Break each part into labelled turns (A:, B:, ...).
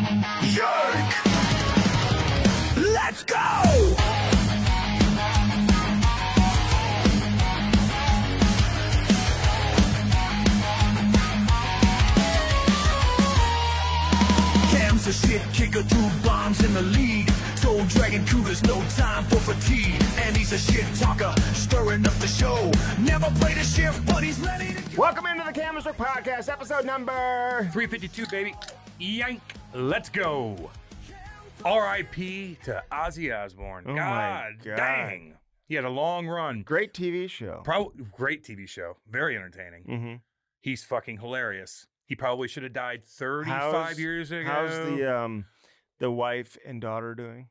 A: Jerk! Let's go! Cam's a shit kicker, 2 bombs in the lead. Soul Dragon Cougar's no time for fatigue. And he's a shit talker, stirring up the show. Never played a shift, but he's ready to go.
B: Welcome into the Candlestick Podcast, episode number
C: 352, baby. Yank. Let's go. R.I.P. to Ozzy Osbourne.
B: Oh
C: God,
B: my God.
C: dang. He had a long run.
B: great TV show.
C: Great TV show. Very entertaining.
B: Mm-hmm.
C: He's fucking hilarious. He probably should have died 35 years ago.
B: How's the wife and daughter doing?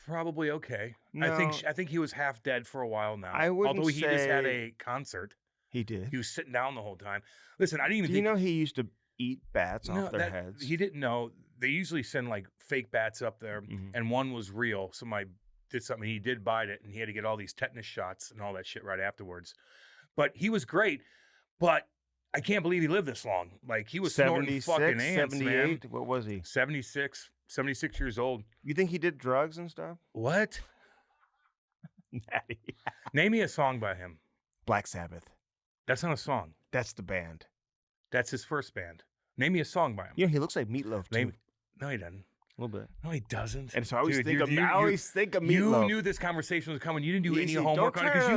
C: Probably okay.
B: No.
C: I think he was half dead for a while now.
B: I wouldn't
C: Although he just had
B: say-
C: a concert.
B: He did.
C: He was sitting down the whole time. Listen, I didn't even
B: Do
C: think
B: you know he used to eat bats off their
C: that-
B: heads?
C: He didn't know. They usually send like fake bats up there,
B: Mhm.
C: and one was real. Somebody did something. He did bite it, and he had to get all these tetanus shots and all that shit right afterwards. But he was great. But I can't believe he lived this long. Like he was snorting
B: 76,
C: fucking ants,
B: 78?
C: man.
B: What was he?
C: 76 years old.
B: You think he did drugs and stuff?
C: What? Name me a song by him.
B: Black Sabbath.
C: That's not a song.
B: That's the band.
C: That's his first band. Name me a song by him.
B: You know, he looks like Meatloaf, too.
C: No, he doesn't.
B: A little bit.
C: No, he doesn't.
B: And so I always
C: Dude,
B: think of
C: you-
B: I always think of Meatloaf.
C: You knew this conversation was coming. You didn't do any
B: Easy.
C: homework
B: Don't
C: on it
B: try
C: because
B: to-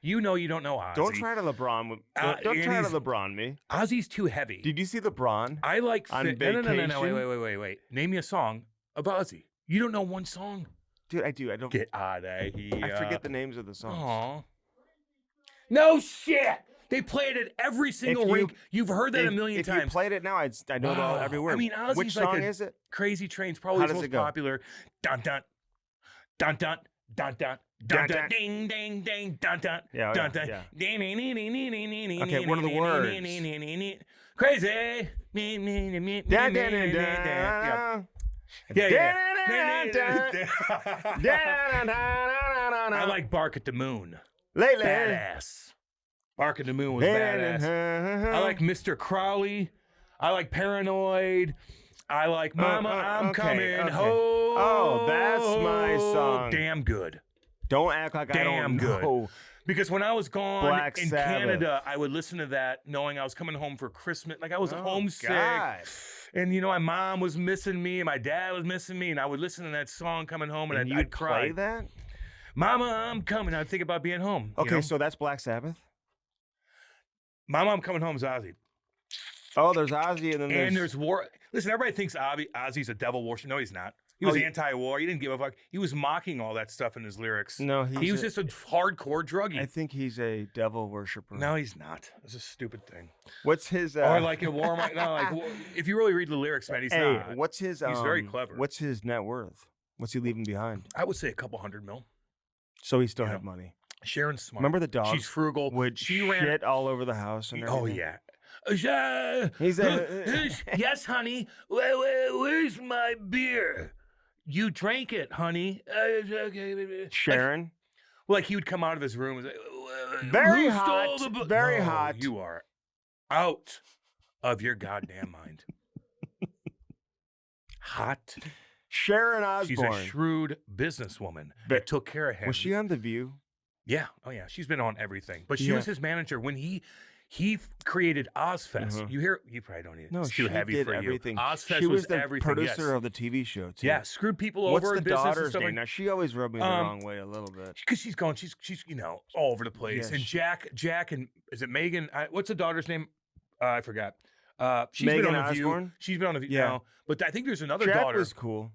C: you don't know Ozzy.
B: Don't try to LeBron. Don't
C: and
B: try to
C: he's-
B: LeBron me.
C: Ozzy's too heavy.
B: Did you see LeBron?
C: I like
B: on
C: No.
B: vacation?
C: Wait. Name me a song of Ozzy. You don't know one song.
B: Dude, I do. I don't.
C: Get out of here.
B: I forget the names of the songs.
C: Aw. No shit. They played it every single
B: you-
C: rink. You've heard that a million
B: if
C: times.
B: you played it now, I know it all every word.
C: I mean, Ozzy's
B: which
C: like
B: song
C: a-
B: is it?
C: Crazy Train's probably
B: How
C: his
B: does
C: most
B: it go?
C: popular. Dun dun dun dun dun dun
B: Dun,
C: dun
B: dun.
C: ding ding ding dun dun
B: Yeah,
C: dun
B: yeah,
C: dun.
B: yeah.
C: Okay,
B: what are the words?
C: Crazy.
B: Da, da, da, da.
C: Yeah.
B: I
C: I like Bark at the Moon.
B: lately.
C: Badass. Bark at the Moon was badass. I like Mr. Crowley. I like Paranoid. I like Mama, I'm
B: okay,
C: coming
B: okay.
C: home.
B: Oh, that's my song.
C: Damn good.
B: Don't act like I
C: Damn
B: don't
C: good.
B: know.
C: Because when I was gone
B: Black
C: in
B: Sabbath.
C: Canada, I would listen to that knowing I was coming home for Christmas. Like I was
B: Oh,
C: homesick.
B: God.
C: And, my mom was missing me and my dad was missing me. And I would listen to that song coming home and,
B: And
C: I'd
B: you'd
C: cry.
B: play that?
C: Mama, I'm coming. I'd think about being home.
B: Okay, so that's Black Sabbath.
C: Mama, I'm coming home is Ozzy.
B: Oh, there's Ozzy, and then
C: And there's war. Listen, everybody thinks Ozzy's a devil worshiper. No, he's not. He was anti-war. He didn't give a fuck. He was mocking all that stuff in his lyrics.
B: No,
C: he was just a hardcore druggie.
B: I think he's a devil worshiper.
C: No, he's not. It's a stupid thing.
B: What's his?
C: Or like a war. If you really read the lyrics, man, he's
B: hey,
C: not.
B: what's his?
C: He's very clever.
B: What's his net worth? What's he leaving behind?
C: I would say a couple $100 million.
B: So he still
C: You
B: had
C: know.
B: money.
C: Sharon's smart.
B: Remember the dog?
C: She's frugal.
B: Would
C: she
B: shit
C: ran.
B: all over the house and
C: Oh
B: everything.
C: yeah.
B: He's a-
C: Yes, honey. Where's my beer? You drank it, honey.
B: Sharon.
C: Like he would come out of his room and say,
B: Very
C: "Who
B: hot,
C: stole the book?"
B: very
C: No,
B: hot.
C: You are out of your goddamn mind. Hot.
B: Sharon
C: She's
B: Osbourne.
C: a shrewd businesswoman
B: But-
C: that took care of him.
B: Was she on The View?
C: Yeah. Oh yeah. She's been on everything. But she
B: Yeah.
C: was his manager when he created Ozfest.
B: Mhm.
C: You probably don't need it.
B: No,
C: It's too
B: she
C: heavy
B: did
C: for
B: everything.
C: you. Ozfest
B: She was the
C: everything.
B: producer
C: yes.
B: of the TV show too.
C: Yeah, screwed people
B: What's
C: over
B: the
C: in business and
B: daughter's
C: stuff
B: name?
C: like
B: Now she always rubbed me the wrong way a little bit.
C: because she's going. She's all over the place.
B: Yeah,
C: and
B: she-
C: Jack and is it Megan? What's the daughter's name? I forgot. She's
B: Megan
C: been on the View.
B: Osbourne?
C: She's been on the View.
B: Yeah.
C: No, but I think there's another
B: Jack
C: daughter.
B: was cool.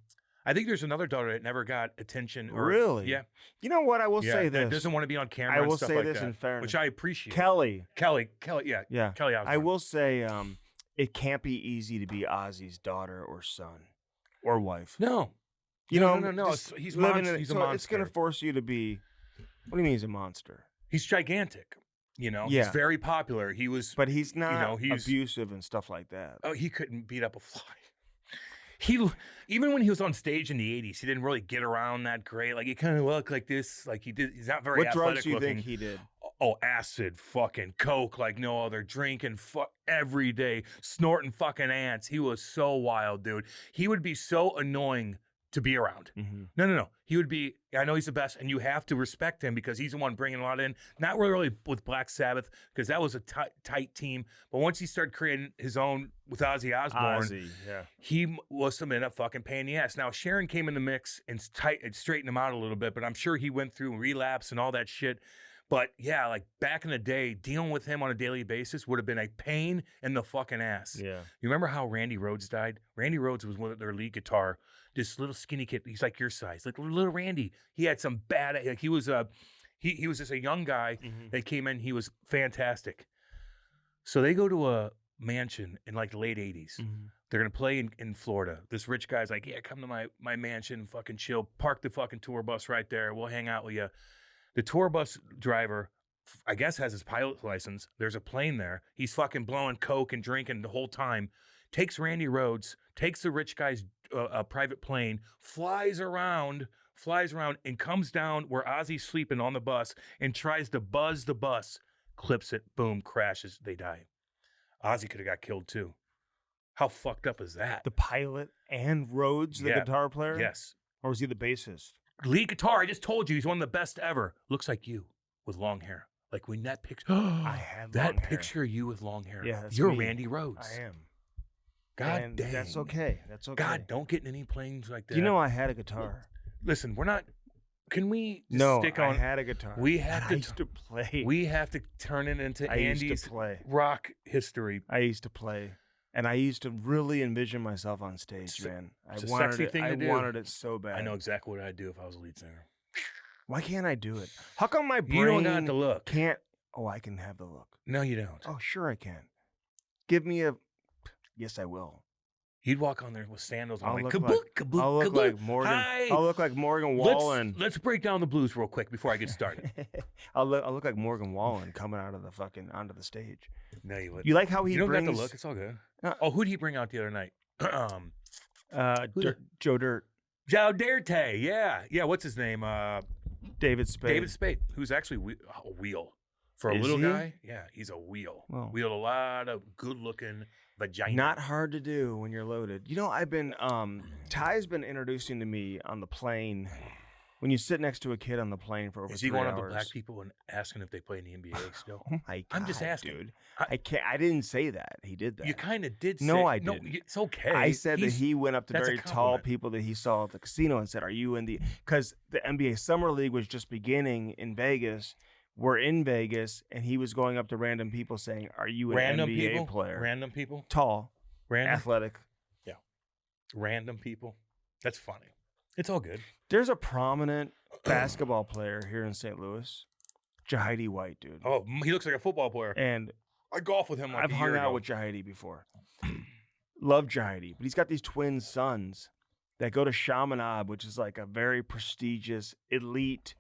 C: I think there's another daughter that never got attention. Or,
B: Really?
C: Yeah.
B: You know what? I will
C: Yeah,
B: say
C: that
B: this.
C: doesn't want to be on camera.
B: I
C: and
B: will
C: stuff
B: say
C: like
B: this
C: that,
B: in fairness.
C: which I appreciate.
B: Kelly.
C: Yeah.
B: Yeah.
C: Kelly Osbourne.
B: I will say it can't be easy to be Ozzy's daughter or son or wife.
C: No.
B: You
C: No,
B: know,
C: no.
B: just
C: He's
B: living
C: monster.
B: in-
C: He's a
B: so it's going to
C: monster.
B: force you to be. What do you mean he's a monster?
C: He's gigantic. He's
B: Yeah.
C: very popular. He was.
B: But he's not
C: he's-
B: abusive and stuff like that.
C: Oh, he couldn't beat up a fly. Even when he was on stage in the '80s, he didn't really get around that great. Like he kind of looked like this. Like he did. He's not very
B: What
C: athletic
B: drugs do you
C: looking.
B: think he did?
C: Oh, acid, fucking coke like no other, drinking every day, snorting fucking ants. He was so wild, dude. He would be so annoying to be around.
B: Mm-hmm.
C: No. He would be, I know he's the best, and you have to respect him because he's the one bringing a lot in. Not really with Black Sabbath because that was a tight team. But once he started creating his own with Ozzy Osbourne, he was in a fucking pain in the ass. Now, Sharon came in the mix and straightened him out a little bit, but I'm sure he went through relapse and all that shit. But yeah, like back in the day, dealing with him on a daily basis would have been a pain in the fucking ass.
B: Yeah.
C: You remember how Randy Rhoads died? Randy Rhoads was one of their lead guitar. This little skinny kid. He's like your size, like little Randy. He had some bad. Like he was he was just a young guy that came in. He was fantastic. So they go to a mansion in like the late '80s. They're gonna play in Florida. This rich guy's like, yeah, come to my mansion, fucking chill. Park the fucking tour bus right there. We'll hang out with you. The tour bus driver, I guess, has his pilot's license. There's a plane there. He's fucking blowing coke and drinking the whole time. Takes Randy Rhoads, takes the rich guy's private plane, flies around, and comes down where Ozzy's sleeping on the bus and tries to buzz the bus. Clips it, boom, crashes. They die. Ozzy could have got killed too. How fucked up is that?
B: The pilot and Rhoads, the guitar player?
C: Yes.
B: Or was he the bassist?
C: Lead guitar, I just told you, he's one of the best ever. Looks like you with long hair. Like when that picture,
B: I have
C: that
B: long hair.
C: picture of you with long hair.
B: Yeah, that's
C: you're
B: me.
C: Randy Rhoads.
B: I am.
C: God
B: and
C: dang.
B: That's okay. That's okay.
C: God, don't get in any planes like that.
B: You know I had a guitar.
C: Listen, we're not. Can we just
B: No,
C: stick
B: I
C: on?
B: had a guitar.
C: We have
B: I
C: to.
B: used to play.
C: We have to turn it into
B: I used
C: Andy's
B: to play.
C: rock history.
B: I used to play. And I used to really envision myself on stage, man.
C: It's a sexy thing to do.
B: I wanted it so bad.
C: I know exactly what I'd do if I was a lead singer.
B: Why can't I do it? How come my brain
C: You don't got the look.
B: can't? Oh, I can have the look.
C: No, you don't.
B: Oh, sure I can. Give me a. Yes, I will.
C: You'd walk on there with sandals on,
B: I'll
C: like
B: look
C: kabook,
B: like,
C: kabook,
B: I'll look
C: kabook.
B: like Morgan.
C: Hi.
B: I'll look like Morgan Wallen.
C: Let's break down the blues real quick before I get started.
B: I'll look like Morgan Wallen coming out of the fucking onto the stage.
C: No, you wouldn't.
B: You like how he
C: You don't
B: brings?
C: got the look. It's all good.
B: Uh,
C: Oh, who did he bring out the other night?
B: Joe Dirt,
C: Joe Derte. Yeah. What's his name?
B: David Spade.
C: David Spade, who's actually a wheel for a
B: Is
C: little
B: he?
C: guy. Yeah, he's a wheel.
B: Well.
C: Wheeled a lot of good-looking vagina.
B: Not hard to do when you're loaded. You know, I've been Ty's been introducing to me on the plane. When you sit next to a kid on the plane for over
C: Is he
B: 3
C: going
B: hours.
C: up to black people and asking if they play in the NBA still?
B: Oh my God,
C: I'm just asking.
B: dude. I can't. I didn't say that. He did that.
C: You kind of did.
B: No,
C: say,
B: I didn't.
C: It's okay.
B: I said that he went up to
C: that's a
B: very tall
C: compliment.
B: people that he saw at the casino and said, "Are you in the?" Because the NBA Summer League was just beginning in Vegas. We're in Vegas, and he was going up to random people saying, "Are you an
C: Random
B: NBA
C: people.
B: player?"
C: Random people.
B: Tall,
C: Random.
B: athletic.
C: Random people. That's funny. It's all good.
B: There's a prominent basketball player here in St. Louis, Jahidi White, dude.
C: Oh, he looks like a football player.
B: And
C: I golf with him. Like
B: I've
C: a
B: hung
C: year
B: out
C: ago.
B: with Jahidi before. Love Jahidi, but he's got these twin sons that go to Chaminade, which is like a very prestigious, elite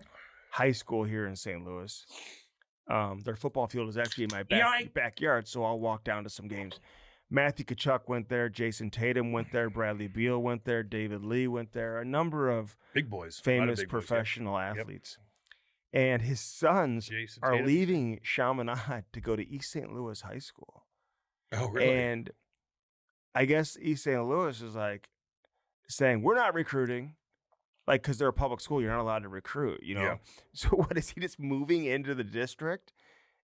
B: high school here in St. Louis. Their football field is actually in my backyard, so I'll walk down to some games. Matthew Tkachuk went there. Jason Tatum went there. Bradley Beal went there. David Lee went there. A number of
C: big boys,
B: famous professional athletes. And his sons
C: Jason
B: are
C: Tatum.
B: leaving Chaminade to go to East St. Louis High School.
C: Oh, really?
B: And I guess East St. Louis is like saying, we're not recruiting. Like, because they're a public school, you're not allowed to recruit, you know?
C: Yeah.
B: So what is he just moving into the district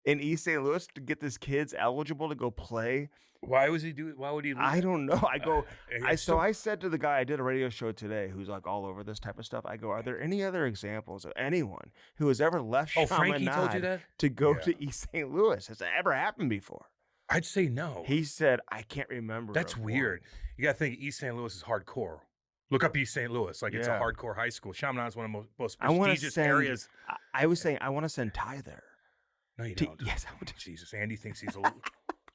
B: in East St. Louis to get this kids eligible to go play?
C: Why would he leave?
B: I don't know. I go,
C: it's
B: so I said to the guy, I did a radio show today who's like all over this type of stuff. I go, are there any other examples of anyone who has ever left
C: Frankie told you
B: Chaminade
C: that?
B: to go
C: Yeah.
B: to East St. Louis? Has that ever happened before?
C: I'd say no.
B: He said, I can't remember.
C: That's
B: of
C: weird.
B: one.
C: You got to think East St. Louis is hardcore. Look up East St. Louis. Like, it's a
B: Yeah.
C: hardcore high school. Chaminade is one of the most
B: I want to
C: prestigious
B: send,
C: areas.
B: I was saying, I want to send Ty there.
C: No, you
B: To-
C: don't.
B: yes, I would.
C: Jesus, Andy thinks he's a little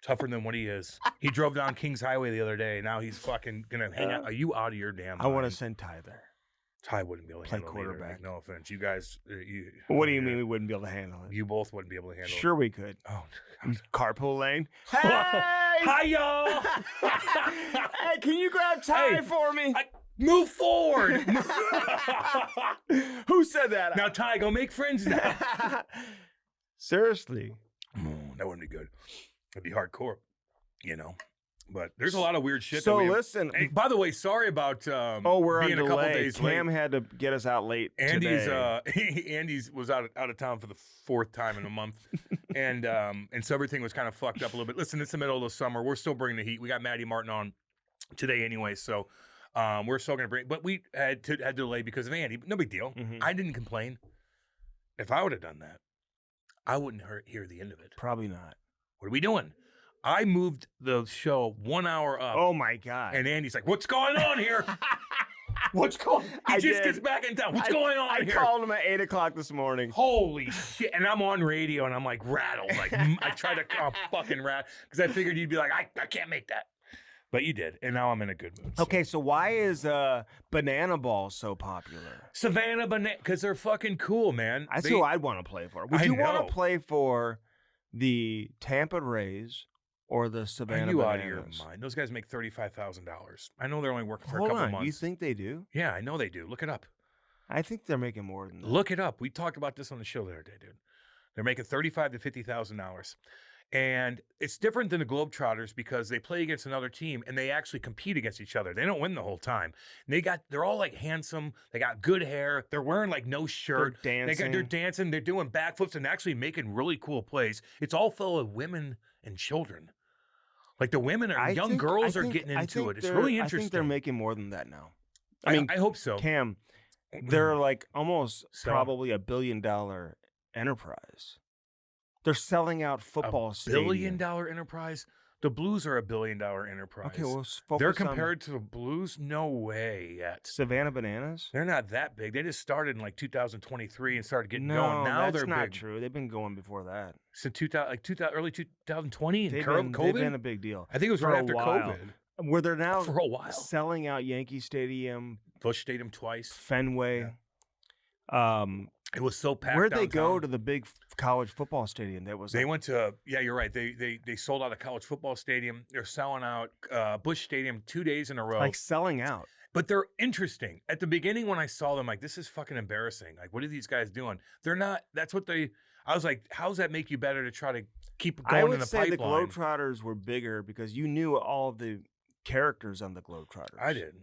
C: tougher than what he is. He drove down Kings Highway the other day. Now he's fucking going to hang out. Are you out of your damn
B: I want to
C: mind?
B: send Ty there.
C: Ty wouldn't be able to
B: play
C: handle it either.
B: quarterback.
C: No offense. You guys.
B: What do you mean we wouldn't be able to handle it?
C: You both wouldn't be able to handle it.
B: Sure we could.
C: Oh,
B: Carpool lane.
C: Hi, y'all.
B: Hey, can you grab Ty
C: Hey,
B: for me?
C: Move forward.
B: Who said that?
C: Now, Ty, go make friends now.
B: Seriously.
C: That wouldn't be good. It'd be hardcore, you know. But there's a lot of weird shit.
B: So
C: that we
B: listen.
C: Hey, by the way, sorry about
B: we're
C: being
B: on
C: a couple
B: delay.
C: days
B: Cam
C: late.
B: had to get us out late
C: Andy's
B: today.
C: Andy's was out of town for the 4th time in a month, and so everything was kind of fucked up a little bit. Listen, it's the middle of the summer. We're still bringing the heat. We got Maddie Martin on today anyway, so we're still gonna bring. But we had to delay because of Andy. No big deal.
B: Mhm.
C: I didn't complain. If I would have done that, I wouldn't hear the end of it.
B: Probably not.
C: What are we doing? I moved the show 1 hour up.
B: Oh my God.
C: And Andy's like, "What's going on here? What's going?" He
B: I
C: just
B: did.
C: gets back in town. What's going on
B: I
C: here?
B: called him at 8 o'clock this morning.
C: Holy shit! And I'm on radio, and I'm like rattled. Like I tried to fucking rat because I figured you'd be like, I can't make that, but you did, and now I'm in a good mood. So.
B: Okay, so why is Banana Ball so popular?
C: Savannah Bananas, because they're fucking cool, man.
B: That's who I'd want to play for. Would
C: I
B: you want
C: know.
B: to play for the Tampa Rays or the
C: Are
B: Savannah
C: you
B: Bananas?
C: out of your mind? Those guys make $35,000. I know they're only working for
B: Hold
C: a couple
B: on,
C: months.
B: you think they do?
C: Yeah, I know they do. Look it up.
B: I think they're making more than that.
C: Look it up. We talked about this on the show the other day, dude. They're making $35,000 to $50,000, and it's different than the Globetrotters because they play against another team and they actually compete against each other. They don't win the whole time. And they're all like handsome. They got good hair. They're wearing like no shirt.
B: They're dancing.
C: They're dancing. They're doing backflips and actually making really cool plays. It's all full of women and children. Like the women are young girls are getting into it. It's really interesting.
B: I think they're making more than that now.
C: I mean, I hope so.
B: Cam, they're like almost
C: So?
B: probably $1 billion enterprise. They're selling out football
C: $1 billion enterprise. The Blues are $1 billion enterprise.
B: Okay, well, focus
C: they're
B: on
C: compared to the Blues. No way yet.
B: Savannah Bananas.
C: They're not that big. They just started in like 2023 and started getting
B: No,
C: going. Now
B: that's
C: they're
B: not
C: big.
B: true. They've been going before that.
C: Since 2000, early 2020 and
B: They've
C: COVID.
B: been a big deal.
C: I think it was
B: for
C: right
B: a
C: after
B: while.
C: COVID.
B: Where they're now
C: For a while.
B: selling out Yankee Stadium,
C: Busch Stadium twice.
B: Fenway.
C: It was so packed.
B: Where'd they go
C: downtown.
B: to the big college football stadium? That was
C: They went to, yeah, you're right. They sold out a college football stadium. They're selling out Busch Stadium 2 days in a row.
B: like selling out.
C: But they're interesting. At the beginning when I saw them, like, this is fucking embarrassing. Like, what are these guys doing? They're not, that's what they, I was like, how does that make you better to try to keep
B: I
C: going
B: would
C: in the
B: say
C: pipeline?
B: the Globetrotters were bigger because you knew all the characters on the Globetrotters.
C: I did.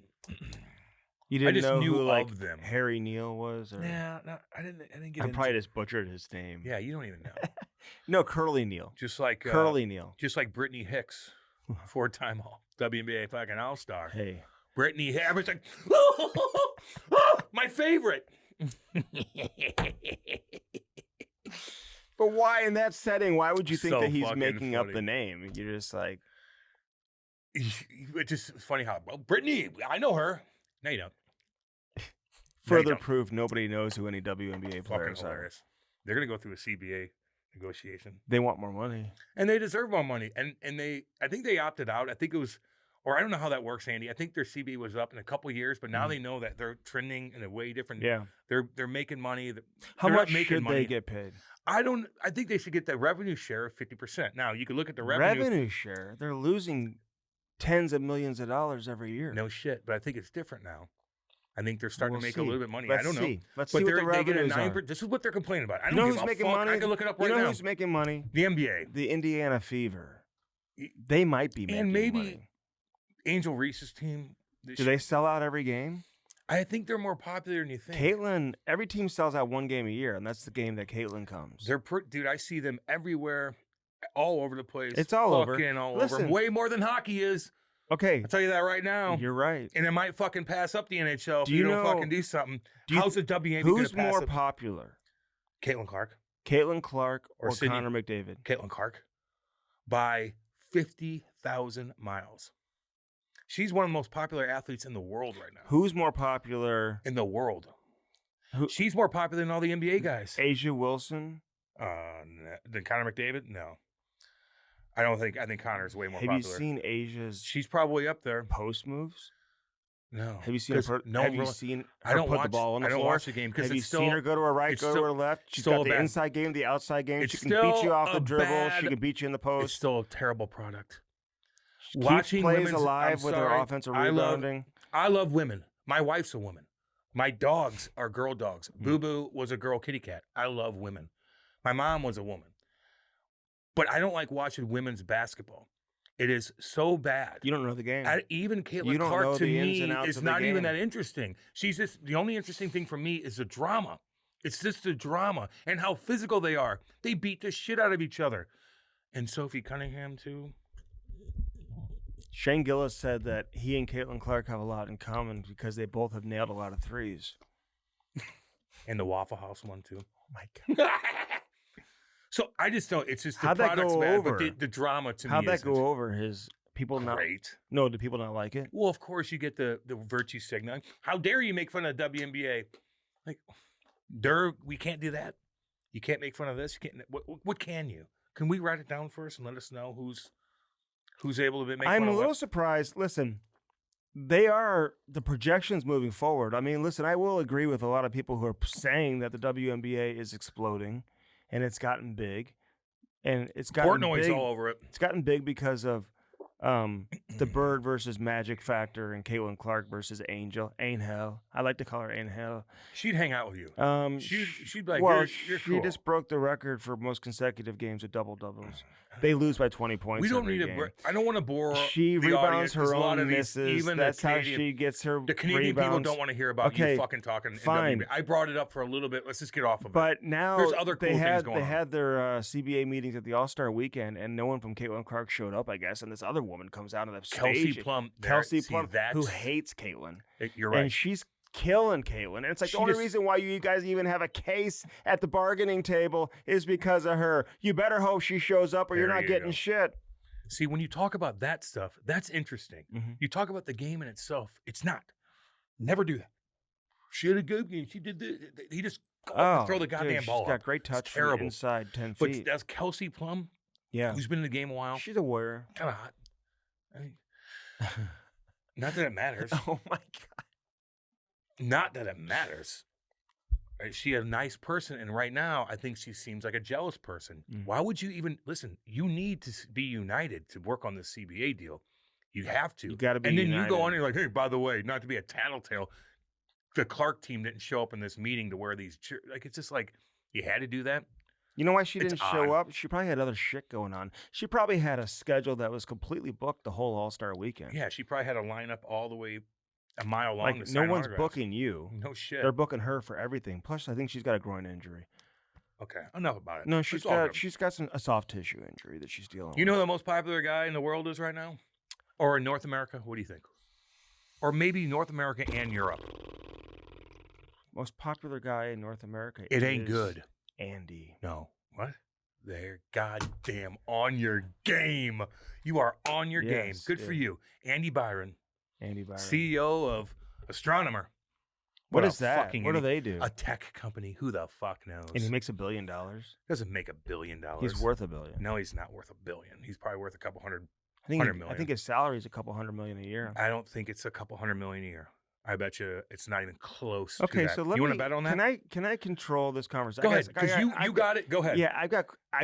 B: You didn't
C: just
B: know
C: knew
B: who like
C: of them.
B: Harry Neal was, or
C: Yeah, no, I didn't get
B: I
C: into
B: probably just butchered his name.
C: Yeah, you don't even know.
B: No, Curly Neal.
C: Just like
B: Curly Neal.
C: just like Brittany Hicks, 4-time WNBA fucking All-Star.
B: Hey,
C: Brittany Hicks, I was like, my favorite.
B: but why in that setting? Why would you think
C: So
B: that he's
C: fucking
B: making up
C: funny.
B: the name? You're just like,
C: It's just funny how, well, Brittany, I know her. No, you don't.
B: further
C: don't.
B: proof nobody knows who any WNBA
C: Fucking
B: players are.
C: hilarious. They're gonna go through a CBA negotiation,
B: They want more money.
C: and they deserve more money. And I think they opted out. I think it was, or I don't know how that works, Andy. I think their CBA was up in a couple of years, but now they know that they're trending in a way different.
B: Yeah.
C: They're making money.
B: How
C: They're not
B: much
C: making
B: should
C: money.
B: they get paid?
C: I think they should get the revenue share of 50%. Now you can look at the revenue.
B: Share. They're losing tens of millions of dollars every year.
C: No shit, but I think it's different now. I think they're starting
B: We'll
C: to make
B: see.
C: a little bit of money.
B: Let's
C: I don't know.
B: see. Let's
C: But
B: see what the
C: they get a
B: revenues are.
C: 9%. This is what they're complaining about. I
B: You
C: don't
B: know
C: give
B: who's
C: a
B: making
C: fuck.
B: money?
C: I can look it up right
B: You know
C: now.
B: who's making money?
C: The NBA.
B: The Indiana Fever. They might be making
C: And maybe
B: money.
C: Angel Reese's team.
B: Do they sell out every game?
C: I think they're more popular than you think.
B: Caitlin, every team sells out one game a year, and that's the game that Caitlin comes.
C: Dude, I see them everywhere, all over the place.
B: It's all over.
C: Fucking all
B: Listen.
C: over. Way more than hockey is.
B: Okay,
C: I'll tell you that right now.
B: you're right.
C: And it might fucking pass up the NHL if
B: Do
C: you
B: you
C: don't
B: know-
C: fucking do something.
B: do you
C: How's the WNBA
B: Who's
C: gonna pass
B: more
C: up?
B: popular,
C: Caitlin Clark.
B: Caitlin Clark
C: Or
B: or
C: Sydney-
B: Conor McDavid?
C: Caitlin Clark. By 50,000 miles. She's one of the most popular athletes in the world right now.
B: Who's more popular?
C: In the world.
B: Who-
C: She's more popular than all the NBA guys.
B: Asia Wilson?
C: Than Conor McDavid? No. I think Connor's way more
B: Have
C: popular.
B: you seen Asia's
C: She's probably up there.
B: post moves?
C: No.
B: Have you seen her?
C: 'Cause no
B: have
C: one
B: you
C: really-
B: seen her
C: I don't
B: put
C: watch
B: the ball on the
C: I don't
B: floor?
C: watch the game because
B: Have you
C: it's still
B: seen her go to her right,
C: it's
B: go to
C: still-
B: her left? She's
C: still
B: got
C: a
B: the
C: bad-
B: inside game, the outside game.
C: it's
B: She can beat you
C: still
B: off the
C: a
B: dribble. She
C: bad-
B: can beat you in the
C: It's
B: post.
C: still a terrible product.
B: She keeps
C: Watching
B: plays
C: women's-
B: alive
C: I'm
B: with her
C: sorry.
B: offensive
C: I love-
B: rebounding.
C: I love women. My wife's a woman. My dogs are girl dogs.
B: Mm.
C: Boo Boo was a girl kitty cat. I love women. My mom was a woman. But I don't like watching women's basketball. It is so bad.
B: You don't know the game.
C: Even
B: You
C: Caitlin
B: don't know
C: Clark, to
B: the ins
C: me,
B: and outs
C: is
B: of the
C: not even
B: game.
C: that interesting. She's just, the only interesting thing for me is the drama. It's just the drama and how physical they are. They beat the shit out of each other. And Sophie Cunningham, too.
B: Shane Gillis said that he and Caitlin Clark have a lot in common because they both have nailed a lot of threes.
C: And the Waffle House one, too.
B: Oh my God.
C: So I just don't, it's just the
B: How'd that
C: product's
B: go
C: bad,
B: over?
C: but the drama to
B: How'd
C: me
B: that
C: isn't.
B: go over? His people not
C: Great.
B: No, do people not like it?
C: Well, of course you get the virtue signal. How dare you make fun of the WNBA? Like, we can't do that. You can't make fun of this. You can't. What can you? Can we write it down first and let us know who's able to make
B: I'm
C: fun
B: a
C: of
B: little
C: what?
B: surprised. Listen, they are the projections moving forward. I mean, listen, I will agree with a lot of people who are saying that the WNBA is exploding and it's gotten big. And it's gotten
C: Portnoy's
B: big.
C: all over it.
B: It's gotten big because of the Bird versus Magic factor and Caitlin Clark versus Angel. I like to call her Angel.
C: She'd hang out with you. She'd be like,
B: well,
C: you're
B: she
C: cool.
B: just broke the record for most consecutive games with double-doubles. They lose by 20 points.
C: We don't
B: every
C: need
B: game.
C: I don't want to bore
B: She
C: the
B: rebounds
C: audience, 'cause
B: her
C: a lot
B: own
C: of these,
B: misses.
C: even
B: That's
C: the
B: how
C: Canadian,
B: she gets her
C: the Canadian people
B: rebounds.
C: don't want to hear about
B: Okay,
C: you fucking talking. in
B: fine.
C: WNBA. I brought it up for a little bit. Let's just get off of it.
B: But now
C: There's other cool
B: they
C: things
B: had
C: going
B: they
C: on.
B: had their CBA meetings at the All-Star Weekend, and no one from Caitlin Clark showed up, I guess. And this other woman comes out of the
C: Kelsey
B: stage,
C: Plum.
B: Kelsey
C: See,
B: Plum,
C: that's,
B: who hates Caitlin.
C: You're right.
B: And she's killing Caitlin. And it's like
C: She
B: the only
C: just-
B: reason why you guys even have a case at the bargaining table is because of her. You better hope she shows up or you're
C: There
B: not
C: you
B: getting
C: go.
B: shit.
C: See, when you talk about that stuff, that's interesting.
B: Mhm.
C: You talk about the game in itself, it's not. Never do that. She had a good game. She did this. He just throw the goddamn
B: dude,
C: ball
B: she's got
C: up.
B: great
C: It's
B: touch from
C: terrible.
B: inside 10
C: But
B: feet.
C: that's Kelsey Plum,
B: Yeah.
C: who's been in the game a while.
B: She's a warrior.
C: Kind of hot. I mean, not that it matters.
B: Oh, my God.
C: Not that it matters. Right? She a nice person, and right now, I think she seems like a jealous person.
B: Mm.
C: Why would you even listen? You need to be united to work on the CBA deal. You have to.
B: You got to be
C: And then
B: united.
C: you go on and you're like, hey, by the way, not to be a tattletale, the Clark team didn't show up in this meeting to wear these. Like, it's just like, you had to do that.
B: You know why she
C: It's
B: didn't show
C: odd.
B: up? She probably had other shit going on. She probably had a schedule that was completely booked the whole All-Star Weekend.
C: Yeah, she probably had a lineup all the way a mile long.
B: Like,
C: to
B: no
C: sign
B: one's
C: autographs.
B: booking you.
C: No shit.
B: They're booking her for everything. Plus, I think she's got a groin injury.
C: Okay, enough about it.
B: No,
C: It's
B: she's
C: all
B: got
C: good.
B: a soft tissue injury that she's dealing with.
C: You know who the most popular guy in the world is right now? Or in North America? What do you think? Or maybe North America and Europe.
B: most popular guy in North America.
C: It ain't
B: is
C: good.
B: Andy.
C: No. What? They're goddamn on your game. You are on your game.
B: Yes,
C: Good for
B: yeah.
C: you. Andy Byron,
B: Andy Byron.
C: CEO of Astronomer.
B: what
C: a
B: is that?
C: fucking
B: What do
C: idiot.
B: they do?
C: A tech company. Who the fuck knows?
B: And he makes $1 billion.
C: doesn't make $1 billion.
B: He's worth $1 billion.
C: No, he's not worth $1 billion. He's probably worth a couple hundred.
B: I think
C: 100
B: I
C: million.
B: think his salary is a couple $100 million a year.
C: I don't think it's a couple $100 million a year. I bet you it's not even close.
B: Okay,
C: to that.
B: so let
C: you
B: me.
C: want to bet on that?
B: Can I control this conversation?
C: Go ahead, because you got it. Go ahead.
B: Yeah, I've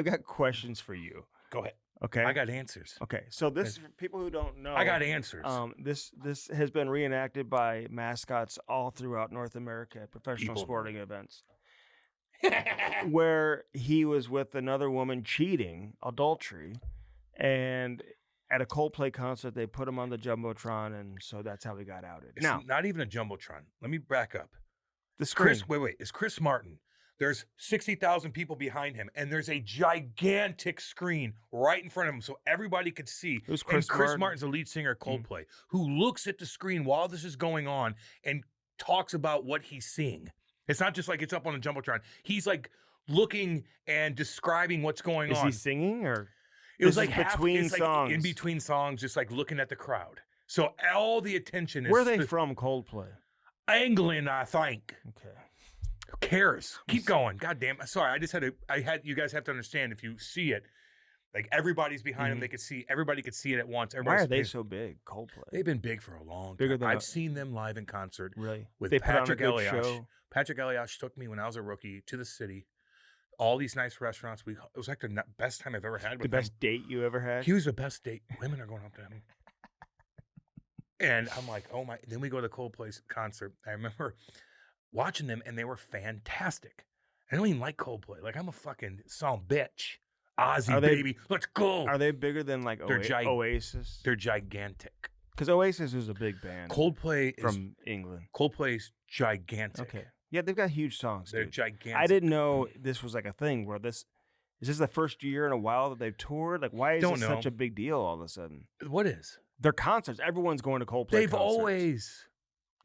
B: got questions for you.
C: Go ahead.
B: Okay.
C: I got answers.
B: Okay, so this for people who don't know.
C: I got answers.
B: This has been reenacted by mascots all throughout North America at professional
C: People.
B: sporting events, where he was with another woman cheating, adultery, and at a Coldplay concert they put him on the jumbotron, and so that's how he got outed.
C: It's
B: Now
C: not even a jumbotron. Let me back up.
B: the screen.
C: Wait. It's Chris Martin. There's 60,000 people behind him, and there's a gigantic screen right in front of him so everybody could see.
B: Who's
C: And
B: Chris
C: Chris
B: Martin?
C: Martin's the lead singer of Coldplay, who looks at the screen while this is going on and talks about what he's seeing. It's not just like it's up on the jumbotron. He's like looking and describing what's going
B: Is
C: on.
B: he singing or?
C: It was
B: This
C: like
B: is
C: half,
B: between
C: it's like
B: songs.
C: in between songs, just like looking at the crowd. So all the attention is
B: Where are they from? Coldplay.
C: England, I think.
B: Okay.
C: Who cares? Keep going. God damn. Sorry, you guys have to understand if you see it, like everybody's behind them, they could see, everybody could see it at once.
B: Why
C: Everybody's
B: are they
C: paying-
B: so big? Coldplay.
C: They've been big for a long
B: Bigger
C: time.
B: than
C: I've
B: a-
C: seen them live in concert
B: Really?
C: with
B: They put on a
C: Patrick
B: good
C: Eliash.
B: show.
C: Patrick Eliash took me when I was a rookie to the city. All these nice restaurants. It was like the best time I've ever had with
B: The
C: him.
B: best date you ever had?
C: He was the best date. Women are going up to him. And I'm like, oh my. Then we go to the Coldplay concert. I remember watching them, and they were fantastic. I don't even like Coldplay. Like, I'm a fucking song bitch. Ozzy,
B: Are they-
C: baby. Let's go.
B: Are they bigger than like Oasis?
C: They're gigantic.
B: Because Oasis is a big band
C: Coldplay is
B: from England.
C: Coldplay's gigantic.
B: Okay. Yeah, they've got huge songs.
C: They're
B: Dude.
C: gigantic.
B: I didn't know this was like a thing where this is this the first year in a while that they've toured? Like, why is
C: Don't
B: this
C: know.
B: such a big deal all of a sudden?
C: What is?
B: Their concerts, everyone's going to Coldplay.
C: They've
B: concerts.
C: always.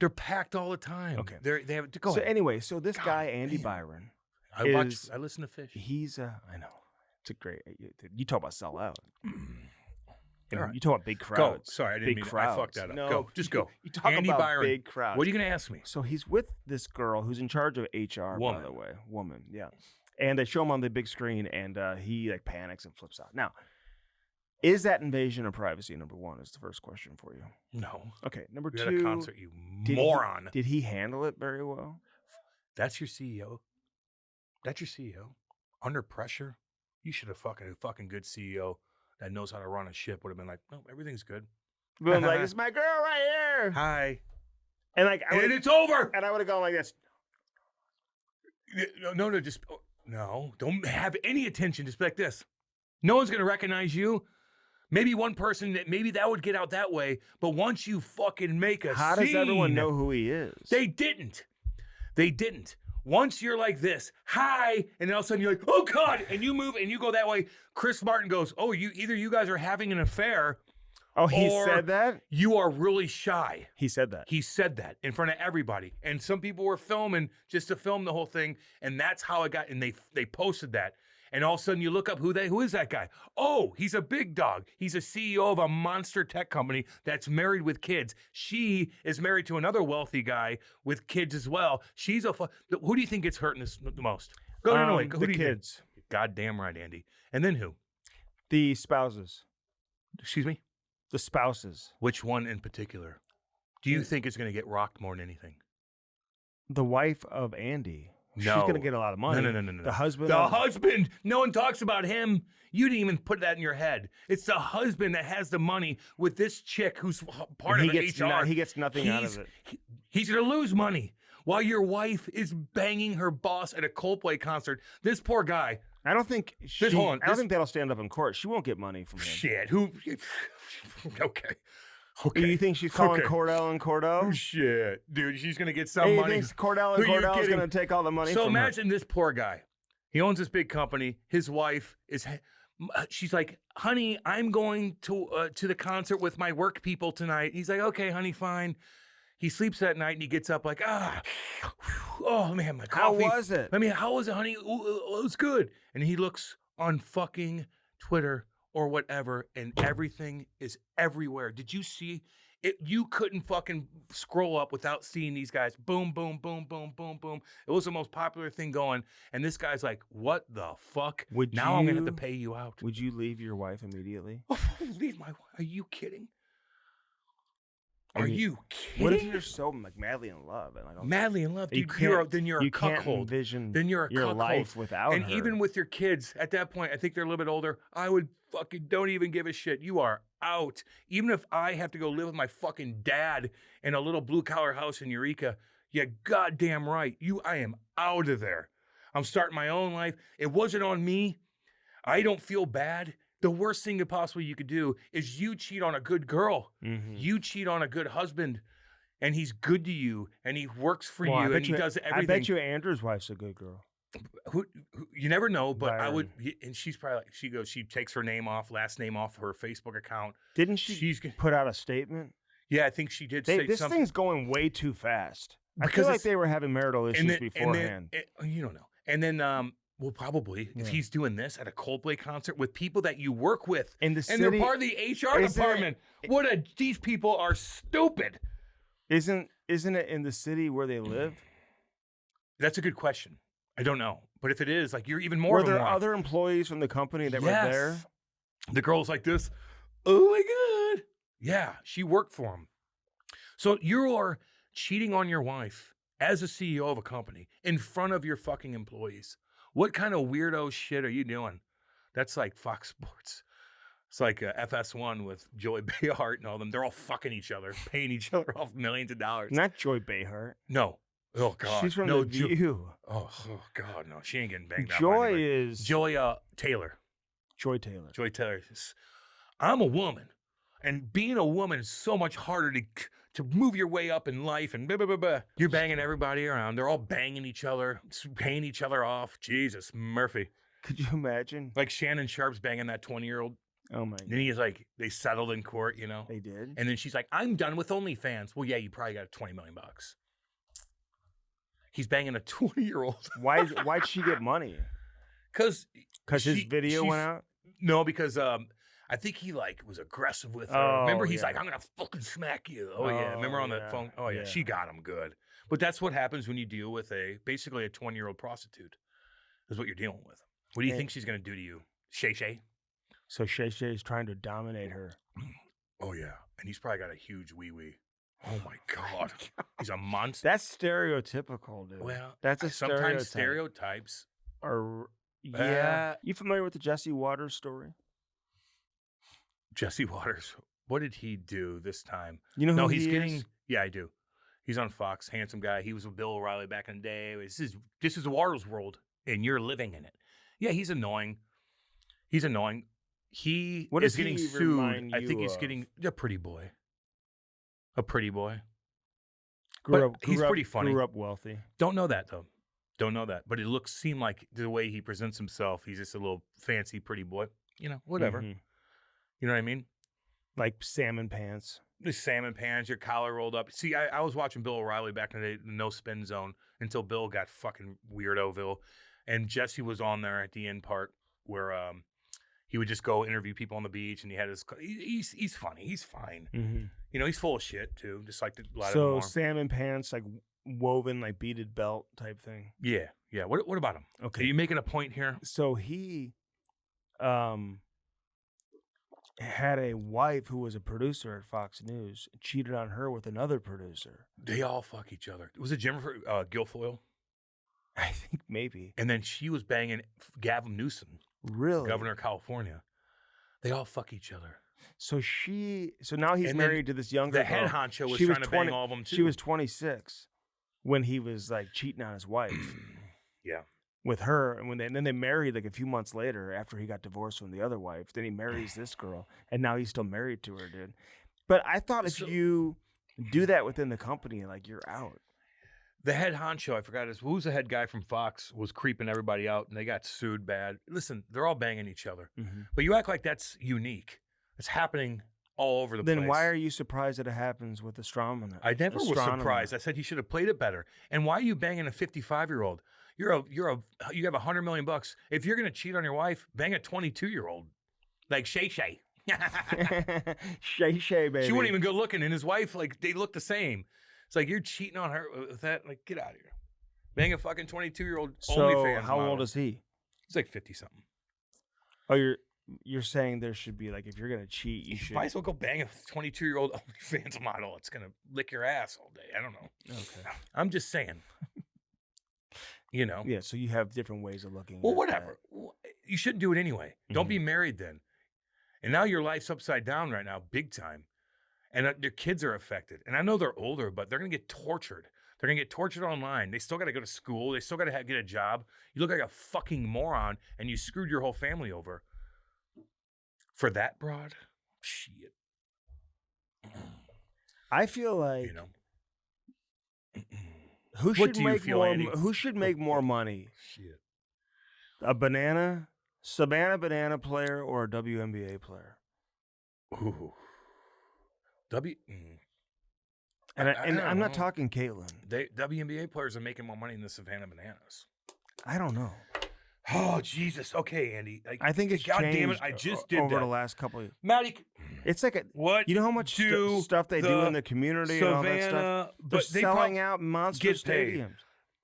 C: They packed all the time.
B: Okay.
C: They have to go.
B: So anyway, so this
C: God
B: guy Andy
C: damn.
B: Byron,
C: I listen to Fish.
B: he's I know it's a great. You talk about sell out.
C: All right.
B: You talk about big
C: Go.
B: crowds.
C: Sorry, I didn't
B: big
C: mean
B: crowds.
C: I fucked that up.
B: No,
C: Go. Just go.
B: You talk
C: Andy
B: about
C: Byron.
B: big crowds.
C: What are you going to ask me?
B: So he's with this girl who's in charge of HR,
C: Woman.
B: by the way. Woman, yeah. And they show him on the big screen, and he like panics and flips out. Now, is that invasion of privacy? Number one is the first question for you.
C: No.
B: Okay, number
C: You're
B: two.
C: at a concert, you
B: did
C: moron.
B: Did he handle it very well?
C: That's your CEO. That's your CEO. Under pressure, you should have a fucking good CEO that knows how to run a ship. Would have been like, no, everything's good.
B: Boom, like it's my girl right here,
C: Hi.
B: and like,
C: And it's over.
B: and I would have gone like this.
C: No, just no. Don't have any attention. Just be like this. No one's gonna recognize you. Maybe one person maybe that would get out that way. But once you fucking make a
B: How
C: scene,
B: does everyone know who he is?
C: They didn't. They didn't. Once you're like this, hi, and then all of a sudden you're like, oh God, and you move and you go that way. Chris Martin goes, oh, either you guys are having an affair,
B: Oh, he
C: or
B: said that?
C: you are really shy.
B: He said that.
C: He said that in front of everybody. And some people were filming just to film the whole thing. And that's how it got, and they posted that. And all of a sudden you look up who is that guy? Oh, he's a big dog. He's a CEO of a monster tech company that's married with kids. She is married to another wealthy guy with kids as well. She's who do you think gets hurting this the most? Go no, wait. Who
B: the
C: do you think?
B: kids.
C: Goddamn right, Andy. And then who?
B: The spouses.
C: Excuse me?
B: The spouses.
C: Which one in particular? Do you think is going to get rocked more than anything?
B: The wife of Andy. She's
C: No.
B: going to get a lot of money.
C: No.
B: The husband.
C: The
B: of-
C: husband. No one talks about him. You didn't even put that in your head. It's the husband that has the money with this chick who's part
B: he
C: of
B: gets
C: HR.
B: he gets nothing out of it.
C: He's going to lose money while your wife is banging her boss at a Coldplay concert. This poor guy.
B: I don't think
C: hold on,
B: I don't think that'll stand up in court. She won't get money from him.
C: Shit. Who? Okay.
B: You think she's calling
C: Okay.
B: Cordell and Cordo?
C: Shit. Dude, she's going to get some
B: Hey, you
C: money.
B: think Cordell
C: Who
B: and
C: are you
B: Cordell is
C: kidding?
B: going to take all the money
C: So
B: from her?
C: imagine this poor guy. He owns this big company. His wife is. She's like, honey, I'm going to the concert with my work people tonight. He's like, okay, honey, fine. He sleeps that night and he gets up like, oh man, my
B: How
C: coffee.
B: was it?
C: I mean, how was it, honey? Ooh, it was good. And he looks on fucking Twitter or whatever, and everything is everywhere. Did you see it? You couldn't fucking scroll up without seeing these guys. Boom, boom, boom, boom, boom, boom. It was the most popular thing going. And this guy's like, what the fuck?
B: Would
C: now I'm going to have
B: you-
C: to pay you out.
B: Would you leave your wife immediately?
C: Leave my wife. Are you kidding?
B: I
C: Are
B: mean,
C: you kidding?
B: What if you're so like madly in love and like
C: madly in love?
B: You
C: Dude,
B: can't-
C: then you're a
B: you can't
C: cuckold.
B: envision
C: Then you're a
B: your
C: cuckold.
B: life without
C: And
B: her?
C: even with your kids, at that point, I think they're a little bit older. I would fucking don't even give a shit. You are out. Even if I have to go live with my fucking dad in a little blue collar house in Eureka, you goddamn right. I am out of there. I'm starting my own life. It wasn't on me. I don't feel bad. The worst thing that possibly you could do is you cheat on a good girl.
B: Mhm.
C: You cheat on a good husband, and he's good to you, and he works for
B: Well, I
C: you,
B: bet
C: and he does everything.
B: I bet you Andrew's wife's a good girl.
C: Who you never know, but I would,
B: Byron.
C: and she's probably like, she takes her last name off her Facebook account.
B: Didn't she
C: She's,
B: put out a statement?
C: yeah, I think she did say
B: This
C: something.
B: thing's going way too fast. I
C: Because
B: feel like
C: it's-
B: they were having marital issues
C: And then,
B: beforehand.
C: you don't know. And then, well, probably if
B: Yeah.
C: he's doing this at a Coldplay concert with people that you work with,
B: In the
C: and they're
B: city,
C: part of the HR
B: isn't it-
C: department. These people are stupid.
B: isn't it in the city where they live?
C: That's a good question. I don't know, but if it is, like, you're even more.
B: Were
C: of a
B: there
C: moron.
B: other employees from the company that were there?
C: The girl's like this. Oh my God. Yeah, she worked for him. So you're cheating on your wife as a CEO of a company in front of your fucking employees. What kind of weirdo shit are you doing? That's like Fox Sports. It's like FS1 with Joey Behart and all them. They're all fucking each other, paying each other off millions of dollars.
B: Not Joy Behart.
C: No. Oh God,
B: She's from
C: no,
B: The View.
C: oh God, no, she ain't getting banged out.
B: Joy
C: by anybody.
B: is
C: Joy Taylor.
B: Joy Taylor.
C: Joy Taylor. I'm a woman, and being a woman is so much harder to move your way up in life. And blah, blah, blah, blah. You're banging everybody around. They're all banging each other, paying each other off. Jesus, Murphy.
B: Could you imagine?
C: Like Shannon Sharp's banging that 20-year-old.
B: Oh my
C: Then
B: god.
C: he's like, they settled in court, you know.
B: They did?
C: And then she's like, I'm done with OnlyFans. Well, yeah, you probably got $20 million. He's banging a 20-year-old.
B: Why'd she get money?
C: Because
B: His video went out?
C: No, because I think he like was aggressive with her.
B: Oh,
C: Remember, he's
B: yeah.
C: like, I'm gonna fucking smack you. Oh yeah. Remember on the
B: yeah,
C: phone? Oh yeah,
B: yeah.
C: she got him good. But that's what happens when you deal with basically a 20-year-old prostitute. Is what you're dealing with. What do you think she's gonna do to you, Shay?
B: So Shay is trying to dominate her.
C: Oh yeah, and he's probably got a huge wee wee. Oh my god, he's a monster.
B: That's stereotypical, dude.
C: Well,
B: that's a
C: sometimes
B: stereotype.
C: stereotypes.
B: Or yeah. You familiar with the Jesse Waters story? Jesse
C: Waters. What did he do this time?
B: You know who
C: no, he's
B: he
C: getting.
B: is?
C: Yeah, I do. He's on Fox, handsome guy. He was with Bill O'Reilly back in the day. This is the Waters world, and you're living in it. Yeah, he's annoying. He's annoying. He
B: What
C: is
B: does
C: getting
B: he
C: sued.
B: remind
C: I think
B: you
C: he's
B: of?
C: getting a pretty boy. A pretty boy.
B: Grew
C: He's pretty funny.
B: Grew up wealthy.
C: Don't know that though. Don't know that. But it seem like the way he presents himself, he's just a little fancy, pretty boy. You know, whatever.
B: Mhm.
C: You know what I mean?
B: Like salmon pants.
C: The salmon pants, your collar rolled up. See, I was watching Bill O'Reilly back in the day, the no spin zone, until Bill got fucking weirdo-ville. And Jesse was on there at the end part where he would just go interview people on the beach, and he had his. He's funny. He's fine.
B: Mm-hmm.
C: You know, he's full of shit too, just like a lot of them
B: So
C: are.
B: salmon pants, like woven, like beaded belt type thing.
C: Yeah. What about him?
B: Okay.
C: Are you making a point here?
B: So he, had a wife who was a producer at Fox News, cheated on her with another producer.
C: They all fuck each other. Was it Jennifer Guilfoyle?
B: I think maybe.
C: And then she was banging Gavin Newsom,
B: Really?
C: governor of California. They all fuck each other.
B: So now he's
C: And then
B: married to this younger
C: The
B: girl.
C: head honcho was
B: She was
C: trying to
B: 20
C: bang all of them too.
B: She was 26 when he was like cheating on his wife.
C: Yeah.
B: With her, and then they married like a few months later after he got divorced from the other wife. Then he marries this girl, and now he's still married to her, dude. But I thought if you do that within the company, like you're out.
C: The head honcho, I forgot who's the head guy from Fox, was creeping everybody out, and they got sued bad. Listen, they're all banging each other, but you act like that's unique. It's happening all over the place.
B: Then why are you surprised that it happens with astronomer?
C: I never was surprised. I said he should have played it better. And why are you banging a 55-year-old? You have $100 million. If you're gonna cheat on your wife, bang a 22-year-old, like Shay.
B: Shay, baby.
C: She wasn't even good looking, and his wife, like, they look the same. It's like you're cheating on her with that. Like, get out of here. Bang a fucking 22-year-old OnlyFans
B: how
C: model.
B: old is he?
C: He's like 50-something.
B: Oh, you're saying there should be, like, if you're gonna cheat, you should.
C: Might as well go bang a 22-year-old OnlyFans model. It's gonna lick your ass all day. I don't know.
B: Okay.
C: I'm just saying. You know.
B: Yeah. So you have different ways of looking.
C: Well,
B: at
C: whatever. You shouldn't do it anyway. Don't be married then. And now your life's upside down right now, big time. And their kids are affected. And I know they're older, but they're going to get tortured. They're going to get tortured online. They still got to go to school. They still got to get a job. You look like a fucking moron, and you screwed your whole family over. For that broad? Shit.
B: I feel like
C: You know?
B: who
C: What
B: should
C: do you
B: make
C: feel,
B: more?
C: Andy?
B: Who should make more money?
C: Shit.
B: A Savannah Banana player, or a WNBA player?
C: Ooh.
B: And
C: I don't
B: I'm not
C: know.
B: talking Caitlyn.
C: WNBA players are making more money than the Savannah Bananas.
B: I don't know.
C: Oh, Jesus. Okay, Andy.
B: I think it's
C: God
B: changed
C: damn it. I just did
B: over
C: that.
B: the last couple of years.
C: Maddie,
B: It's like
C: what?
B: you know how much
C: do
B: stuff they do
C: the
B: in the community and all that stuff?
C: Savannah,
B: They're
C: but they
B: selling out monster
C: get paid.
B: stadiums.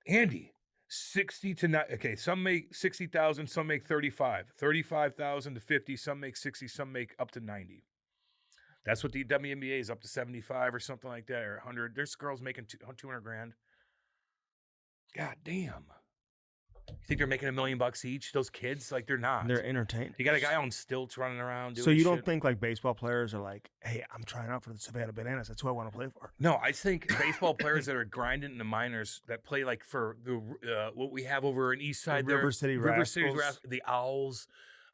C: Andy, 60 to not. Okay, some make 60,000, some make 35,000 to 50, some make 60, some make up to 90. That's what the WNBA is, up to 75 or something like that, or 100. There's girls making 200 grand. God damn. You think they're making $1 million each? Those kids, like they're not.
B: They're entertained.
C: You got a guy on stilts running around doing
B: So you don't
C: shit.
B: think like baseball players are like, hey, I'm trying out for the Savannah Bananas. That's who I want to play for.
C: No, I think baseball players that are grinding in the minors that play like for the what we have over in East Side,
B: River City Rascals.
C: the Owls,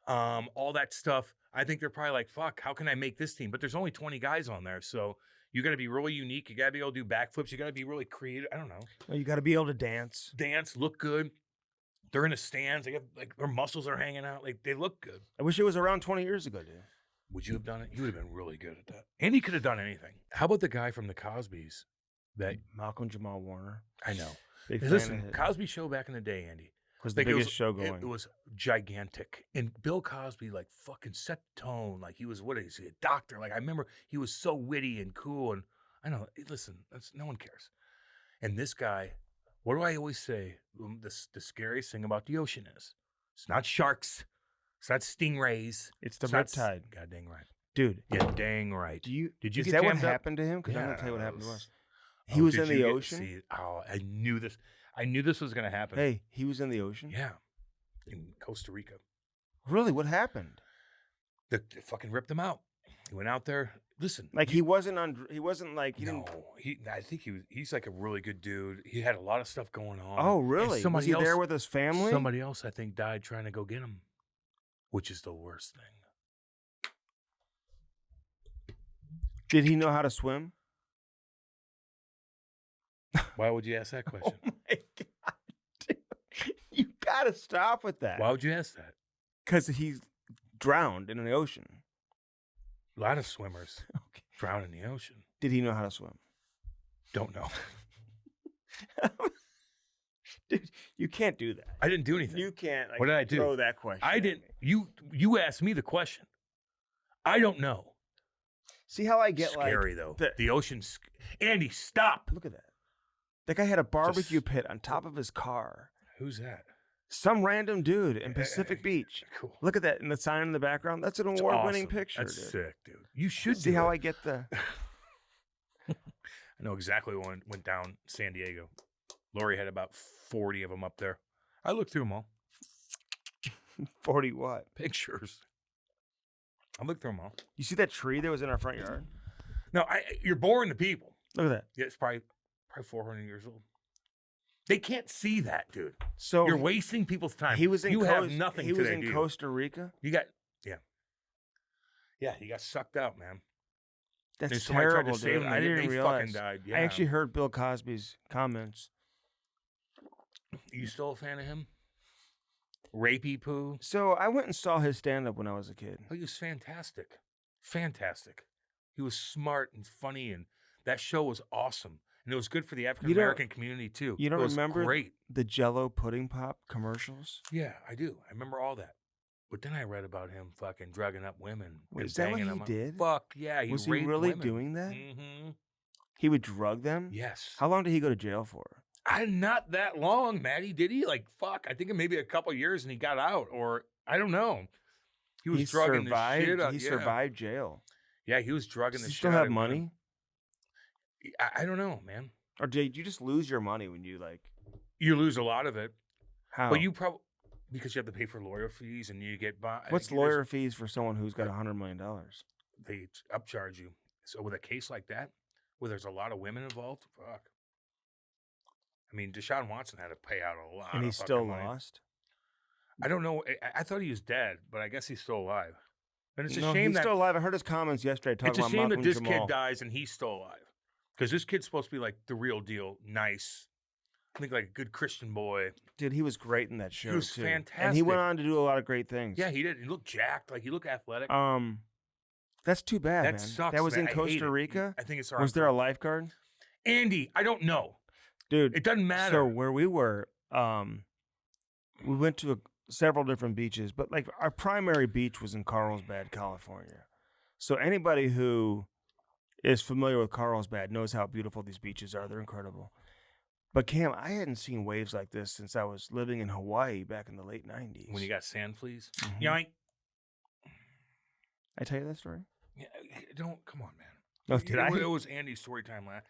C: all that stuff. I think they're probably like, fuck, how can I make this team? But there's only 20 guys on there, so you got to be really unique. You got to be able to do backflips. You got to be really creative. I don't know.
B: Well, you got to be able to dance.
C: Dance, look good. They're in the stands. They have like their muscles are hanging out. Like they look good.
B: I wish it was around 20 years ago, dude.
C: Would you have done it? You would have been really good at that. And he could have done anything. How about the guy from the Cosbys? That
B: Malcolm Jamal Warner.
C: I know.
B: Big
C: Hey,
B: fan
C: listen,
B: of his.
C: Cosby Show back in the day, Andy.
B: Was the
C: Like,
B: biggest show going.
C: It was gigantic. And Bill Cosby, like, fucking set the tone. Like, he was, what is he, a doctor? Like, I remember he was so witty and cool. And I know, listen, no one cares. And this guy, what do I always say? The scariest thing about the ocean is it's not sharks. It's not stingrays.
B: It's the
C: not
B: riptide.
C: God dang right.
B: Dude.
C: Yeah, dang right.
B: Did you
C: Is
B: get
C: that what
B: jammed up?
C: happened
B: to him? Because I'm going to tell you what happened to
C: Yes.
B: us. He was
C: did
B: in the
C: you get-
B: ocean.
C: see, I knew this. I knew this was going to happen.
B: Hey, he was in the ocean?
C: Yeah. In Costa Rica.
B: Really? What happened?
C: They fucking ripped him out. He went out there. Listen.
B: Like he wasn't like he
C: no,
B: didn't.
C: I think he's like a really good dude. He had a lot of stuff going on.
B: Oh,
C: And
B: really? Was he there with his family?
C: Somebody else, I think, died trying to go get him, which is the worst thing.
B: Did he know how to swim?
C: Why would you ask that question?
B: Oh my god, dude. You gotta stop with that.
C: Why would you ask that?
B: Because he's drowned in the ocean.
C: A lot of swimmers
B: Okay.
C: drown in the ocean.
B: Did he know how to swim?
C: Don't know.
B: Dude, you can't do that.
C: I didn't do anything.
B: You can't. Like,
C: What did I do?
B: Throw that question.
C: I
B: at
C: didn't.
B: me.
C: You asked me the question. I don't know.
B: See how I get
C: Scary
B: like
C: though. The ocean's. Andy, stop.
B: Look at that. That guy had a barbecue pit on top of his car.
C: Who's that?
B: Some random dude in Pacific Beach.
C: Cool.
B: Look at that, and the sign in the background. That's an
C: It's
B: award-winning
C: awesome.
B: picture,
C: That's
B: dude.
C: sick, dude. You should
B: See
C: do
B: how
C: it.
B: I get the.
C: I know exactly what went down San Diego. Lori had about 40 of them up there. I looked through them all.
B: 40 what?
C: Pictures. I looked through them all.
B: You see that tree that was in our front yard?
C: No, you're boring the people.
B: Look at that.
C: Yeah, it's probably 400 years old. They can't see that, dude.
B: So
C: You're wasting people's time.
B: he was in.
C: You have nothing
B: He
C: today,
B: was in
C: do you?
B: Costa Rica.
C: You got, yeah, he got sucked out, man.
B: That's
C: And somebody tried
B: terrible,
C: to save
B: dude.
C: him.
B: I
C: They
B: didn't realize.
C: fucking died. Yeah.
B: I actually heard Bill Cosby's comments.
C: You still a fan of him? Rapey poo.
B: So I went and saw his stand-up when I was a kid.
C: Oh, he was fantastic. Fantastic. He was smart and funny, and that show was awesome. And it was good for the African American community too.
B: You don't
C: It was
B: remember
C: great.
B: the Jell-O pudding pop commercials?
C: Yeah, I do. I remember all that. But then I read about him fucking drugging up women.
B: Wait,
C: and
B: is that what
C: banging
B: he
C: them up.
B: did?
C: Fuck yeah,
B: Was he
C: raped
B: really
C: women.
B: doing that?
C: Mm-hmm.
B: He would drug them?
C: Yes.
B: How long did he go to jail for?
C: Not that long, Maddie. Did he? Like fuck. I think maybe a couple years, and he got out, or I don't know. He was drugging the shit out.
B: He
C: yeah.
B: survived jail.
C: Yeah, he was drugging
B: Does
C: the
B: he
C: shit
B: still
C: out
B: have
C: of women.
B: money?
C: I don't know, man.
B: Or did you just lose your money when you like
C: You lose a lot of it.
B: how?
C: But you probably because you have to pay for lawyer fees and you get by.
B: What's lawyer fees for someone who's got $100 million?
C: They upcharge you. So with a case like that, where there's a lot of women involved, fuck. I mean, Deshaun Watson had to pay out a lot.
B: And he
C: of
B: still
C: fucking money.
B: lost?
C: I don't know. I thought he was dead, but I guess he's still alive. And it's a
B: No,
C: shame
B: he's
C: that
B: still alive. I heard his comments yesterday talking
C: it's a
B: about
C: shame that
B: Malcolm
C: this
B: Jamal.
C: kid dies and he's still alive. Because this kid's supposed to be like the real deal, nice. I think like a good Christian boy.
B: Dude, he was great in that show.
C: was
B: too. And he
C: fantastic.
B: went on to do a lot of great things.
C: Yeah, he did. He looked jacked. Like he looked athletic.
B: That's too bad,
C: that
B: man.
C: sucks.
B: That was
C: man.
B: in
C: I hate
B: Costa
C: it.
B: Rica.
C: I think it's
B: Was there a lifeguard?
C: Andy, I don't know.
B: Dude,
C: It doesn't matter.
B: so where we were, we went to several different beaches, but like our primary beach was in Carlsbad, California. So anybody who is familiar with Carlsbad knows how beautiful these beaches are. They're incredible. But Cam, I hadn't seen waves like this since I was living in Hawaii back in the late 90s.
C: When you got sand fleas.
B: Mhm.
C: Yoink.
B: I tell you that story?
C: Yeah, don't come on, man.
B: No, did I?
C: It was Andy's story time last.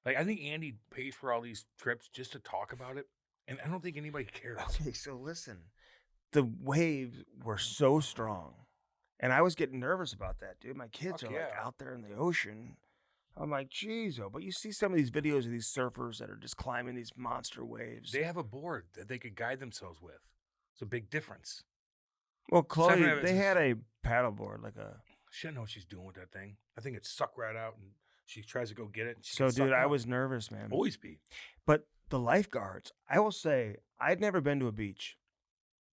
C: Like I think Andy pays for all these trips just to talk about it, And I don't think anybody cares.
B: Okay, so listen, the waves were so strong, and I was getting nervous about that, dude. My kids
C: Fuck
B: are like
C: yeah.
B: out there in the ocean. I'm like, geez, oh, but you see some of these videos of these surfers that are just climbing these monster waves.
C: They have a board that they could guide themselves with. It's a big difference.
B: Well, Chloe,
C: Savannah
B: they
C: is-
B: had a paddleboard, like a.
C: She doesn't know what she's doing with that thing. I think it's sucked right out, and she tries to go get it. And she
B: So,
C: gets
B: dude,
C: sucked
B: I
C: out.
B: was nervous, man.
C: Always be.
B: But the lifeguards, I will say, I'd never been to a beach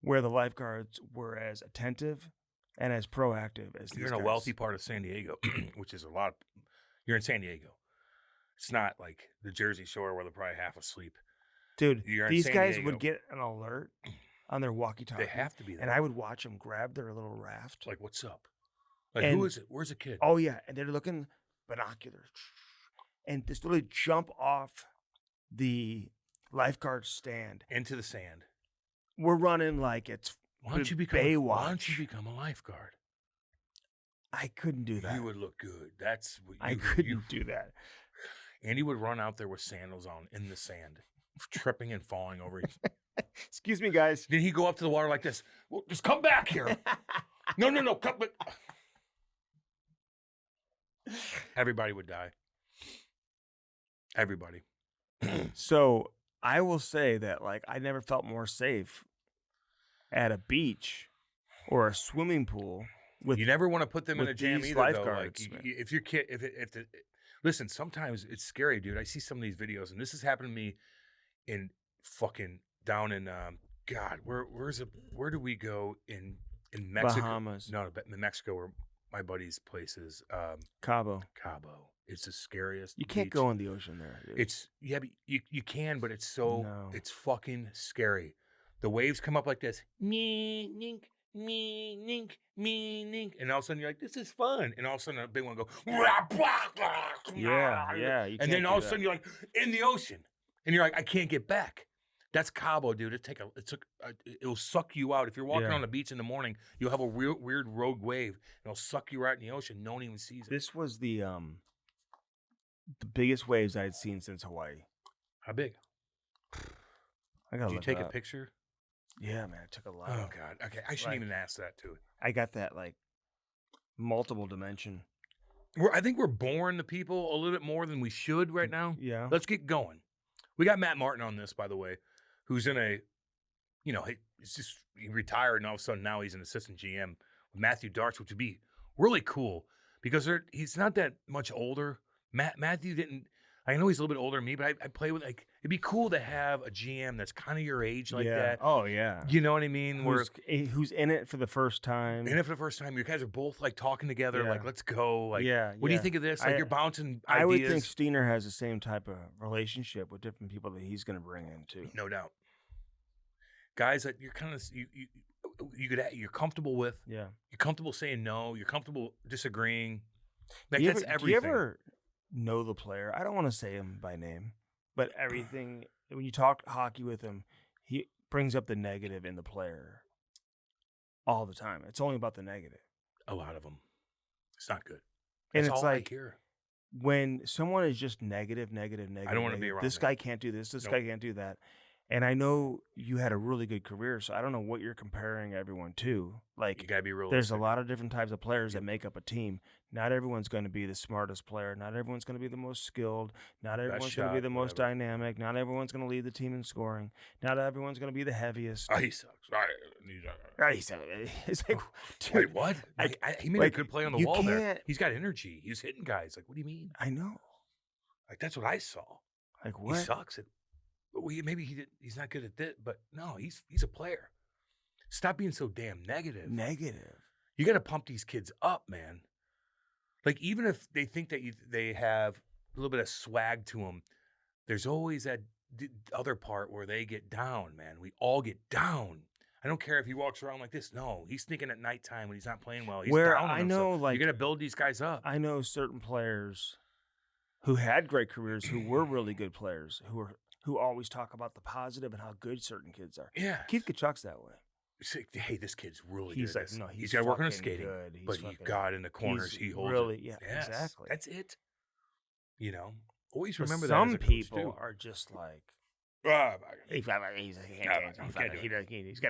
B: where the lifeguards were as attentive and as proactive as these
C: You're in a
B: guys.
C: wealthy part of San Diego, which is a lot. You're in San Diego. It's not like the Jersey Shore where they're probably half asleep.
B: Dude,
C: You're in
B: these
C: San
B: guys
C: Diego.
B: would get an alert on their walkie-talkie.
C: They have to be there.
B: And I would watch them grab their little raft.
C: Like, what's up? Like,
B: And-
C: who is it? Where's the kid?
B: Oh, yeah. And they're looking binoculars. And just literally jump off the lifeguard stand.
C: Into the sand.
B: We're running like it's
C: Why don't you
B: Baywatch.
C: become a lifeguard?
B: I couldn't do that.
C: You would look good. That's what
B: I
C: you
B: couldn't do that.
C: Andy would run out there with sandals on in the sand, tripping and falling over.
B: Excuse me, guys.
C: Then he'd go up to the water like this. Well, just come back here. No, come back. Everybody would die. Everybody.
B: So I will say that, like, I never felt more safe at a beach or a swimming pool with.
C: You never want to put them in
B: with
C: a jam
B: these
C: either, though. Like,
B: lifeguards, man.
C: if your kid, listen, sometimes it's scary, dude. I see some of these videos, and this has happened to me in fucking down in God, where do we go in Mexico?
B: Bahamas.
C: No, in Mexico, where my buddy's place is
B: Cabo.
C: Cabo. It's the scariest.
B: You can't
C: beach.
B: go in the ocean there. Dude.
C: It's but you can, but it's so
B: No.
C: it's fucking scary. The waves come up like this, me nink, me nink, me nink, and all of a sudden you're like, this is fun, and all of a sudden a big one go,
B: yeah. You
C: and
B: can't
C: then
B: do
C: all of a
B: that.
C: sudden you're like in the ocean, and you're like, I can't get back. That's Cabo, dude. It'll suck you out. If you're walking
B: Yeah.
C: on the beach in the morning, you'll have a weird rogue wave, and it'll suck you right in the ocean. No one even sees it.
B: This was the biggest waves I'd seen since Hawaii.
C: How big?
B: I gotta
C: Did you
B: look
C: take
B: it
C: a
B: up.
C: picture?
B: Yeah, man, I took a lot.
C: Oh God. Okay, I shouldn't
B: Like-
C: even ask that too.
B: I got that like multiple dimension.
C: I think we're boring the people a little bit more than we should right now.
B: Yeah.
C: Let's get going. We got Matt Martin on this, by the way, who's in a, he retired and all of a sudden now he's an assistant GM with Matthew Darch, which would be really cool because he's not that much older. Matthew didn't. I know he's a little bit older than me, but I play with like it'd be cool to have a GM that's kind of your age like
B: yeah.
C: that.
B: Oh yeah.
C: You know what I mean?
B: Who's in it for the first time?
C: And if for the first time you guys are both like talking together,
B: Yeah.
C: like let's go. Like,
B: yeah.
C: what do you think of this? Like you're bouncing ideas.
B: I would think Steiner has the same type of relationship with different people that he's going to bring in too.
C: No doubt. Guys that you're kind of you're comfortable with.
B: Yeah.
C: You're comfortable saying no. You're comfortable disagreeing. Like
B: Do you
C: that's
B: ever,
C: everything.
B: Do you ever know the player? I don't want to say him by name, but everything when you talk hockey with him, he brings up the negative in the player all the time. It's only about the negative.
C: A lot of them. It's not good.
B: And
C: That's
B: it's
C: all
B: like
C: I hear.
B: when someone is just negative,
C: I don't want to be around
B: this
C: that.
B: guy can't do this. This guy can't do that. And I know you had a really good career, so I don't know what you're comparing everyone to. Like,
C: You gotta be realistic.
B: there's a lot of different types of players that make up a team. Not everyone's going to be the smartest player. Not everyone's going to be the most skilled. Not everyone's going to be
C: shot,
B: the most
C: whatever.
B: dynamic. Not everyone's going to lead the team in scoring. Not everyone's going to be the heaviest.
C: Oh, he sucks. Right.
B: It's like, dude,
C: Wait, what? He made
B: like,
C: a good play on the
B: you
C: wall there.
B: can't-
C: He's got energy. He's hitting guys. Like, what do you mean?
B: I know.
C: Like, that's what I saw.
B: Like, what?
C: He sucks at. Well, maybe he's not good at this, but no, he's a player. Stop being so damn negative.
B: Negative.
C: You got to pump these kids up, man. Like even if they think that they have a little bit of swag to them, there's always that other part where they get down, man. We all get down. I don't care if he walks around like this. No, he's thinking at nighttime when he's not playing well. He's
B: Where
C: down on
B: I
C: himself.
B: know, like,
C: you got to build these guys up.
B: I know certain players who had great careers, who were really good players, who always talk about the positive and how good certain kids are.
C: Yeah.
B: Keith Tkachuk's that way.
C: It's like, hey, this kid's really
B: He's
C: good.
B: like,
C: at this.
B: no,
C: he's got to work on his
B: fucking
C: skating,
B: good. He's
C: but you
B: fucking-
C: got in the corners.
B: he's
C: He holds
B: really,
C: it.
B: yeah,
C: Yes,
B: exactly.
C: That's it. You know, always
B: But
C: remember
B: some
C: that. As a coach,
B: people
C: too.
B: are just like He's got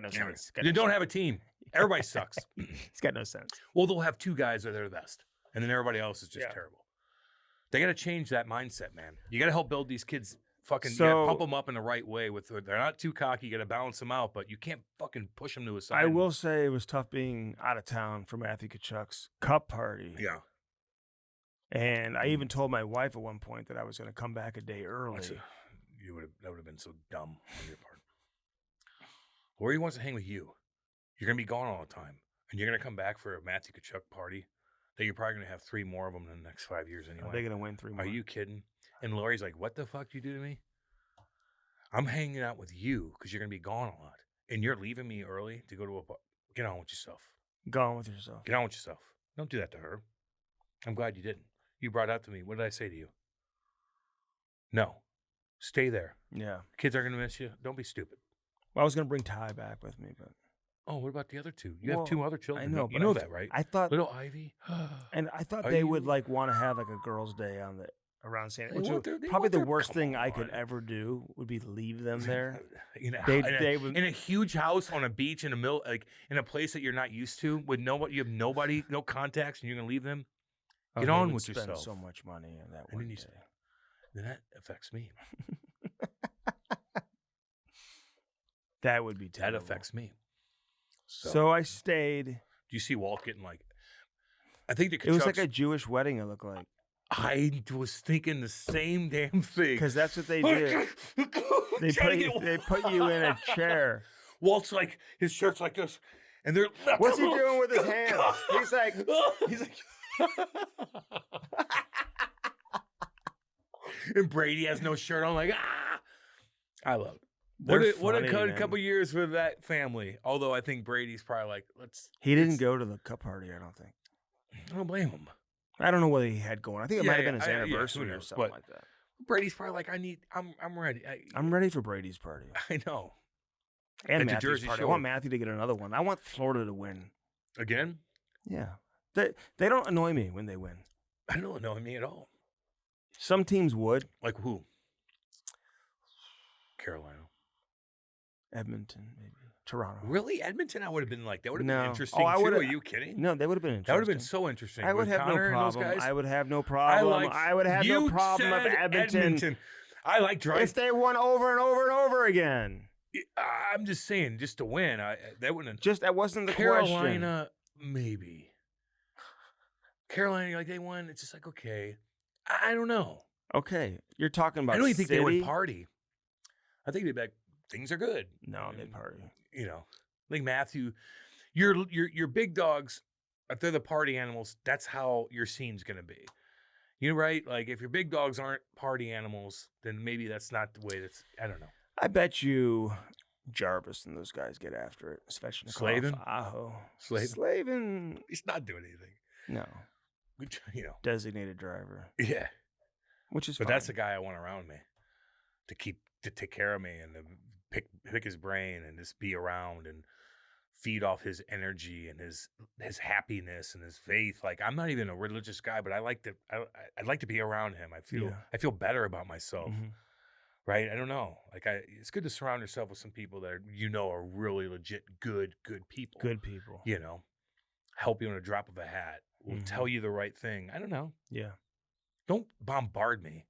B: no sense.
C: They don't have a team. Everybody sucks.
B: He's got no sense.
C: Well, they'll have 2 guys that are the best, and then everybody else is just
B: Yeah.
C: terrible. They got to change that mindset, man. You got to help build these kids. Fucking you
B: So-
C: gotta pump them up in the right way. They're not too cocky. You got to balance them out, but you can't fucking push them to a side.
B: I will say it was tough being out of town for Matthew Tkachuk's cup party.
C: Yeah.
B: And I even told my wife at one point that I was going to come back a day early.
C: That would have been so dumb on your part. Lori wants to hang with you. You're gonna be gone all the time, and you're gonna come back for a Matthew Tkachuk party that you're probably gonna have 3 more of them in the next 5 years anyway.
B: Are they going to win 3 more?
C: Are you kidding? And Lori's like, "What the fuck you do to me? I'm hanging out with you because you're gonna be gone a lot, and you're leaving me early to go to a bar. Get on with yourself.
B: Gone with yourself.
C: Get on with yourself. Don't do that to her. I'm glad you didn't. You brought it up to me. What did I say to you? No. Stay there.
B: Yeah.
C: Kids are going to miss you. Don't be stupid.
B: Well, I was going to bring Ty back with me, but
C: Oh, what about the other 2? You
B: Well,
C: have 2 other children.
B: I know,
C: You
B: but
C: know
B: I
C: that, right?
B: I thought,
C: Little Ivy.
B: and I thought
C: Are
B: they would
C: you-
B: like want to have like a girls' day on the around San
C: They
B: which
C: want
B: would-
C: their- they
B: probably
C: want
B: the
C: their-
B: worst
C: come
B: thing I could
C: on.
B: ever do would be leave them there.
C: in, a,
B: They-
C: in, a,
B: they would-
C: in a huge house on a beach in the middle, like in a place that you're not used to, with nobody, you have nobody, no contacts, and you're gonna leave them.
B: Oh,
C: Get
B: they
C: on
B: would
C: with
B: spend
C: yourself.
B: So much money in that
C: And
B: one
C: then you
B: day.
C: spend- Then that affects me.
B: That would be
C: That
B: terrible.
C: affects me.
B: So I stayed.
C: Do you see Walt getting like? I think the
B: It was like
C: Tkachuks-
B: a Jewish wedding. It looked like
C: I was thinking the same damn thing.
B: because that's what they did. They put you in a chair.
C: Walt's like his shirt's like this, and they're
B: What's he doing with his hands? He's like,
C: and Brady has no shirt on. Like I love it.
B: They're
C: What a
B: funny,
C: good
B: man.
C: couple years for that family. Although I think Brady's probably like,
B: He didn't go to the cup party. I don't think.
C: I don't blame him.
B: I don't know what he had going. I think it
C: Yeah,
B: might have been his
C: yeah, who
B: anniversary or
C: knows,
B: something
C: but-
B: like that.
C: Brady's probably like, I'm ready.
B: I'm ready for Brady's party
C: I know.
B: and
C: At the
B: Matthew's
C: Jersey
B: party. I
C: Shore.
B: want Matthew to get another one. I want Florida to win.
C: Again,
B: Yeah, they don't annoy me when they win.
C: I don't know me at all.
B: Some teams would.
C: Like who? Carolina.
B: Edmonton, maybe Toronto.
C: Really? Edmonton? I would have been like, that would have
B: No.
C: been interesting
B: Oh, I
C: too.
B: would've-
C: Are you kidding?
B: No, they would have been interesting.
C: That would have been so interesting.
B: I would
C: With
B: have
C: Connor
B: no
C: and those
B: problem.
C: guys.
B: I would have no problem. I would have no
C: You
B: problem of
C: said
B: Edmonton
C: I like driving.
B: if they won over and over and over again.
C: I'm just saying, just to win. That wouldn't.
B: Just that wasn't the question.
C: Carolina, maybe. Carolina, like they won. It's just like okay. I don't know.
B: Okay, you're talking about.
C: I don't even think they
B: City?
C: would party. I think they'd be like, things are good.
B: No, they party.
C: You know, like Matthew, your big dogs. If they're the party animals, that's how your scene's gonna be. You're right. Like if your big dogs aren't party animals, then maybe that's not the way. I don't know.
B: I bet you Jarvis and those guys get after it, especially
C: Slavin?
B: Aho.
C: Slavin?
B: Slavin.
C: He's not doing anything.
B: No,
C: You know.
B: designated driver,
C: Yeah.
B: which is.
C: But
B: fine.
C: that's the guy I want around me to take care of me and to pick his brain and just be around and feed off his energy and his happiness and his faith. Like I'm not even a religious guy, but I'd like to be around him.
B: Yeah.
C: I feel better about myself.
B: Mhm.
C: Right? I don't know. Like it's good to surround yourself with some people that are really legit good people.
B: Good people.
C: You know, help you on a drop of a hat. Will
B: Mhm.
C: tell you the right thing. I don't know.
B: Yeah.
C: Don't bombard me,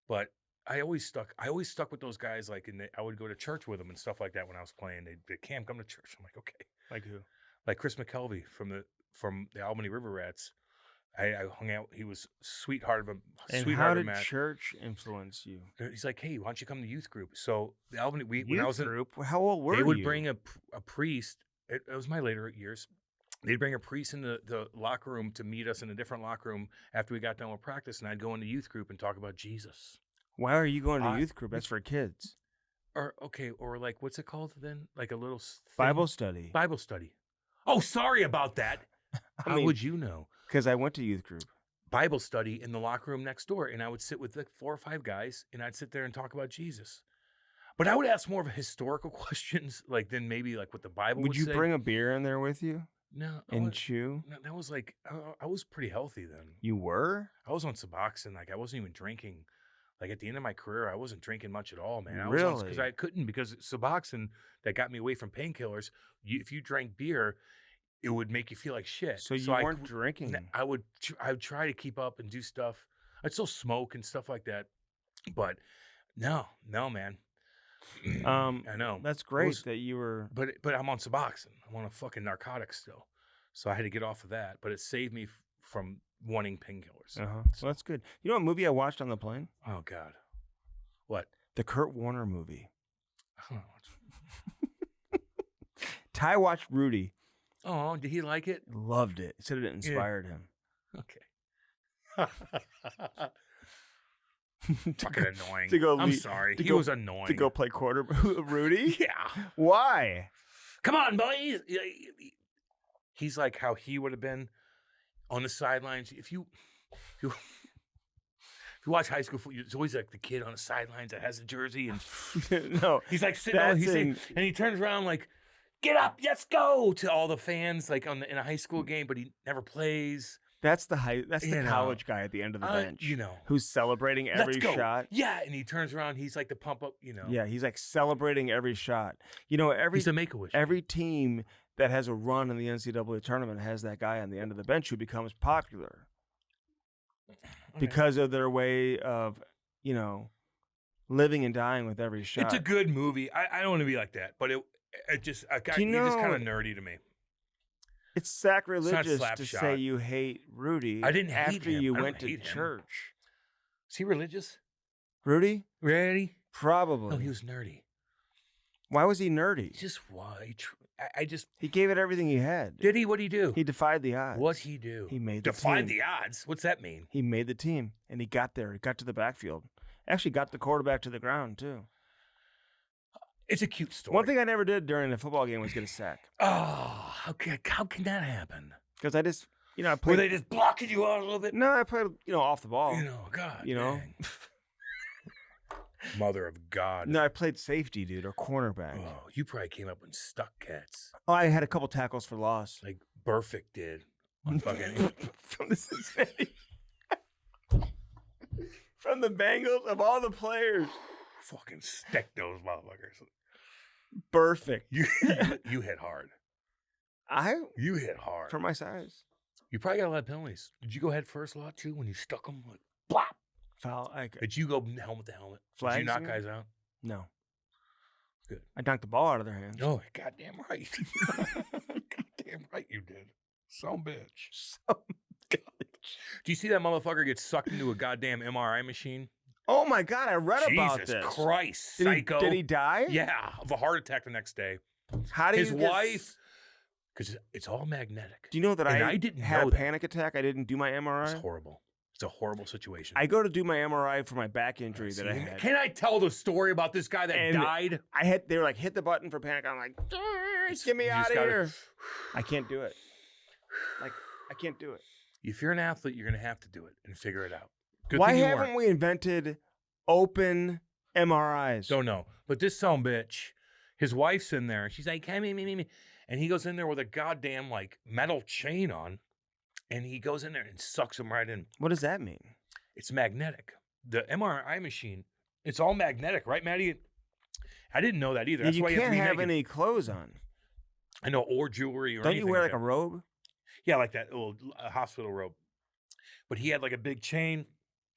C: but I always stuck with those guys. Like, I would go to church with them and stuff like that when I was playing. They Cam, come to church. I'm like, okay.
B: Like who?
C: Like Chris McKelvey from the Albany River Rats. I hung out. He was sweetheart of a
B: And
C: sweetheart
B: how
C: of
B: did
C: Matt.
B: church influence you?
C: He's like, hey, why don't you come to youth group? So the Albany, when I
B: Youth
C: was in,
B: group. How old were
C: they
B: you?
C: would bring a priest. It was my later years. They'd bring a priest in the locker room to meet us in a different locker room after we got done with practice, and I'd go into youth group and talk about Jesus.
B: Why are you going to
C: I-
B: youth group? That's for kids.
C: Or like what's it called then? Like a little
B: Bible study.
C: Bible study. Oh, sorry about that. How
B: mean-
C: would you know?
B: Because I went to youth group.
C: Bible study in the locker room next door, and I would sit with like 4 or 5 guys, and I'd sit there and talk about Jesus. But I would ask more of historical questions, like than maybe like what the Bible would
B: Would you
C: say.
B: bring a beer in there with you
C: No,
B: and chew?
C: no, that was like I was pretty healthy then.
B: You were?
C: I was on Suboxone, like I wasn't even drinking Like at the end of my career, I wasn't drinking much at all, man. I
B: Really?
C: Because I couldn't, because Suboxone that got me away from painkillers. If you drank beer, it would make you feel like shit.
B: So you weren't drinking.
C: I would try to keep up and do stuff. I'd still smoke and stuff like that, but no, man. I know
B: That's great that you were.
C: but I'm on Suboxone. I'm on a fucking narcotic still, so I had to get off of that. But it saved me from wanting painkillers.
B: Well, that's good. You know what movie I watched on the plane?
C: Oh God, what?
B: The Kurt Warner movie.
C: I don't know.
B: Ty watched Rudy.
C: Oh, did he like it?
B: Loved it. Said it inspired him.
C: Okay. Fucking annoying. I'm sorry. He
B: go,
C: was annoying.
B: To go play quarter, Rudy?
C: Yeah.
B: Why?
C: Come on, boys. He's like how he would have been on the sidelines. If you watch high school football, it's always like the kid on the sidelines that has a jersey and
B: no,
C: he's like sitting there, and he turns around like, "Get up, let's go!" to all the fans like in a high school game, but he never plays.
B: That's the college guy at the end of the bench, who's celebrating every shot.
C: Yeah, and he turns around, he's like the pump up,
B: Yeah, he's like celebrating every shot.
C: He's a Make-A-Wish.
B: Every team that has a run in the NCAA tournament has that guy on the end of the bench who becomes popular because of their way of, living and dying with every shot.
C: It's a good movie. I don't want to be like that, but it just kind of nerdy to me.
B: It's sacrilegious to say you hate Rudy.
C: I didn't hate him.
B: After you went to church.
C: Is he religious?
B: Rudy?
C: Really?
B: Probably.
C: No, he was nerdy.
B: Why was he nerdy?
C: Just why?
B: He gave it everything he had.
C: Did he? What'd he do?
B: He defied the odds.
C: What'd he do?
B: He made the
C: Defied
B: team.
C: the odds? What's that mean?
B: He made the team, and he got there. He got to the backfield. Actually got the quarterback to the ground, too.
C: It's a cute story.
B: One thing I never did during a football game was get a sack.
C: Oh, how can that happen?
B: Because I just, I played.
C: Were they just blocking you out a little bit?
B: No, I played, off the ball.
C: God.
B: Dang.
C: Mother of God.
B: No, I played safety, dude, or cornerback.
C: Oh, you probably came up and stuck cats.
B: Oh, I had a couple tackles for loss.
C: Like Burfict did. On fucking
B: from the Cincinnati. From the Bengals, of all the players.
C: Fucking stick those motherfuckers.
B: Perfect.
C: You hit hard. You hit hard.
B: For my size.
C: You probably got a lot of penalties. Did you go head first a lot too when you stuck them? Like, blop.
B: Foul.
C: Did you go helmet to helmet?
B: Flags,
C: did you knock guys out?
B: No.
C: Good.
B: I dunked the ball out of their hands.
C: Oh, goddamn right. Goddamn right you did. Some bitch. Do you see that motherfucker get sucked into a goddamn MRI machine?
B: Oh my God, I read about this.
C: Jesus Christ,
B: psycho. Did he die?
C: Yeah, of a heart attack the next day.
B: How do
C: his wife? Because it's all magnetic.
B: Do you know that I
C: didn't
B: had
C: know
B: a panic attack? I didn't do my MRI.
C: It's horrible. It's a horrible situation.
B: I go to do my MRI for my back injury that I had.
C: Can I tell the story about this guy that died?
B: They were like, hit the button for panic. I'm like, get me out of here. I can't do it. I can't do it.
C: If you're an athlete, you're going to have to do it and figure it out.
B: Why haven't we invented open MRIs?
C: Don't know. But this bitch, his wife's in there. She's like, hey, me. And he goes in there with a goddamn metal chain on. And he goes in there and sucks him right in.
B: What does that mean?
C: It's magnetic. The MRI machine, it's all magnetic, right, Maddie? I didn't know that either. That's
B: you
C: why
B: can't have any clothes on.
C: I know, or jewelry or
B: Don't
C: anything.
B: You wear like a robe?
C: Yeah, like that little hospital robe. But he had like a big chain.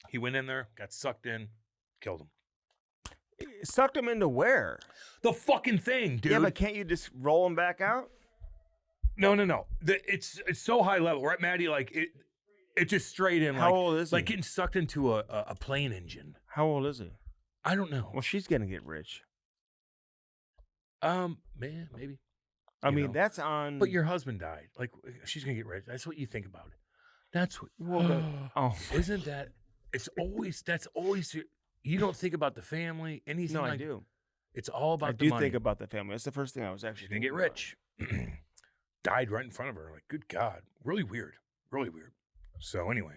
C: He went in there, got sucked in, killed him.
B: Sucked him into where?
C: The fucking thing, dude.
B: Yeah, but can't you just roll him back out?
C: No. It's so high level, right, Maddie? Like it just straight in.
B: How old is he?
C: Like getting sucked into a plane engine.
B: How old is he?
C: I don't know.
B: Well, she's gonna get rich.
C: Man, maybe.
B: I mean, that's on.
C: But your husband died. Like she's gonna get rich. That's what you think about it. That's what. Isn't that? That's always. You don't think about the family, anything.
B: No,
C: like,
B: I do.
C: It's all about
B: the money.
C: I
B: do think about the family. That's the first thing I was actually.
C: Didn't get rich. Died right in front of her. Like, good God, really weird. So anyway,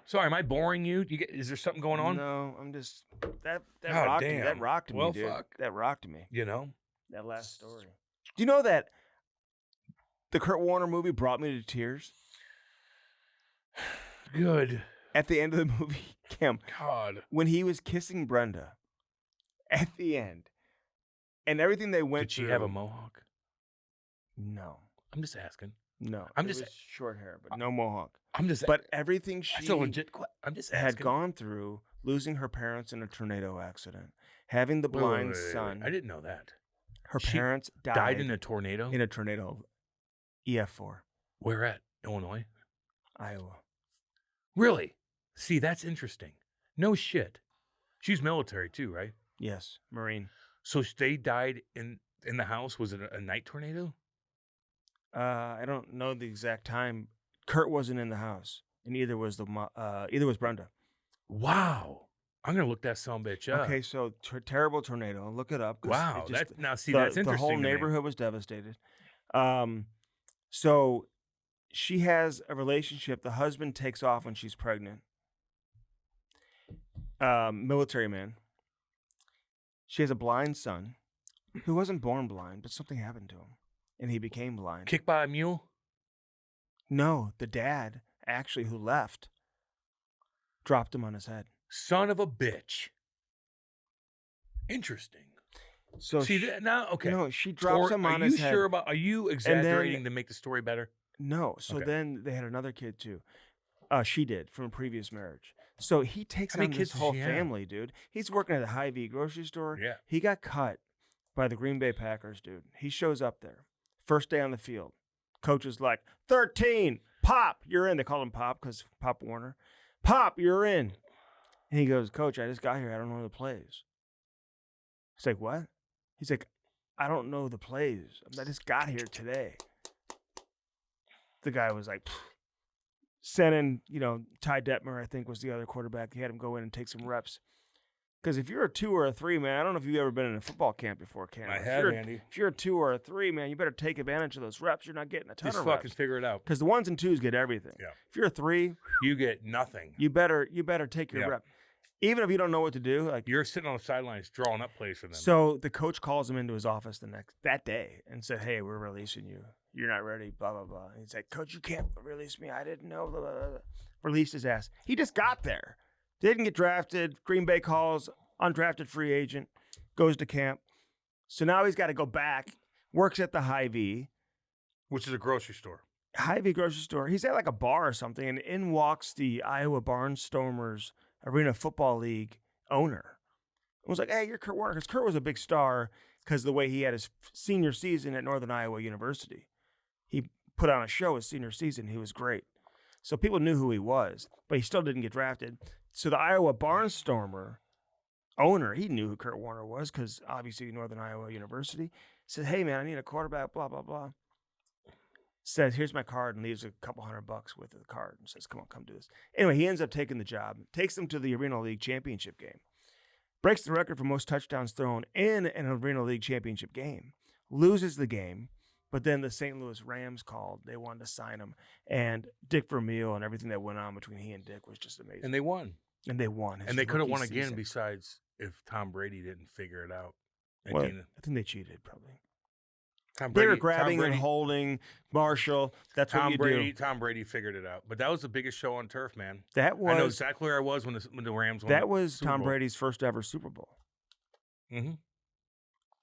C: sorry, am I boring you? Is there something going on?
B: No, I'm just that
C: God
B: rocked
C: damn.
B: me. That rocked me, dude.
C: Fuck.
B: That rocked me.
C: You know
B: that last story. Do you know that the Kurt Warner movie brought me to tears?
C: Good.
B: at the end of the movie, Cam,
C: God.
B: when he was kissing Brenda at the end, and everything they went
C: Did she
B: through.
C: have a mohawk?
B: No.
C: I'm just asking.
B: No.
C: I'm
B: it
C: just-
B: was short hair, but no mohawk.
C: I'm just.
B: But everything
C: that's
B: she
C: a legit. I'm just asking.
B: had gone through, losing her parents in a tornado accident, having the
C: Wait,
B: blind
C: wait, wait.
B: son.
C: I didn't know that.
B: Her
C: She
B: parents
C: Died in a tornado.
B: in a tornado. EF4,
C: Where at? Illinois.
B: Iowa.
C: Really? See, that's interesting. No shit. She's military too, right?
B: Yes, Marine.
C: So they died in the house. Was it a night tornado?
B: I don't know the exact time. Kurt wasn't in the house, and either was Brenda.
C: Wow. I'm gonna look that son bitch up.
B: Okay, so terrible tornado. Look it up. 'cause
C: Wow.
B: it just-
C: Now see,
B: the,
C: that's interesting.
B: The whole
C: to me.
B: neighborhood was devastated. So she has a relationship. The husband takes off when she's pregnant. Military man. She has a blind son who wasn't born blind, but something happened to him, and he became blind.
C: Kicked by a mule.
B: No, the dad, actually, who left, dropped him on his head.
C: Son of a bitch. Interesting.
B: So
C: See that now? Okay.
B: No, she drops him on his head.
C: Are you sure about? Are you exaggerating to make the story better?
B: No. So
C: Okay.
B: then they had another kid too. She did from a previous marriage. So he takes
C: How many
B: on
C: kids
B: this
C: does
B: whole
C: she have?
B: family, dude. He's working at a Hy-Vee grocery store.
C: Yeah.
B: He got cut by the Green Bay Packers, dude. He shows up there. First day on the field. Coach is like, 13, Pop, you're in. They call him Pop because Pop Warner. Pop, you're in. And he goes, Coach, I just got here. I don't know the plays. He's like, what? He's like, I don't know the plays. I just got here today. The guy was like, sent in, Ty Detmer, I think, was the other quarterback. He had him go in and take some reps. Because if you're a 2 or a 3, man, I don't know if you've ever been in a football camp before, Cam.
C: I have, Andy.
B: If you're a 2 or a 3, man, you better take advantage of those reps. You're not getting a ton
C: Just
B: of
C: fucking
B: reps.
C: figure it out.
B: Because the 1s and 2s get everything.
C: Yeah.
B: If you're a 3,
C: You get nothing.
B: you better take your
C: Yeah.
B: rep. Even if you don't know what to do, like
C: You're sitting on the sidelines drawing up plays for them.
B: so the coach calls him into his office that day and said, hey, we're releasing you. You're not ready, blah, blah, blah. And he's like, Coach, you can't release me. I didn't know, blah, blah, blah. Released his ass. He just got there. Didn't get drafted. Green Bay calls, undrafted free agent, goes to camp. So now he's got to go back, works at the Hy-Vee.
C: Which is a grocery store.
B: Hy-Vee grocery store. He's at like a bar or something, and in walks the Iowa Barnstormers Arena Football League owner. It was like, hey, you're Kurt Warner. Because Kurt was a big star because the way he had his senior season at Northern Iowa University. He put on a show his senior season. He was great. So people knew who he was, but he still didn't get drafted. So the Iowa Barnstormer owner, he knew who Kurt Warner was because obviously Northern Iowa University. Said, hey, man, I need a quarterback, blah, blah, blah. Says, here's my card, and leaves a couple $100 with the card and says, come do this. Anyway, he ends up taking the job, takes them to the Arena League championship game, breaks the record for most touchdowns thrown in an Arena League championship game, loses the game, but then the St. Louis Rams called. They wanted to sign him, and Dick Vermeil and everything that went on between he and Dick was just amazing.
C: And they won.
B: And they won.
C: And they could have
B: rookie
C: won again
B: season.
C: besides if Tom Brady didn't figure it out.
B: Well,
C: Again,
B: I think they cheated probably.
C: Tom
B: They
C: Brady,
B: were grabbing
C: Tom Brady,
B: and holding Marshall. That's what
C: Tom
B: you
C: Brady,
B: do.
C: Tom Brady figured it out. But that was the biggest show on turf, man.
B: That was
C: I know exactly where I was when the Rams won.
B: that was
C: Super
B: Tom
C: Bowl.
B: Brady's first ever Super Bowl.
C: Mm-hmm.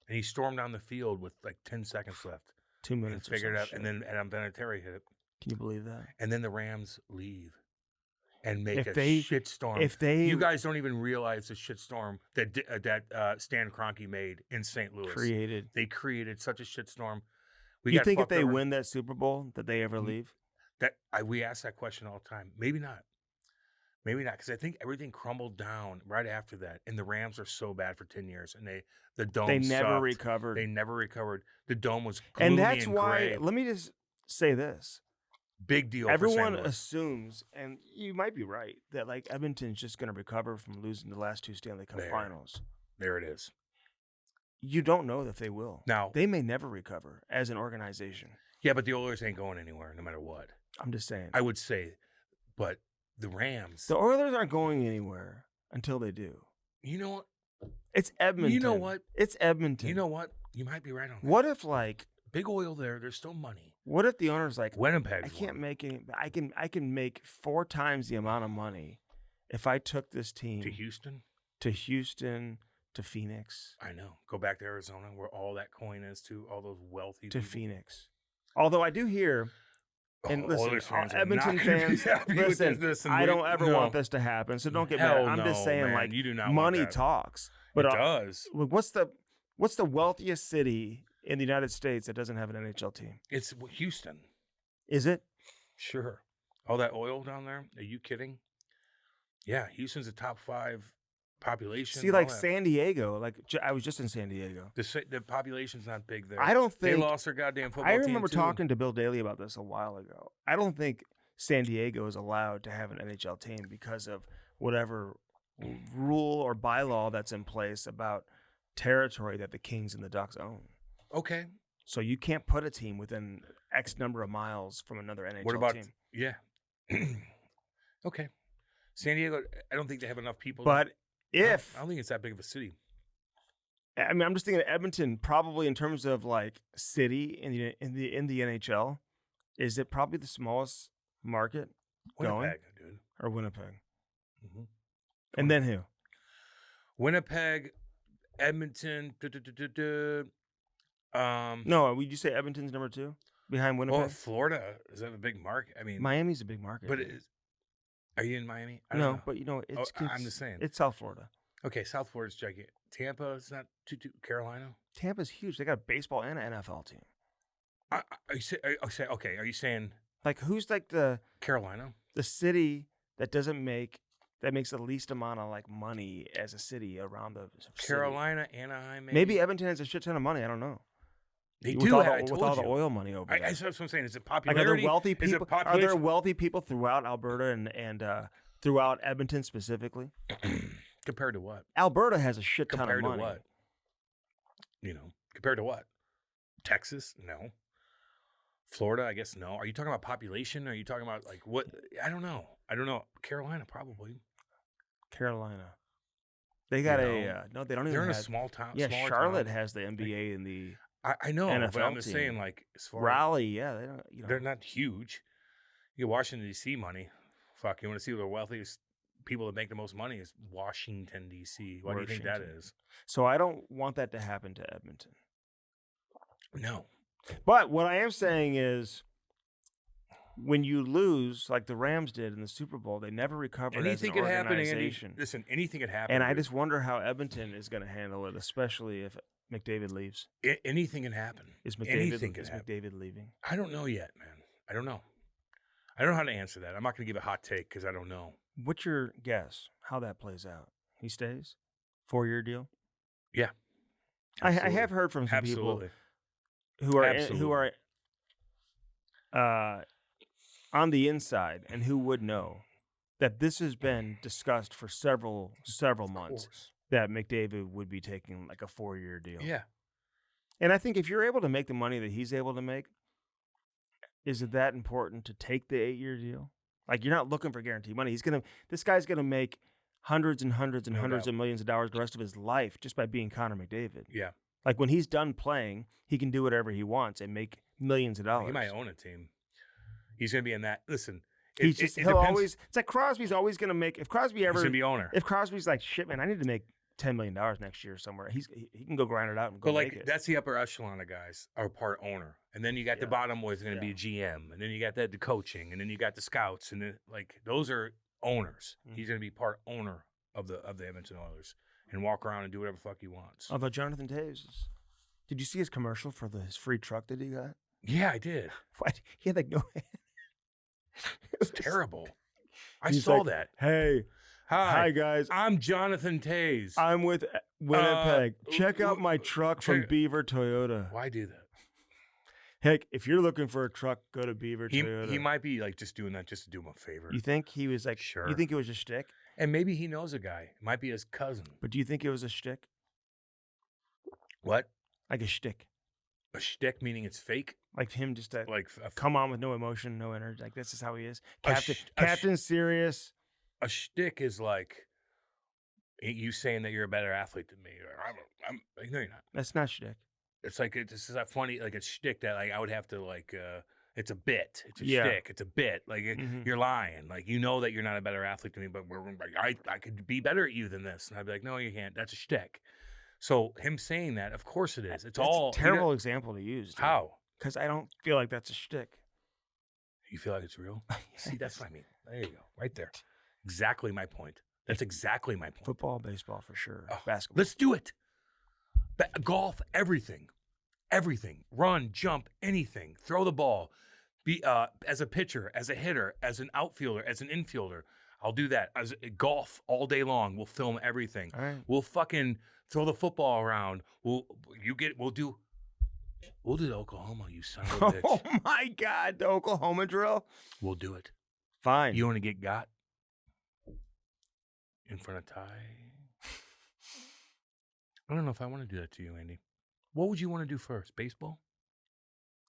C: And he stormed down the field with like 10 seconds left
B: 2
C: and
B: minutes.
C: figured it
B: or
C: out.
B: some
C: And
B: shit.
C: then Adam Vinatieri hit it.
B: Can you believe that?
C: And then the Rams leave and make
B: If
C: a
B: they-
C: shitstorm.
B: If they
C: You guys don't even realize the shitstorm that Stan Kroenke made in St. Louis.
B: created,
C: They created such a shitstorm.
B: you
C: got
B: think if
C: fucked
B: they
C: over.
B: win that Super Bowl that they ever
C: Mhm.
B: leave?
C: We ask that question all the time. Maybe not. Maybe not, because I think everything crumbled down right after that, and the Rams are so bad for 10 years, and the dome
B: They never
C: sucked.
B: recovered.
C: They never recovered. The dome was gloomy
B: And that's why.
C: gray.
B: Let me just say this:
C: Big deal.
B: everyone
C: for St. Louis.
B: assumes, and you might be right, that like Edmonton's just going to recover from losing the last 2 Stanley Cup
C: There.
B: finals.
C: There it is.
B: You don't know if they will.
C: Now,
B: They may never recover as an organization.
C: yeah, but the Oilers ain't going anywhere, no matter what.
B: I'm just saying.
C: I would say, but the Rams.
B: The Oilers aren't going anywhere until they do.
C: You know what?
B: It's Edmonton.
C: You know what?
B: It's Edmonton.
C: You know what? You might be right on that.
B: What if like?
C: Big oil there. There's still money.
B: What if the owner's like,
C: Winnipeg.
B: I can't make any. I can make 4 times the amount of money if I took this team
C: To Houston?
B: to Houston, to Phoenix,
C: I know. Go back to Arizona where all that coin is too. All those wealthy
B: to
C: people.
B: Phoenix. Although I do hear, and listen,
C: Oilers fans
B: all
C: are not
B: Edmonton
C: gonna be
B: fans,
C: happy with
B: listen,
C: this, and
B: I don't ever
C: no.
B: want this to happen, so don't get mad.
C: Hell
B: I'm just
C: no,
B: saying,
C: man.
B: like,
C: You do not want
B: money
C: that.
B: talks. But
C: It does.
B: what's the wealthiest city in the United States that doesn't have an NHL team?
C: It's Houston.
B: Is it?
C: Sure. All that oil down there? Are you kidding? Yeah, Houston's a top 5 population.
B: See,
C: all
B: like
C: that.
B: San Diego, like I was just in San Diego.
C: The population's not big there.
B: I don't
C: They
B: think.
C: lost their goddamn football
B: I
C: team,
B: remember
C: too.
B: talking to Bill Daly about this a while ago. I don't think San Diego is allowed to have an NHL team because of whatever rule or bylaw that's in place about territory that the Kings and the Ducks own.
C: Okay.
B: So you can't put a team within X number of miles from another NHL
C: What about
B: team.
C: Yeah. Okay. San Diego, I don't think they have enough people.
B: But if
C: I don't think it's that big of a city.
B: I mean, I'm just thinking Edmonton, probably in terms of like city in the NHL, is it probably the smallest market going,
C: Winnipeg, dude.
B: or Winnipeg?
C: Mm-hmm.
B: And then who?
C: Winnipeg, Edmonton.
B: No, would you say Edmonton's number 2 behind Winnipeg?
C: Well, Florida is that a big market? I mean,
B: Miami's a big market.
C: but are you in Miami? I don't know.
B: but it's
C: I'm just saying.
B: it's South Florida.
C: Okay, South Florida's gigantic. Tampa is not too. Carolina.
B: Tampa's huge. They got a baseball and an NFL team.
C: Are you saying
B: Like who's like the
C: Carolina?
B: city that makes the least amount of like money as a city around the city?
C: Carolina, Anaheim.
B: Maybe Edmonton has a shit ton of money. I don't know.
C: They
B: with
C: do.
B: all
C: I
B: with
C: told
B: all
C: you.
B: the oil money over there.
C: That's what I'm saying. Is it
B: Like,
C: popularity?
B: are there wealthy
C: Is it
B: people? Are there
C: population?
B: wealthy people throughout Alberta and throughout Edmonton specifically?
C: Compared to what?
B: Alberta has a shit ton
C: Compared
B: of money.
C: to what? Compared to what? Texas? No. Florida? I guess no. Are you talking about population? Are you talking about like what? I don't know. Carolina probably.
B: Carolina. They got no. They don't even.
C: They're in a
B: have,
C: small town.
B: Yeah,
C: smaller
B: Charlotte
C: town.
B: has the NBA and the
C: I know, but
B: NFL
C: I'm just
B: team.
C: saying, like, as far
B: Raleigh. Yeah, they don't.
C: they're not huge. You get Washington D.C. money. Fuck, you want to see who the wealthiest people that make the most money is Washington D.C. Why do you think that
B: Washington.
C: is?
B: So I don't want that to happen to Edmonton.
C: No.
B: But what I am saying is, when you lose like the Rams did in the Super Bowl, they never recovered
C: Anything
B: as an
C: could happen, Andy.
B: organization.
C: Listen, anything could happen.
B: And I
C: dude.
B: just wonder how Edmonton is going to handle it, especially if McDavid leaves.
C: Anything can happen.
B: Is
C: Anything can happen.
B: McDavid leaving?
C: I don't know yet, man. I don't know. I don't know how to answer that. I'm not going to give a hot take because I don't know.
B: What's your guess how that plays out? He stays? 4-year deal?
C: Yeah.
B: I
C: Absolutely.
B: have heard from some
C: Absolutely.
B: people who are
C: Absolutely.
B: on the inside and who would know that this has been discussed for several months,
C: course.
B: that McDavid would be taking like a 4-year deal.
C: Yeah.
B: And I think if you're able to make the money that he's able to make, is it that important to take the 8-year deal? Like, you're not looking for guaranteed money. This guy's gonna make hundreds and hundreds and
C: No
B: hundreds
C: doubt.
B: of millions of dollars the rest of his life just by being Conor McDavid.
C: Yeah.
B: Like, when he's done playing, he can do whatever he wants and make millions of dollars.
C: He might own a team. He's going to be in that. Listen,
B: He's
C: it
B: he'll
C: depends.
B: always. It's like Crosby's always gonna make. If Crosby
C: He's
B: ever,
C: going to be owner.
B: if Crosby's like, shit, man, I need to make $10 million next year somewhere. He can go grind it out and go
C: But
B: make
C: like
B: it.
C: that's the upper echelon of guys are part owner, and then you got the
B: Yeah.
C: bottom was going to be a GM, and then you got the coaching, and then you got the scouts, and then like those are owners.
B: Mhm.
C: He's going to be part owner of the Edmonton Oilers and walk around and do whatever the fuck he wants.
B: Although Jonathan Taves, did you see his commercial for his free truck that he got?
C: Yeah, I did.
B: What? He had like no.
C: It's terrible. I
B: He's
C: saw
B: like,
C: that.
B: Hey, hi guys.
C: I'm Jonathan Taves.
B: I'm with Winnipeg. Check out my truck from
C: check-
B: Beaver Toyota.
C: Why do that?
B: Heck, if you're looking for a truck, go to Beaver
C: He
B: Toyota.
C: might be like just doing that just to do him a favor.
B: You think he was like?
C: Sure.
B: You think it was a shtick?
C: And maybe he knows a guy. It might be his cousin.
B: But do you think it was a shtick?
C: What?
B: Like a shtick?
C: A shtick meaning it's fake?
B: Like him just to
C: Like
B: come on with no emotion, no energy. Like this is how he is.
C: A
B: Captain,
C: sh- a sh-
B: Captain serious.
C: a shtick is like you saying that you're a better athlete than me. Or I'm no, you're not.
B: That's not shtick.
C: It's like this is a funny like a shtick that like I would have to like It's a bit. It's a
B: Yeah.
C: shtick. It's a bit. Like
B: Mhm.
C: you're lying. Like you know that you're not a better athlete than me, but I could be better at you than this. And I'd be like, no, you can't. That's a shtick. So him saying that, of course it is. It's
B: That's
C: all
B: a terrible example to use. Dude.
C: How?
B: Because I don't feel like that's a shtick.
C: You feel like it's real? See, that's what I mean. There you go. Right there. Exactly my point. That's exactly my point.
B: Football, baseball, for sure.
C: Oh,
B: Basketball.
C: Let's do it. Golf, everything. Everything. Run, jump, anything. Throw the ball. Be as a pitcher, as a hitter, as an outfielder, as an infielder. I'll do that. As golf all day long. We'll film everything.
B: All right.
C: We'll fucking throw the football around. We'll do the Oklahoma, you son of a bitch.
B: Oh my God, the Oklahoma drill.
C: We'll do it.
B: Fine.
C: You want to get got in front of Ty? I don't know if I want to do that to you, Andy. What would you want to do first? Baseball?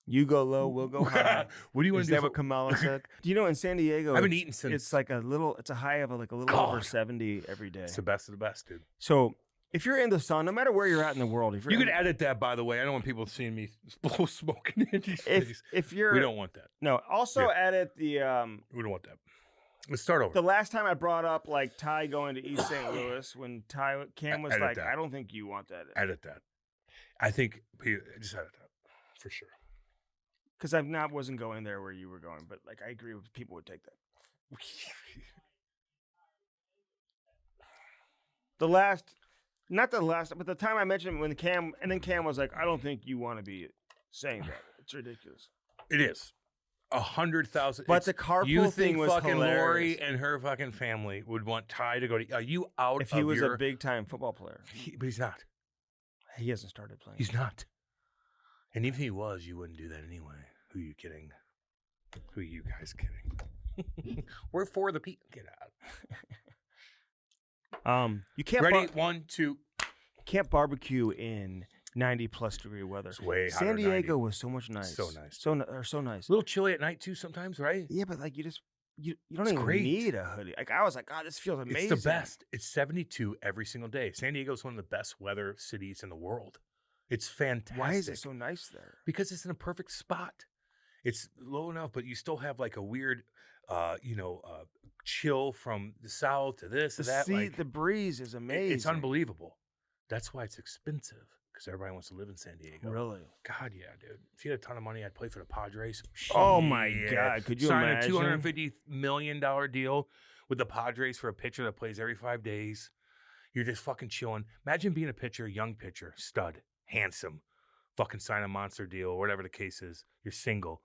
B: You go low, we'll go high.
C: What do you want
B: Is
C: to do?
B: that what Kamala said? Do you know in San Diego?
C: I haven't
B: it's-
C: eaten since.
B: It's like it's a high of like a little over 70 every day.
C: It's the best of the best, dude.
B: So if you're in the sun, no matter where you're at in the world, if you're
C: You could edit that, by the way. I don't want people seeing me blow smoke in Andy's face.
B: if you're
C: We don't want that.
B: no. Also edit the
C: We don't want that. Let's start over.
B: the last time I brought up like Ty going to East St. Louis when Cam was
C: Edit
B: like,
C: that.
B: I don't think you want that
C: Edit that. I think just edit that for sure.
B: because I wasn't going there where you were going, but like I agree with people would take that. Not the last, but the time I mentioned when Cam was like, I don't think you want to be saying that. It's ridiculous.
C: It is 100,000.
B: But the carpool
C: you
B: thing
C: think
B: was
C: fucking
B: hilarious.
C: Lori and her fucking family would want Ty to go to? Are you out?
B: If he
C: of
B: was
C: your,
B: a big time football player,
C: but he's not.
B: he hasn't started playing.
C: He's not. And even if he was, you wouldn't do that anyway. Who are you kidding? Who are you guys kidding? We're for the people. Get out.
B: You can't
C: Ready? 1, 2.
B: can't barbecue in 90+ degree weather.
C: It's way hotter
B: San
C: than 90.
B: Diego was so much nice.
C: So nice.
B: So nice.
C: A little chilly at night too sometimes, right?
B: Yeah, but like you don't
C: It's
B: even
C: great.
B: need a hoodie. Like I was like, God, this feels amazing.
C: It's the best. It's 72 every single day. San Diego is one of the best weather cities in the world. It's fantastic.
B: Why is it so nice there?
C: Because it's in a perfect spot. It's low enough, but you still have like a weird, chill from the south to this to that.
B: The breeze is amazing.
C: It's unbelievable. That's why it's expensive, because everybody wants to live in San Diego.
B: Really?
C: God, yeah, dude. If you had a ton of money, I'd play for the Padres.
B: Oh my
C: Shit.
B: God! Could you
C: Sign
B: imagine?
C: a $250 million deal with the Padres for a pitcher that plays every 5 days. You're just fucking chilling. Imagine being a pitcher, young pitcher, stud, handsome, fucking sign a monster deal or whatever the case is. You're single.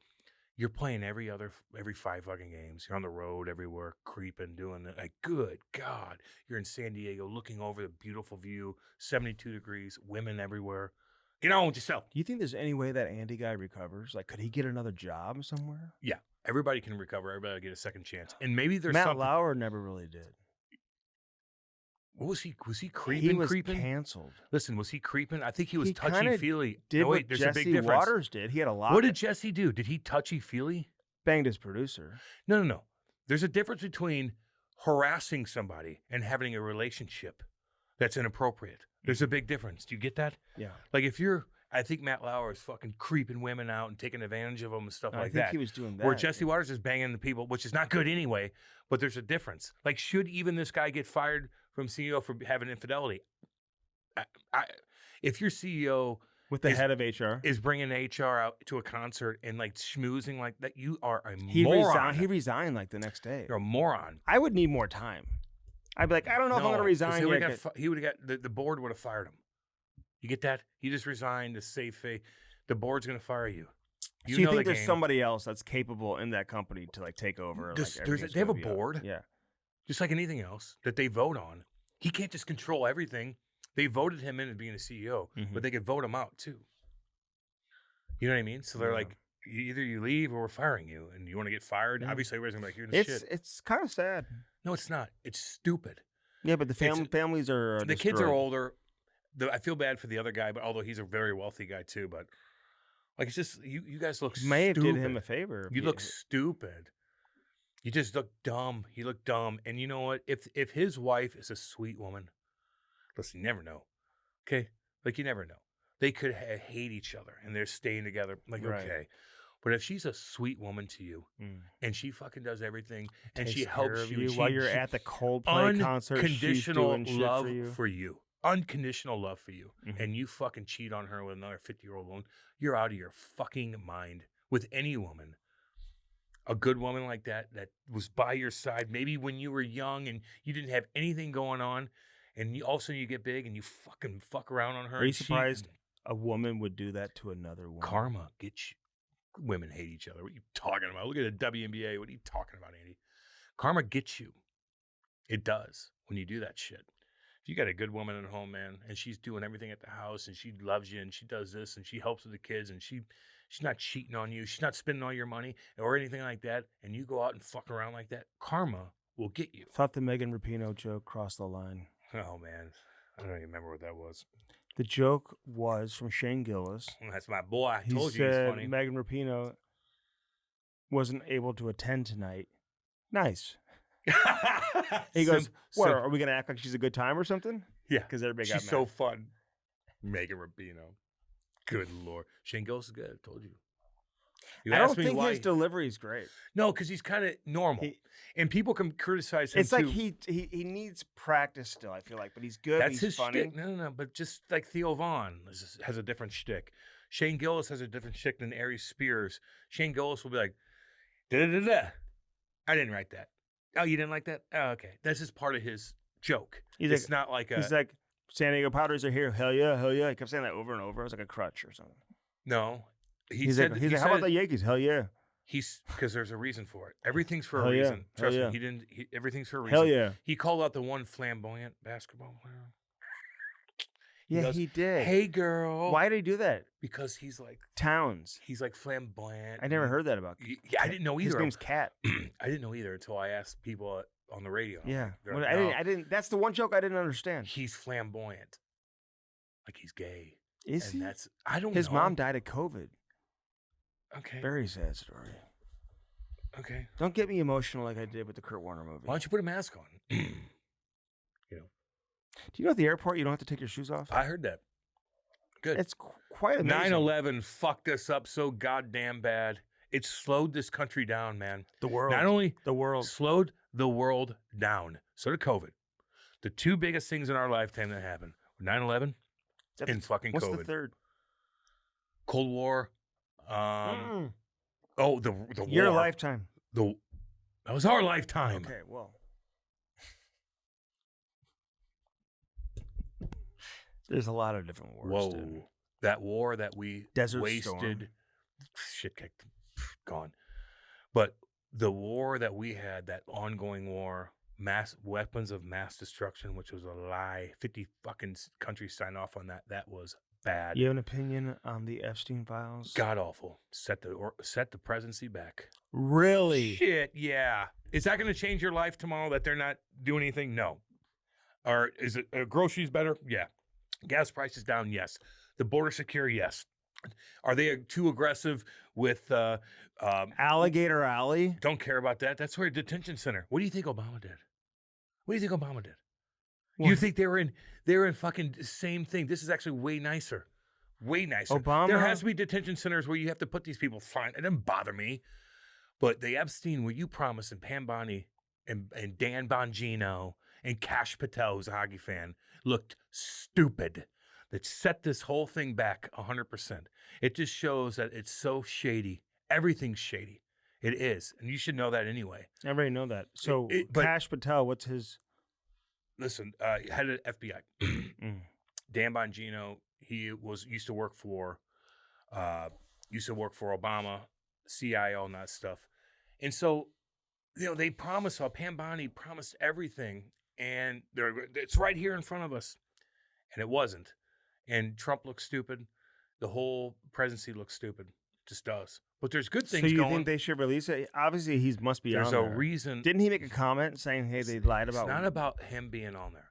C: You're playing every 5 fucking games. You're on the road everywhere, creeping, doing it. Like, good God. You're in San Diego looking over the beautiful view, 72 degrees, women everywhere. Get on with yourself.
B: Do you think there's any way that Andy guy recovers? Like, could he get another job somewhere?
C: Yeah. Everybody can recover. Everybody will get a second chance. And maybe there's
B: Matt
C: something.
B: Lauer never really did.
C: What was he? Was he creeping?
B: He was
C: creeping?
B: canceled.
C: Listen, was he creeping? I think he was
B: He kinda
C: touchy-feely.
B: Did
C: No, wait,
B: what
C: there's
B: Jesse
C: a big difference.
B: Waters did. He had a lot.
C: What did Jesse do? Did he touchy-feely?
B: Banged his producer.
C: No. There's a difference between harassing somebody and having a relationship that's inappropriate. There's a big difference. Do you get that?
B: Yeah.
C: Like I think Matt Lauer is fucking creeping women out and taking advantage of them and stuff
B: I
C: like
B: think
C: that.
B: he was doing that.
C: Where Jesse Waters is banging the people, which is not good anyway, but there's a difference. Like, should even this guy get fired from CEO for having infidelity? If your CEO
B: with the head of HR.
C: is bringing HR out to a concert and like schmoozing like that, you are a
B: He
C: moron.
B: resigned like the next day.
C: You're a moron.
B: I would need more time. I'd be like, I don't know if I'm going to
C: 'cause
B: resign
C: he
B: yet.
C: would have got the board would have fired him. You get that? He just resigned to save face. The board's going to fire you.
B: So you
C: know
B: think
C: the
B: there's
C: game.
B: somebody else that's capable in that company to like take over?
C: They have a board.
B: Yeah.
C: Just like anything else that they vote on. He can't just control everything. They voted him in as being a CEO, but they could vote him out too. You know what I mean? So they're like, either you leave or we're firing you, and you want to get fired.
B: Yeah.
C: Obviously, everybody's gonna be like, "You're the shit."
B: It's kind of sad.
C: No, it's not. It's stupid.
B: Yeah, but the families are
C: The kids are
B: destroyed.
C: older. I feel bad for the other guy, but although he's a very wealthy guy too, but like it's just you guys look.
B: You may have
C: stupid.
B: did him a favor.
C: You look stupid. You just look dumb. He looked dumb. And you know what? If his wife is a sweet woman, listen, you never know. Okay? Like you never know. They could hate each other and they're staying together. Like,
B: Right.
C: okay. But if she's a sweet woman to you and she fucking does everything and she
B: Takes care
C: helps
B: of
C: you, and
B: while
C: she-
B: you're
C: she-
B: at the Coldplay concert, she's
C: unconditional
B: doing shit
C: love
B: for you.
C: unconditional love for you,
B: Mhm.
C: and you fucking cheat on her with another 50-year-old woman, you're out of your fucking mind. With any woman, a good woman like that was by your side, maybe when you were young and you didn't have anything going on, and all of a sudden you get big and you fucking fuck around on her.
B: Are you
C: and
B: surprised a woman would do that to another woman?
C: Karma gets you. Women hate each other. What are you talking about? Look at the WNBA. What are you talking about, Andy? Karma gets you. It does when you do that shit. If you got a good woman at home, man, and she's doing everything at the house, and she loves you, and she does this, and she helps with the kids, and she's not cheating on you, she's not spending all your money or anything like that, and you go out and fuck around like that, karma will get you.
B: Thought the Megan Rapinoe joke crossed the line.
C: Oh man, I don't even remember what that was.
B: The joke was from Shane Gillis.
C: That's my boy. I
B: He
C: told you he's
B: said
C: funny.
B: Megan Rapinoe wasn't able to attend tonight. Nice. He goes, "What? Are we gonna act like she's a good time or something?"
C: Yeah,
B: because everybody got
C: she's
B: mad.
C: so fun. Megan Rapinoe. Good lord, Shane Gillis is good. I told you. You
B: I don't
C: asked me
B: think
C: why.
B: his delivery is great.
C: No, because he's kind of normal, and people can criticize him.
B: It's like
C: too.
B: he needs practice still. I feel like, but he's good.
C: That's
B: he's
C: his
B: funny.
C: shtick. No. But just like Theo Vaughn has a different shtick. Shane Gillis has a different shtick than Aries Spears. Shane Gillis will be like, da-da-da-da. I didn't write that. Oh, you didn't like that? Oh, okay. That's just part of his joke.
B: He's
C: not like a...
B: He's like, San Diego Padres are here. Hell yeah, hell yeah. He kept saying that over and over. It was like a crutch or something.
C: No.
B: He's like, how about the Yankees? Hell yeah.
C: Because there's a reason for it. Everything's for
B: Hell
C: a
B: yeah.
C: reason. Trust
B: Hell
C: me.
B: yeah.
C: Everything's for a reason.
B: Hell yeah.
C: He called out the one flamboyant basketball player.
B: Yeah,
C: goes,
B: he did.
C: Hey, girl.
B: Why did he do that?
C: Because he's like
B: Towns.
C: flamboyant.
B: I never heard that about.
C: Yeah, I didn't know either.
B: His name's Cat.
C: I didn't know either until I asked people on the radio.
B: Yeah,
C: They're
B: well,
C: like,
B: I didn't. That's the one joke I didn't understand.
C: He's flamboyant, like he's gay.
B: Is
C: and
B: he?
C: That's I don't.
B: His
C: know.
B: mom died of COVID.
C: Okay.
B: Very sad story.
C: Okay.
B: Don't get me emotional like I did with the Kurt Warner movie.
C: Why don't you put a mask on?
B: Do you know at the airport you don't have to take your shoes off?
C: I heard that. Good.
B: It's quite amazing.
C: 9/11 fucked us up so goddamn bad. It slowed this country down, man.
B: The world.
C: Not only
B: the world.
C: slowed the world down, so did COVID. The two biggest things in our lifetime that happened were 9/11 and fucking
B: What's
C: COVID.
B: the third?
C: Cold War. Oh, the
B: Your
C: war.
B: lifetime.
C: That was our lifetime.
B: Okay, well. There's a lot of different wars.
C: Whoa.
B: Dude.
C: That war that we
B: Desert
C: wasted.
B: Storm.
C: Shit kicked. Gone. But the war that we had, that ongoing war, mass weapons of mass destruction, which was a lie. 50 fucking countries signed off on that. That was bad.
B: You have an opinion on the Epstein files?
C: God awful. Set the presidency back.
B: Really?
C: Shit, yeah. Is that going to change your life tomorrow that they're not doing anything? No. Or is it groceries better? Yeah. Gas prices down? Yes. The border secure? Yes. Are they too aggressive with
B: Alligator Alley?
C: Don't care about that. That's where a detention center. What do you think Obama did? What do you think Obama did?
B: What?
C: You think they were in fucking same thing? This is actually way nicer. Way nicer.
B: Obama?
C: There has to be detention centers where you have to put these people. Fine. It doesn't bother me. But the Epstein, where you promised, and Pam Bondi and Dan Bongino and Cash Patel, who's a hockey fan, looked stupid. That set this whole thing back 100%. It just shows that it's so shady. Everything's shady. It is. And you should know that anyway.
B: I already know that. So,
C: but-
B: Cash Patel, what's his...
C: Listen, head of FBI. Dan Bongino, he used to work for Obama, CIO and that stuff. And so, they promised, Pam Bondi promised everything, and it's right here in front of us. And it wasn't. And Trump looks stupid. The whole presidency looks stupid. It just does. But there's good things
B: So you
C: going.
B: think they should release it? Obviously, he must be
C: There's
B: on
C: a
B: there.
C: reason.
B: Didn't he make a comment saying, hey, they lied about...
C: It's not about him being on there.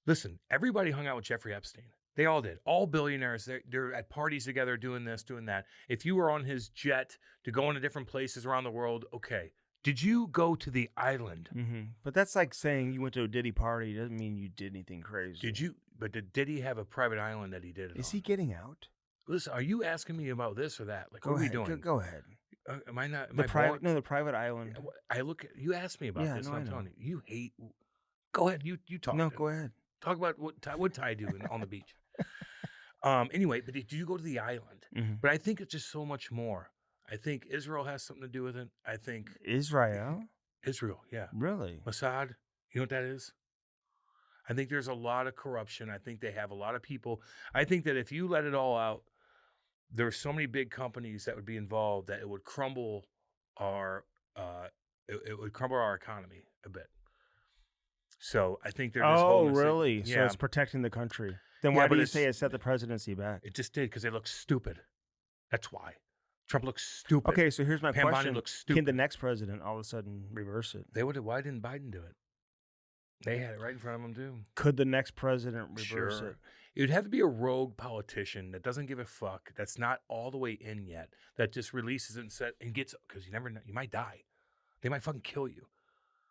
C: Listen, everybody hung out with Jeffrey Epstein. They all did. All billionaires, they're at parties together doing this, doing that. If you were on his jet to go into different places around the world, okay. Did you go to the island?
B: Mm-hmm. But that's like saying you went to a Diddy party. Doesn't mean you did anything crazy.
C: But did Diddy have a private island that he did it
B: Is
C: on?
B: he getting out?
C: Listen, are you asking me about this or that? Like,
B: Go
C: what are we
B: ahead.
C: doing?
B: Go ahead.
C: Am I not? Am
B: The
C: I
B: private,
C: boring?
B: no, the private island.
C: I look at you. Asked me about
B: Yeah,
C: this.
B: no,
C: And
B: I
C: I'm
B: know.
C: telling you, you hate. Go ahead. You talk.
B: No,
C: then.
B: go ahead.
C: Talk about what Ty do on the beach. Anyway, but do you go to the island?
B: Mhm.
C: But I think it's just so much more. I think Israel has something to do with it. I think
B: Israel?
C: Israel, yeah.
B: Really?
C: Mossad, you know what that is? I think there's a lot of corruption. I think they have a lot of people. I think that if you let it all out, there's so many big companies that would be involved that it would crumble our it would crumble our economy a bit. So I think they're just
B: Oh,
C: holding us in-
B: really? So
C: Yeah,
B: it's protecting the country. Then
C: Yeah,
B: why
C: but
B: do you
C: it's-
B: say it set the presidency back?
C: it just did because they look stupid. That's why. Trump looks stupid.
B: Okay, so here's my
C: Pam Bondi
B: question.
C: looks
B: Can the
C: stupid.
B: next president all of a sudden reverse it?
C: They would have. Why didn't Biden do it? They had it right in front of them too.
B: Could the next president reverse
C: Sure.
B: it?
C: It would have to be a rogue politician that doesn't give a fuck, that's not all the way in yet, that just releases it and gets, because you never know, you might die. They might fucking kill you.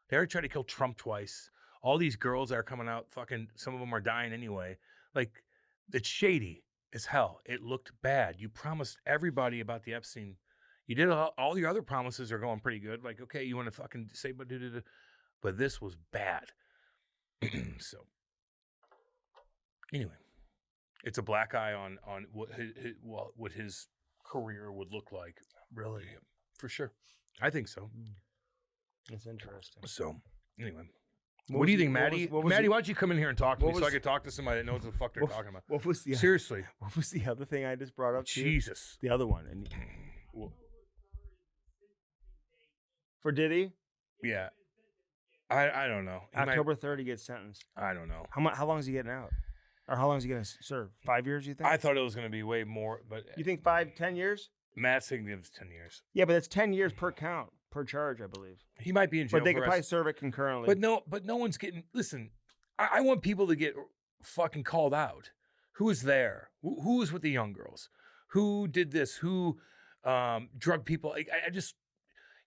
C: They already tried to kill Trump twice. All these girls that are coming out, fucking, some of them are dying anyway. Like, it's shady as hell. It looked bad. You promised everybody about the Epstein. You did all your other promises are going pretty good. Like, okay, you want to fucking say, but this was bad. So, anyway, it's a black eye on what his career would look like.
B: Really?
C: For sure. I think so.
B: That's interesting.
C: So, anyway.
B: What
C: What do you
B: was
C: think,
B: the-
C: Maddie?
B: what was
C: Maddie,
B: the-
C: why don't you come in here and talk to me
B: what
C: so I
B: was-
C: could talk to somebody that knows what the fuck they're talking about?
B: What was the
C: Seriously.
B: What was the other thing I just brought up to you?
C: Jesus.
B: The other one. And, for Diddy,
C: Yeah. I don't know. He might-
B: October 3rd, he gets sentenced.
C: I don't know.
B: How long is he getting out? Or how long is he going to serve? 5 years, you think?
C: I thought it was going to be way more, but
B: You think 5, 10 years?
C: Matt Singh gives 10 years.
B: Yeah, but it's 10 years per count, per charge, I believe.
C: He might be in jail
B: But they
C: for
B: could
C: the
B: probably
C: rest.
B: serve it concurrently.
C: But no one's getting. Listen, I want people to get fucking called out. Who was there? Who was with the young girls? Who did this? Who drug people? I just,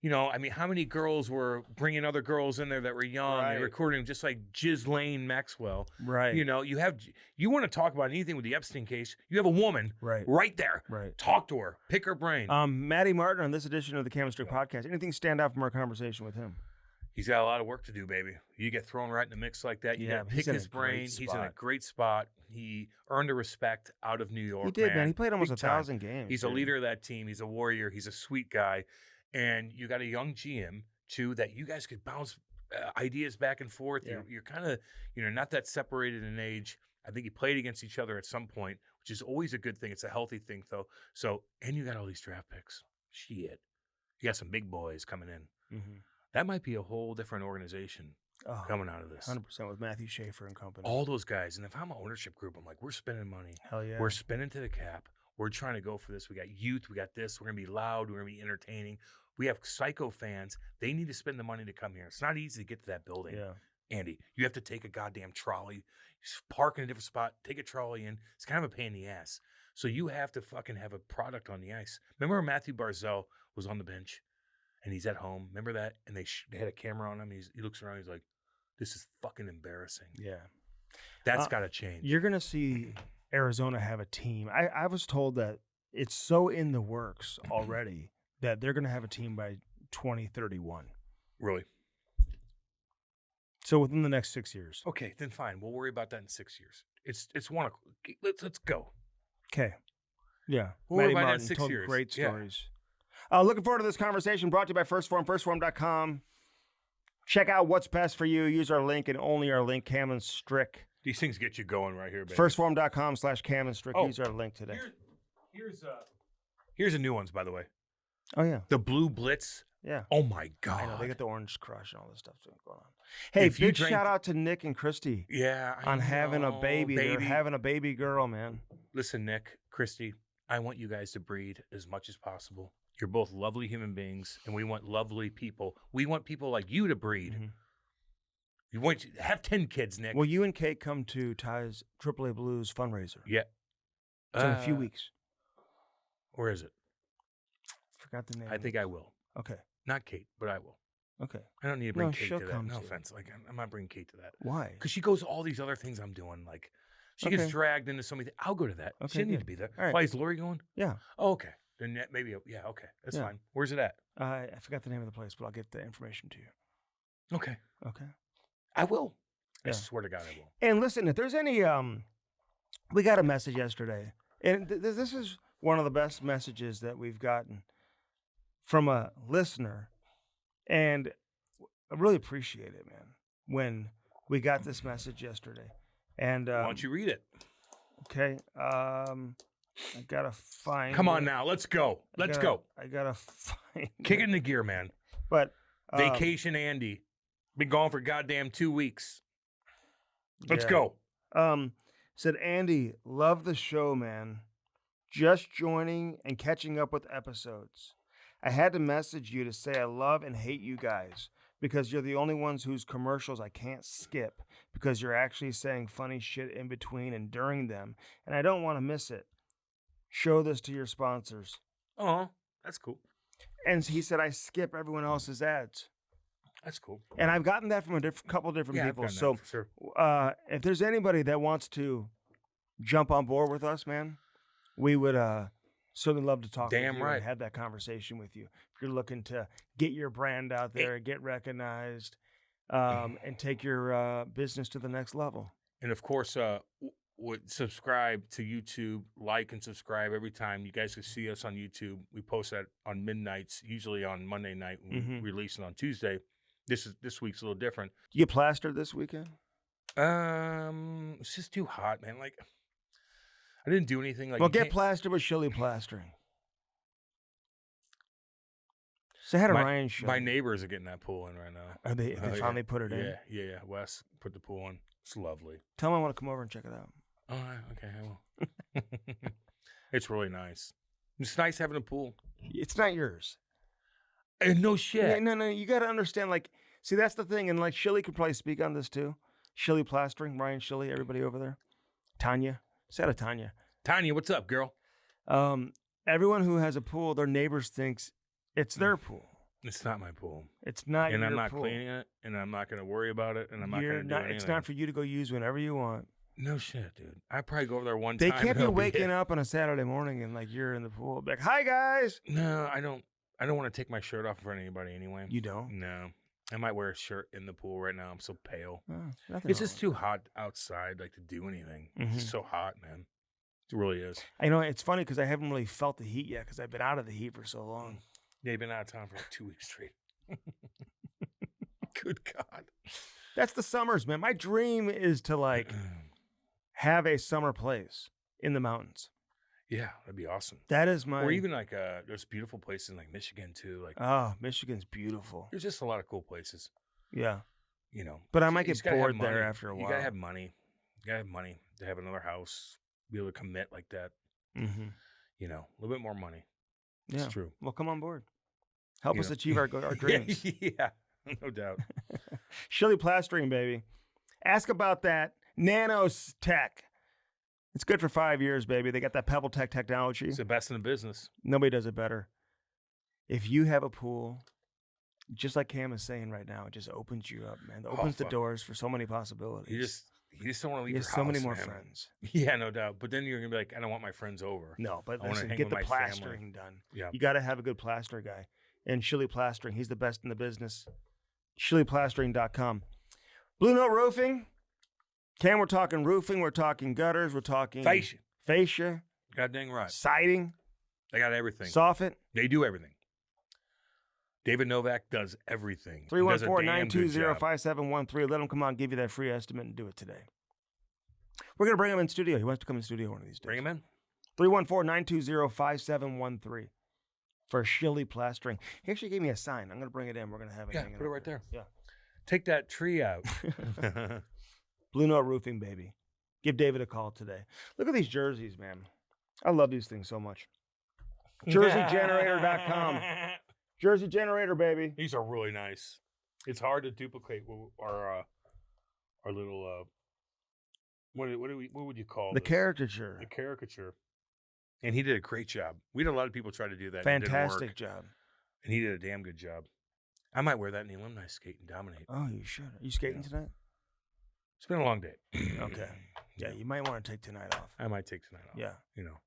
C: I mean, how many girls were bringing other girls in there that were young
B: Right.
C: and recording them, just like Ghislaine Maxwell?
B: Right.
C: You want to talk about anything with the Epstein case? You have a woman
B: Right.
C: there.
B: Right.
C: Talk to her. Pick her brain.
B: Maddie Martin on this edition of the Cam and Strick podcast. Anything stand out from our conversation with him?
C: He's got a lot of work to do, baby. You get thrown right in the mix like that. You
B: Yeah,
C: got to
B: he's
C: pick
B: in
C: his
B: a great
C: brain. He's in a
B: spot.
C: great spot. He earned a respect out of New York.
B: He did, man. He played almost
C: Big
B: 1,000
C: time.
B: games.
C: He's a
B: dude.
C: leader of that team. He's a warrior. He's a sweet guy. And you got a young GM, too, that you guys could bounce ideas back and forth.
B: Yeah.
C: You're kind of, not that separated in age. I think you played against each other at some point, which is always a good thing. It's a healthy thing, though. So, and you got all these draft picks. Shit. You got some big boys coming in.
B: Mhm.
C: That might be a whole different organization
B: Oh,
C: coming out of this.
B: 100% with Matthew Schaefer and company.
C: All those guys. And if I'm an ownership group, I'm like, we're spending money.
B: Hell yeah.
C: We're spending to the cap. We're trying to go for this. We got youth. We got this. We're going to be loud. We're going to be entertaining. We have psycho fans. They need to spend the money to come here. It's not easy to get to that building.
B: Yeah.
C: Andy, you have to take a goddamn trolley, park in a different spot, take a trolley in. It's kind of a pain in the ass. So you have to fucking have a product on the ice. Remember when Matthew Barzal was on the bench and he's at home? Remember that? And they had a camera on him. He looks around. He's like, this is fucking embarrassing.
B: Yeah.
C: That's got to change.
B: You're going to see Arizona have a team. I was told that it's so in the works already that they're going to have a team by 2031.
C: Really?
B: So within the next 6 years.
C: Okay, then fine. We'll worry about that in 6 years. It's one. Let's go.
B: Okay. Yeah.
C: We'll
B: Maddie
C: worry about that in
B: Martin
C: 6
B: told
C: years.
B: great
C: Yeah.
B: stories. Looking forward to this conversation brought to you by First Form, firstform.com. Check out what's best for you. Use our link and only our link, Cam and Strick.
C: These things get you going right here, baby.
B: Firstform.com/Cam and Strick.
C: Oh.
B: Use our link today.
C: Here's the new ones, by the way.
B: Oh, yeah.
C: The Blue Blitz.
B: Yeah.
C: Oh my God.
B: I know. They got the Orange Crush and all this stuff going on. Hey,
C: If you
B: big
C: drank-
B: shout out to Nick and Christy
C: Yeah. I
B: on having a
C: know,
B: baby. They're having a baby girl, man.
C: Listen, Nick, Christy, I want you guys to breed as much as possible. You're both lovely human beings, and we want lovely people. We want people like you to breed.
B: Mhm.
C: You want to have 10 kids, Nick.
B: Will you and Kate come to Ty's AAA Blues fundraiser?
C: Yeah.
B: It's in a few weeks.
C: Where is it?
B: Forgot the name.
C: I think I will.
B: Okay.
C: Not Kate, but I will.
B: Okay.
C: I don't need to bring
B: No,
C: Kate
B: she'll
C: to that.
B: come
C: No
B: to.
C: offense. Like, I'm not bringing Kate to that.
B: Why?
C: Because she goes to all these other things I'm doing. Like, She gets dragged into so many things. I'll go to that.
B: Okay,
C: She didn't need
B: good.
C: to be there.
B: All right.
C: Why is Lori going?
B: Yeah.
C: Oh, okay. Then maybe, yeah, okay. That's
B: Yeah.
C: fine. Where's it at?
B: I forgot the name of the place, but I'll get the information to you.
C: Okay.
B: Okay.
C: I will. I
B: Yeah.
C: swear to God, I will.
B: And listen, if there's any, we got a message yesterday, and this is one of the best messages that we've gotten from a listener, and I really appreciate it, man, when we got this message yesterday. And
C: Why don't you read it?
B: okay, I gotta find.
C: Come on now. Let's go. Let's go.
B: I gotta find.
C: Kick it into gear, man.
B: But
C: Vacation Andy. Been gone for goddamn 2 weeks. Let's
B: yeah.
C: go.
B: Said Andy, love the show, man. Just joining and catching up with episodes. I had to message you to say I love and hate you guys because you're the only ones whose commercials I can't skip because you're actually saying funny shit in between and during them, and I don't want to miss it. Show this to your sponsors.
C: Oh, that's cool.
B: And he said I skip everyone else's ads.
C: That's cool.
B: And I've gotten that from a couple different
C: Yeah, I've
B: people.
C: gotten
B: So
C: that for sure.
B: if there's anybody that wants to jump on board with us, man, we would certainly love to talk
C: Damn
B: with you
C: right.
B: and have that conversation with you. If you're looking to get your brand out there, get recognized, and take your business to the next level.
C: And of course, would subscribe to YouTube, like and subscribe every time. You guys can see us on YouTube. We post that on midnights, usually on Monday night. We release it on Tuesday. This week's a little different.
B: You get plastered this weekend?
C: It's just too hot, man. Like, I didn't do anything. Like,
B: Well,
C: you
B: get
C: can't-
B: plastered with Shilly plastering. Say hi to Ryan Shilly.
C: My neighbors are getting that pool in right now.
B: Are they
C: Oh,
B: finally
C: yeah.
B: put it in?
C: Yeah. Wes put the pool in. It's lovely.
B: Tell them I want to come over and check it out.
C: All right, okay, I will. It's really nice. It's nice having a pool.
B: It's not yours.
C: And no shit.
B: Yeah, no, you got to understand. Like, see, that's the thing, and like Shilly could probably speak on this too. Shilly plastering, Ryan Shilly, everybody over there. Tanya, say hi to Tanya.
C: Tanya, what's up, girl?
B: Everyone who has a pool, their neighbors thinks it's their pool.
C: It's not my pool.
B: It's not your
C: And I'm not
B: pool.
C: cleaning it, and I'm not going to worry about it, and I'm not going to do anything.
B: It's not for you to go use whenever you want.
C: No shit, dude. I probably go over there one
B: They
C: time.
B: can't
C: and
B: be
C: that'll
B: waking
C: it.
B: up on a Saturday morning and like you're in the pool. Be like, hi guys.
C: No, I don't want to take my shirt off in front of anybody anyway.
B: You don't?
C: No. I might wear a shirt in the pool right now. I'm so pale.
B: Oh, nothing
C: It's
B: wrong
C: just too hot outside, like, to do anything.
B: Mhm.
C: It's so hot, man. It really is.
B: I know it's funny because I haven't really felt the heat yet because I've been out of the heat for so long.
C: They've been out of town for like 2 weeks straight. Good God.
B: That's the summers, man. My dream is to like have a summer place in the mountains.
C: Yeah, that'd be awesome.
B: That is my.
C: Or even like there's beautiful places in like Michigan too. Like
B: Oh, Michigan's beautiful.
C: there's just a lot of cool places.
B: Yeah,
C: You know.
B: but I might
C: You
B: get
C: just gotta have
B: bored there
C: money.
B: after a while.
C: You gotta have money. You gotta have money to have another house. Be able to commit like that.
B: Mm-hmm.
C: You know, a little bit more money.
B: Yeah.
C: It's true.
B: Well, come on board. Help
C: You
B: us
C: know.
B: achieve our dreams.
C: Yeah, no doubt.
B: Shilly plastering, baby. Ask about that Nanos Tech. It's good for 5 years, baby. They got that Pebble Tech technology.
C: It's the best in the business.
B: Nobody does it better. If you have a pool, just like Cam is saying right now, it just opens you up, man. It opens the
C: fuck.
B: doors for so many possibilities.
C: You just don't want to leave
B: You
C: your
B: have so many
C: house,
B: more
C: man.
B: friends.
C: Yeah, no doubt. But then you're gonna be like, I don't want my friends over.
B: No, but
C: I wanna
B: listen,
C: hang
B: get
C: with
B: the
C: my family.
B: plastering done.
C: Yeah.
B: You got to have a good plaster guy. And Shilly Plastering, he's the best in the business. ShillyPlastering.com. Blue Note Roofing. Cam, we're talking roofing, we're talking gutters, we're talking fascia,
C: God dang right.
B: siding,
C: They got everything.
B: soffit.
C: They do everything. David Novak does everything. He does a damn good job.
B: 314-920-5713. Let him come on, give you that free estimate and do it today. We're going to bring him in studio. He wants to come in studio one of these days.
C: Bring him in.
B: 314-920-5713 for Shilly Plastering. He actually gave me a sign. I'm going to bring it in. We're going to have it
C: Yeah,
B: hanging
C: put it
B: up
C: right there.
B: Yeah.
C: Take that tree out.
B: Blue Note Roofing, baby. Give David a call today. Look at these jerseys, man. I love these things so much. JerseyGenerator.com. Jersey Generator, baby.
C: These are really nice. It's hard to duplicate our little what would you call
B: The
C: this?
B: caricature.
C: The caricature. And he did a great job. We had a lot of people try to do that. and it didn't
B: Fantastic
C: work.
B: job.
C: And he did a damn good job. I might wear that in the alumni skate and dominate.
B: Oh, you should. Are you skating tonight?
C: It's been a long day.
B: Okay. Yeah, you might want to take tonight off.
C: I might take tonight off.
B: Yeah.
C: You know.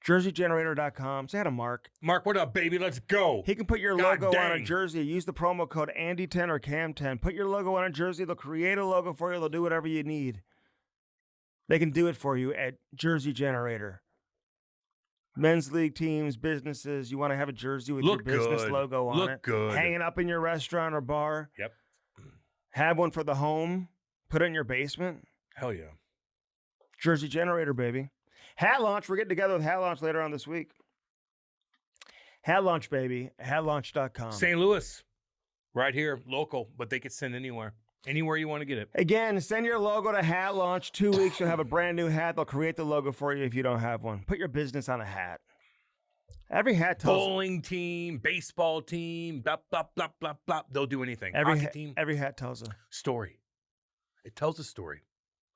B: JerseyGenerator.com. Say hi to Mark.
C: Mark, what up, baby? Let's go.
B: He can put your
C: God
B: logo on a
C: dang.
B: jersey. Use the promo code Andy10 or Cam10. Put your logo on a jersey. They'll create a logo for you. They'll do whatever you need. They can do it for you at Jersey Generator. Men's league teams, businesses. You want to have a jersey with
C: Look
B: your business
C: good.
B: logo on
C: Look
B: it.
C: good.
B: Hanging up in your restaurant or bar.
C: Yep.
B: Have one for the home. Put it in your basement.
C: Hell yeah.
B: Jersey Generator, baby. Hat launch. We're getting together with Hat Launch later on this week. Hat launch, baby. Hatlaunch.com.
C: St. Louis. Right here. Local. But they could send anywhere. Anywhere you want to get it.
B: Again, send your logo to Hat Launch. 2 weeks, you'll have a brand new hat. They'll create the logo for you if you don't have one. Put your business on a hat. Every hat tells
C: Bowling team, baseball team, blah, blah, blah, blah, blah. They'll do anything.
B: every
C: Hockey team.
B: every hat tells a
C: Story. It tells a story.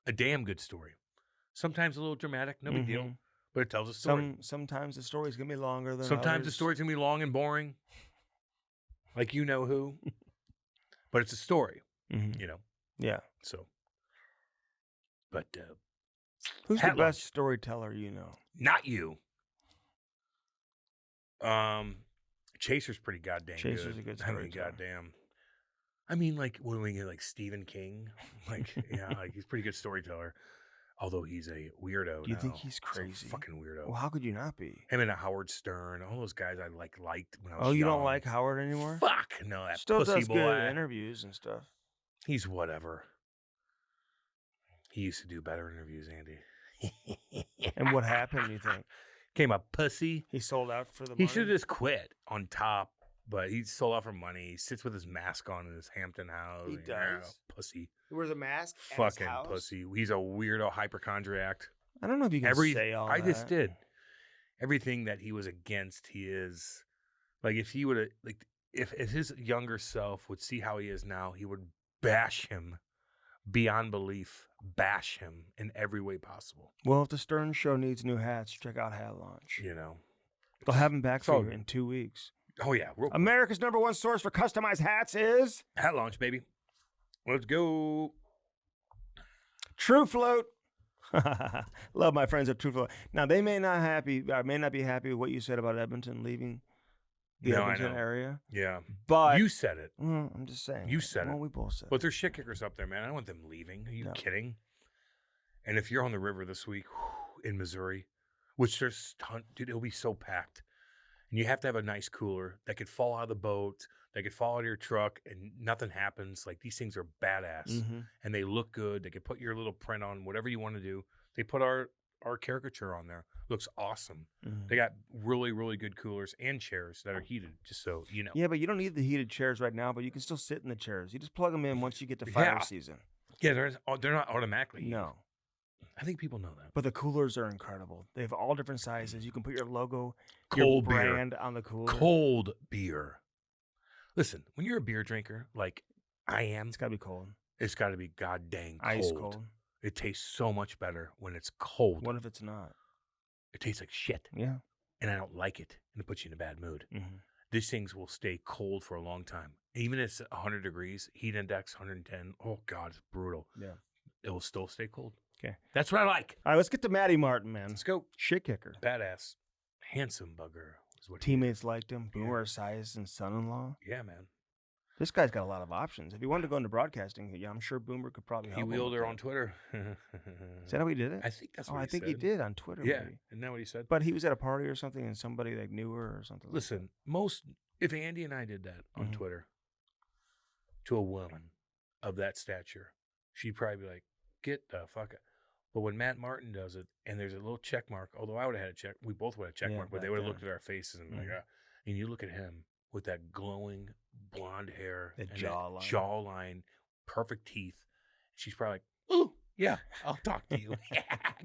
C: A damn good story. Sometimes a little dramatic, no big deal, but it tells a story.
B: Sometimes the story's gonna be longer than
C: Sometimes the
B: others.
C: story's going to be long and boring, like you know who, but it's a story,
B: Mhm.
C: you know,
B: Yeah.
C: so. But
B: Who's
C: Hat
B: the best storyteller you know?
C: not you. Chaser's pretty goddamn
B: Chaser's
C: good.
B: a good
C: I mean,
B: storyteller.
C: goddamn. I mean, like when we get like Stephen King, like yeah, like he's a pretty good storyteller. Although he's a weirdo.
B: Do you think
C: now.
B: he's
C: He's a
B: crazy?
C: fucking weirdo.
B: Well, how could you not be?
C: Him and Howard Stern, all those guys I liked when I was
B: Oh, you don't
C: young.
B: like Howard anymore?
C: Fuck no, that
B: Still
C: pussy
B: does
C: boy.
B: good interviews and stuff.
C: He's whatever. He used to do better interviews, Andy.
B: And what happened, you think?
C: Came a pussy.
B: He sold out for the
C: He
B: money?
C: should have just quit on top, but he sold out for money. He sits with his mask on in his Hampton house.
B: He
C: Yeah,
B: does?
C: pussy.
B: He wears a mask at his
C: Fucking
B: house?
C: pussy. He's a weird hypochondriac.
B: I don't know if you can say all
C: I
B: that.
C: just did. Everything that he was against, he is. Like if he would have, like if his younger self would see how he is now, he would bash him beyond belief. Bash him in every way possible.
B: Well, if the Stern Show needs new hats, check out Hat Launch.
C: You know.
B: They'll have them back
C: It's all
B: for you
C: good.
B: in 2 weeks.
C: Oh yeah. Real quick.
B: America's #1 source for customized hats is
C: Hat launch, baby. Let's go.
B: True Float. Love my friends at True Float. Now they may not be happy with what you said about Edmonton leaving the
C: No, I
B: Edmonton
C: know.
B: area,
C: Yeah.
B: but
C: You said it.
B: I'm just saying.
C: You said
B: well,
C: it.
B: we both said.
C: But there's shit kickers up there, man. I don't want them leaving. Are you
B: No.
C: kidding? And if you're on the river this week in Missouri, which there's ton, dude, it'll be so packed. And you have to have a nice cooler that could fall out of the boat, that could fall out of your truck, and nothing happens. Like these things are badass,
B: Mm-hmm.
C: and they look good. They could put your little print on whatever you want to do. They put our caricature on there. Looks awesome.
B: Mm-hmm.
C: They got really, really good coolers and chairs that are heated, just so you know.
B: Yeah, but you don't need the heated chairs right now. But you can still sit in the chairs. You just plug them in once you get to fire
C: Yeah.
B: season.
C: Yeah, they're not automatically heated.
B: No,
C: I think people know that.
B: but the coolers are incredible. They have all different sizes. You can put your logo,
C: Cold
B: your
C: beer.
B: brand on the cooler.
C: Cold beer. Listen, when you're a beer drinker like I am,
B: It's gotta be cold.
C: it's got to be god dang cold.
B: Ice cold.
C: It tastes so much better when it's cold.
B: What if it's not?
C: It tastes like shit,
B: Yeah.
C: and I don't like it, and it puts you in a bad mood.
B: Mm-hmm.
C: These things will stay cold for a long time. Even if it's 100 degrees, heat index 110. Oh, God, it's brutal.
B: Yeah.
C: It will still stay cold.
B: Okay.
C: That's what I like.
B: All right, let's get to Matty Martin, man.
C: Let's go.
B: Shit kicker.
C: Badass. Handsome bugger is what he
B: Teammates liked him. Boomer Esiason's son-in-law.
C: is. Yeah, man.
B: This guy's got a lot of options. If he wanted to go into broadcasting, yeah, I'm sure Boomer could probably help
C: He
B: him
C: wheeled
B: with
C: her
B: that.
C: on Twitter.
B: Is that how he did it?
C: I think that's what
B: I
C: he
B: think
C: said.
B: he did on Twitter.
C: Yeah,
B: Maybe.
C: isn't that what he said?
B: But he was at a party or something, and somebody like knew her or something.
C: Listen, if Andy and I did that on
B: Mhm.
C: Twitter to a woman of that stature, she'd probably be like, "Get the fuck out." But when Matt Martin does it, and there's a little check mark, although I would have had a check, we both would have a check
B: Yeah,
C: mark, but they
B: back
C: would have
B: then.
C: looked at our faces and been like,
B: Mhm.
C: ah. And you look at him with that glowing blonde hair,
B: That
C: and
B: jawline.
C: jawline, perfect teeth. She's probably like, "Ooh, yeah, I'll talk to you."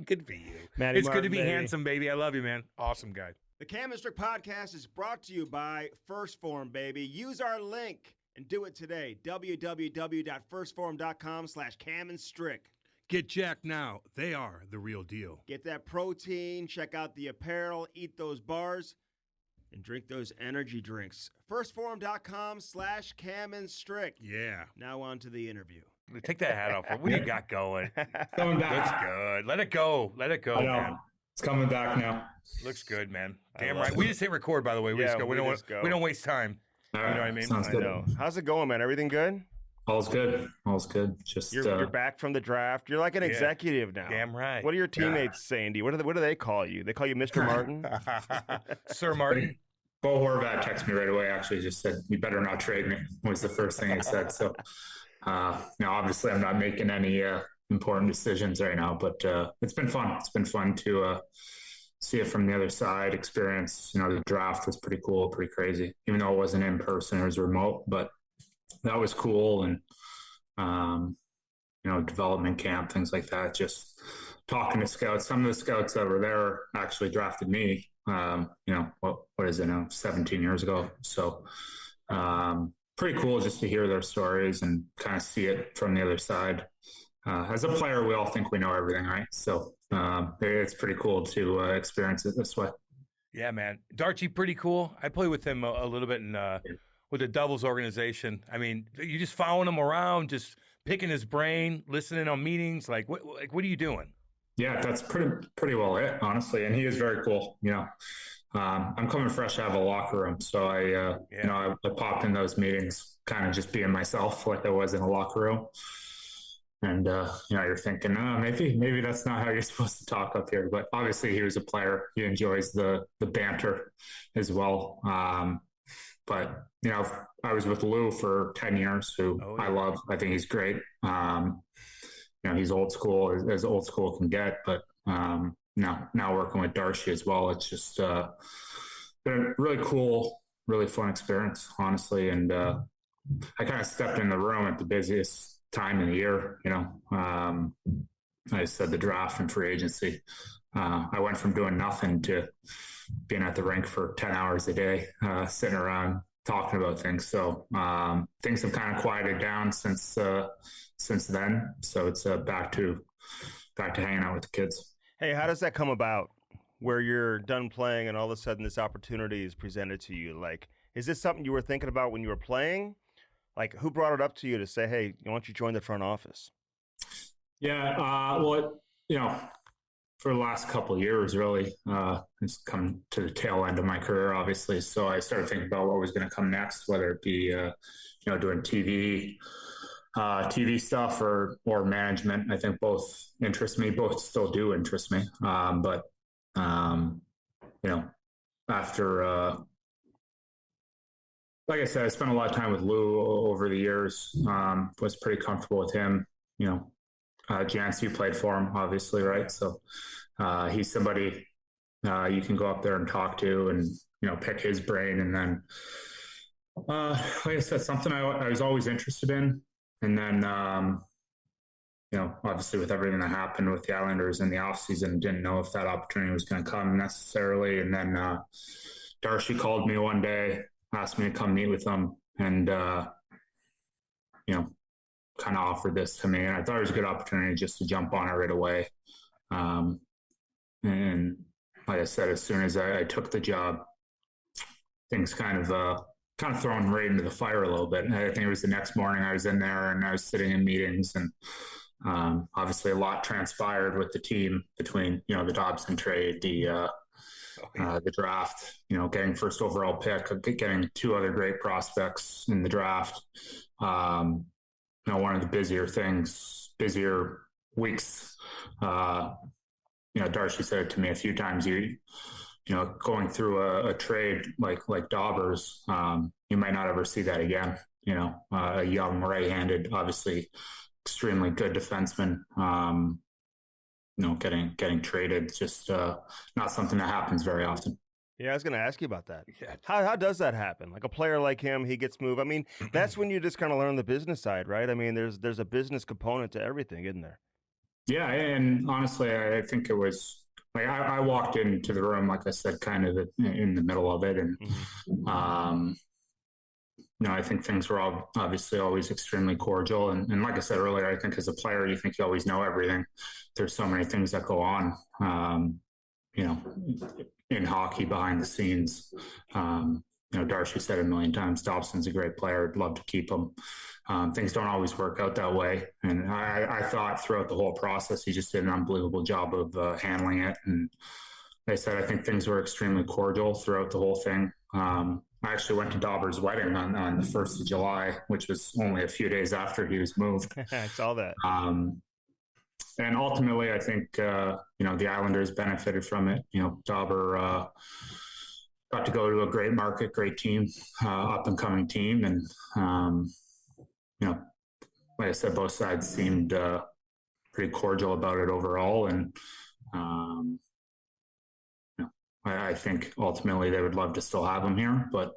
C: Good for you.
B: Matty
C: It's good to
B: Martin,
C: be
B: baby.
C: handsome, baby. I love you, man. Awesome guy.
B: The Cam and Strick podcast is brought to you by First Form, baby. Use our link and do it today. www.firstform.com/camandstrick.
C: Get jacked now. They are the real deal.
B: Get that protein, check out the apparel, eat those bars, and drink those energy drinks. Firstform.com/camandstrick.
C: Yeah.
B: Now on to the interview.
C: Take that hat off. What do you got going?
D: Coming
C: Looks
D: back.
C: good. Let it go. Let it go,
D: I know.
C: man.
D: It's coming back now.
C: Looks good, man.
B: I
C: Damn
B: love
C: right.
B: it.
C: We just hit record, by the way. We
B: Yeah,
C: just go.
B: we just go.
C: We don't waste time.
D: All
C: You
D: right.
C: know what I mean?
D: Sounds
B: I
D: good.
B: know. How's it going, man? Everything good?
D: All's good. All's good. Just
B: You're back from the draft. You're like an
C: Yeah.
B: executive now.
C: Damn right.
B: What are your teammates saying to you? What do they call you? They call you Mr. Martin?
C: Sir Martin.
D: Bo Horvat texted me right away. Actually, just said, "You better not trade me." Was the first thing he said. So, obviously, I'm not making any important decisions right now, but it's been fun. It's been fun to see it from the other side. Experience, the draft was pretty cool, pretty crazy. Even though it wasn't in person, it was remote, but that was cool. And development camp, things like that. Just talking to scouts. Some of the scouts that were there actually drafted me. What is it now? 17 years ago. So pretty cool just to hear their stories and kind of see it from the other side. As a player, we all think we know everything, right? So it's pretty cool to experience it this way.
C: Yeah, man. Darchie, pretty cool. I play with him a little bit with the Doubles organization. I mean, you just following him around, just picking his brain, listening on meetings. What are you doing?
D: Yeah, that's pretty well it, honestly. And he is very cool. I'm coming fresh out of a locker room, so I popped in those meetings, kind of just being myself, like I was in a locker room. And you're thinking, maybe that's not how you're supposed to talk up here. But obviously, he was a player. He enjoys the banter as well. But I was with Lou for 10 years, who I love. I think he's great. He's old school, as old school can get. But now working with Darcy as well, it's just been a really cool, really fun experience, honestly. And I kind of stepped in the room at the busiest time of the year. I said the draft and free agency. I went from doing nothing to being at the rink for 10 hours a day, sitting around talking about things. So things have kind of quieted down since then. So it's back to hanging out with the kids.
B: Hey, how does that come about where you're done playing and all of a sudden this opportunity is presented to you? Like, is this something you were thinking about when you were playing? Like, who brought it up to you to say, hey, why don't you join the front office?
D: Yeah, for the last couple of years, really, it's come to the tail end of my career, obviously. So I started thinking about what was going to come next, whether it be, doing TV stuff or management. I think both interest me. Both still do interest me. But after, like I said, I spent a lot of time with Lou over the years. Was pretty comfortable with him. Jance, you played for him, obviously, right? So he's somebody you can go up there and talk to and, pick his brain. And then, like I said, something I was always interested in. And then, obviously with everything that happened with the Islanders in the offseason, didn't know if that opportunity was going to come necessarily. And then Darcy called me one day, asked me to come meet with him and, kind of offered this to me. And I thought it was a good opportunity just to jump on it right away. And like I said, as soon as I took the job, things kind of thrown right into the fire a little bit. And I think it was the next morning I was in there and I was sitting in meetings and obviously a lot transpired with the team between, the Dobson trade, the draft, getting first overall pick, getting two other great prospects in the draft. One of the busier weeks, Darcy said it to me a few times, going through a trade like Daubers, you might not ever see that again. A young right-handed, obviously extremely good defenseman, getting traded, just not something that happens very often.
B: Yeah, I was going to ask you about that.
C: Yeah.
B: How does that happen? Like a player like him, he gets moved. I mean, that's when you just kind of learn the business side, right? I mean, there's a business component to everything, isn't there?
D: Yeah, and honestly, I think it was like I walked into the room, like I said, kind of in the middle of it, and I think things were obviously always extremely cordial, and like I said earlier, I think as a player, you think you always know everything. There's so many things that go on, in hockey behind the scenes. Darcy said a million times, Dobson's a great player. I'd love to keep him. Things don't always work out that way. And I thought throughout the whole process, he just did an unbelievable job of handling it. And like I said, I think things were extremely cordial throughout the whole thing. I actually went to Dauber's wedding on the 1st of July, which was only a few days after he was moved.
B: I saw that.
D: And ultimately, I think, the Islanders benefited from it. Dauber got to go to a great market, great team, up and coming team. And, like I said, both sides seemed pretty cordial about it overall. And, I think ultimately they would love to still have him here. But,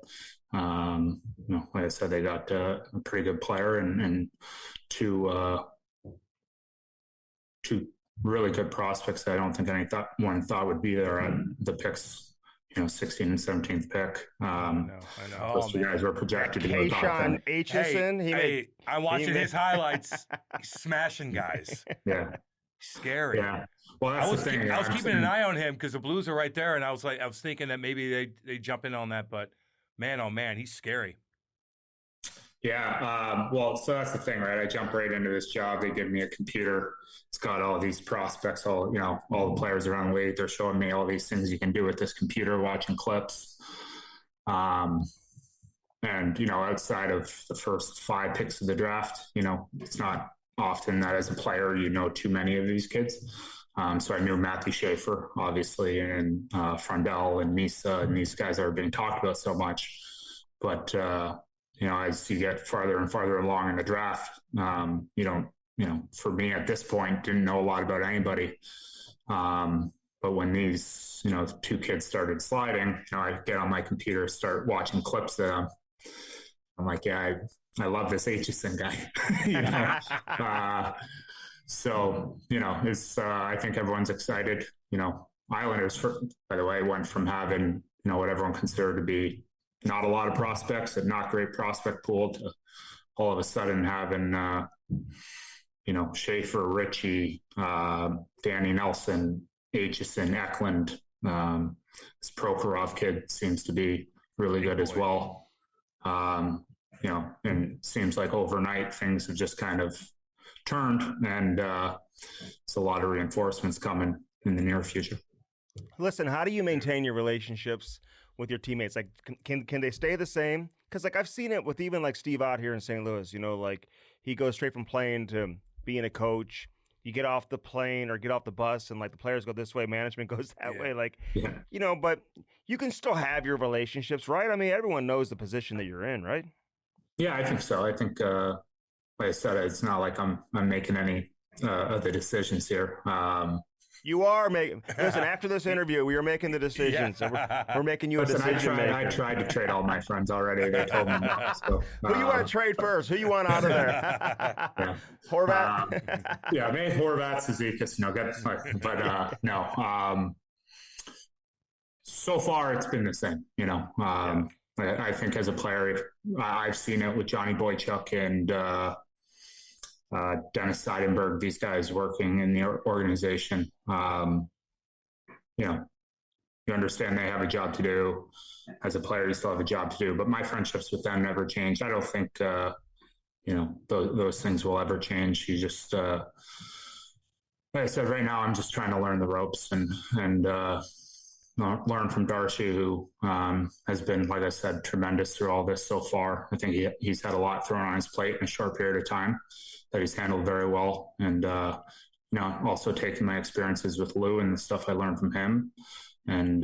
D: like I said, they got a pretty good player and two really good prospects that I don't think anyone thought would be there at the picks, 16th and 17th pick.
B: I know.
D: Those two guys were projected to go top 10.
B: Esiason,
C: I'm watching his highlights. He's smashing guys.
D: Yeah.
C: Scary.
D: Yeah. Well, that's the thing.
C: I was keeping an eye on him because the Blues are right there, and I was thinking that maybe they jump in on that, but man, oh man, he's scary.
D: Yeah. So that's the thing, right? I jump right into this job. They give me a computer. It's got all these prospects, all the players around the league. They're showing me all these things you can do with this computer, watching clips. And, outside of the first 5 picks of the draft, it's not often that as a player, too many of these kids. So I knew Matthew Schaefer, obviously, and Frondell and Misa and these guys that are being talked about so much. But, as you get farther and farther along in the draft, for me at this point, didn't know a lot about anybody. But when these, 2 kids started sliding, I get on my computer, start watching clips of them. I'm like, yeah, I love this Esiason guy. So, it's, I think everyone's excited. Islanders, by the way, went from having, what everyone considered to be not a lot of prospects and not great prospect pool to all of a sudden having, Schaefer, Ritchie, Danny Nelson, Esiason, Eklund. This Prokhorov kid seems to be really good as well. And it seems like overnight things have just kind of turned, and it's a lot of reinforcements coming in the near future.
B: Listen, how do you maintain your relationships with your teammates? Like, can they stay the same? Because I've seen it with even Steve Ott here in St. Louis. He goes straight from playing to being a coach. You get off the plane or get off the bus, and the players go this way, management goes that way. But you can still have your relationships, right? I mean, everyone knows the position that you're in, right?
D: Yeah, I think so. I think, like I said, it's not like I'm making any of the decisions here.
B: You are making. Listen, after this interview, we are making the decisions. Yeah. We're making you a decision maker.
D: I tried to trade all my friends already. They told me no. So,
B: who you want to trade first? Who you want out of there?
D: Yeah.
B: Horvat.
D: Yeah, maybe Horvat, Zizekas. No. So far it's been the same. I think as a player, I've seen it with Johnny Boychuk and Dennis Seidenberg, these guys working in the organization. You understand they have a job to do. As a player, you still have a job to do. But my friendships with them never changed. I don't think, those things will ever change. You just, like I said, right now I'm just trying to learn the ropes and learn from Darcy, who has been, like I said, tremendous through all this so far. I think he's had a lot thrown on his plate in a short period of time that he's handled very well. And, also taking my experiences with Lou and the stuff I learned from him. And,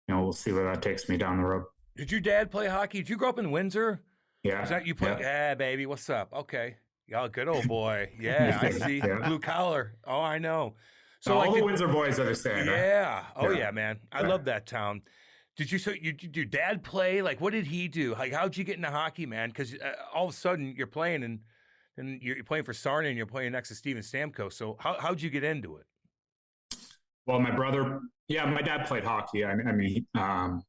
D: we'll see where that takes me down the road.
C: Did your dad play hockey? Did you grow up in Windsor?
D: Yeah.
C: Is that you play? Yeah, baby. What's up? Okay. Oh, good old boy. Yeah, I see. Yeah. Blue collar. Oh, I know.
D: So all the Windsor boys are the same.
C: Yeah.
D: Right?
C: Oh, yeah, man. I love that town. Did your dad play? What did he do? How'd you get into hockey, man? Because all of a sudden you're playing and you're playing for Sarnia and you're playing next to Steven Stamkos. So how'd you get into it?
D: Well, my dad played hockey. I mean, I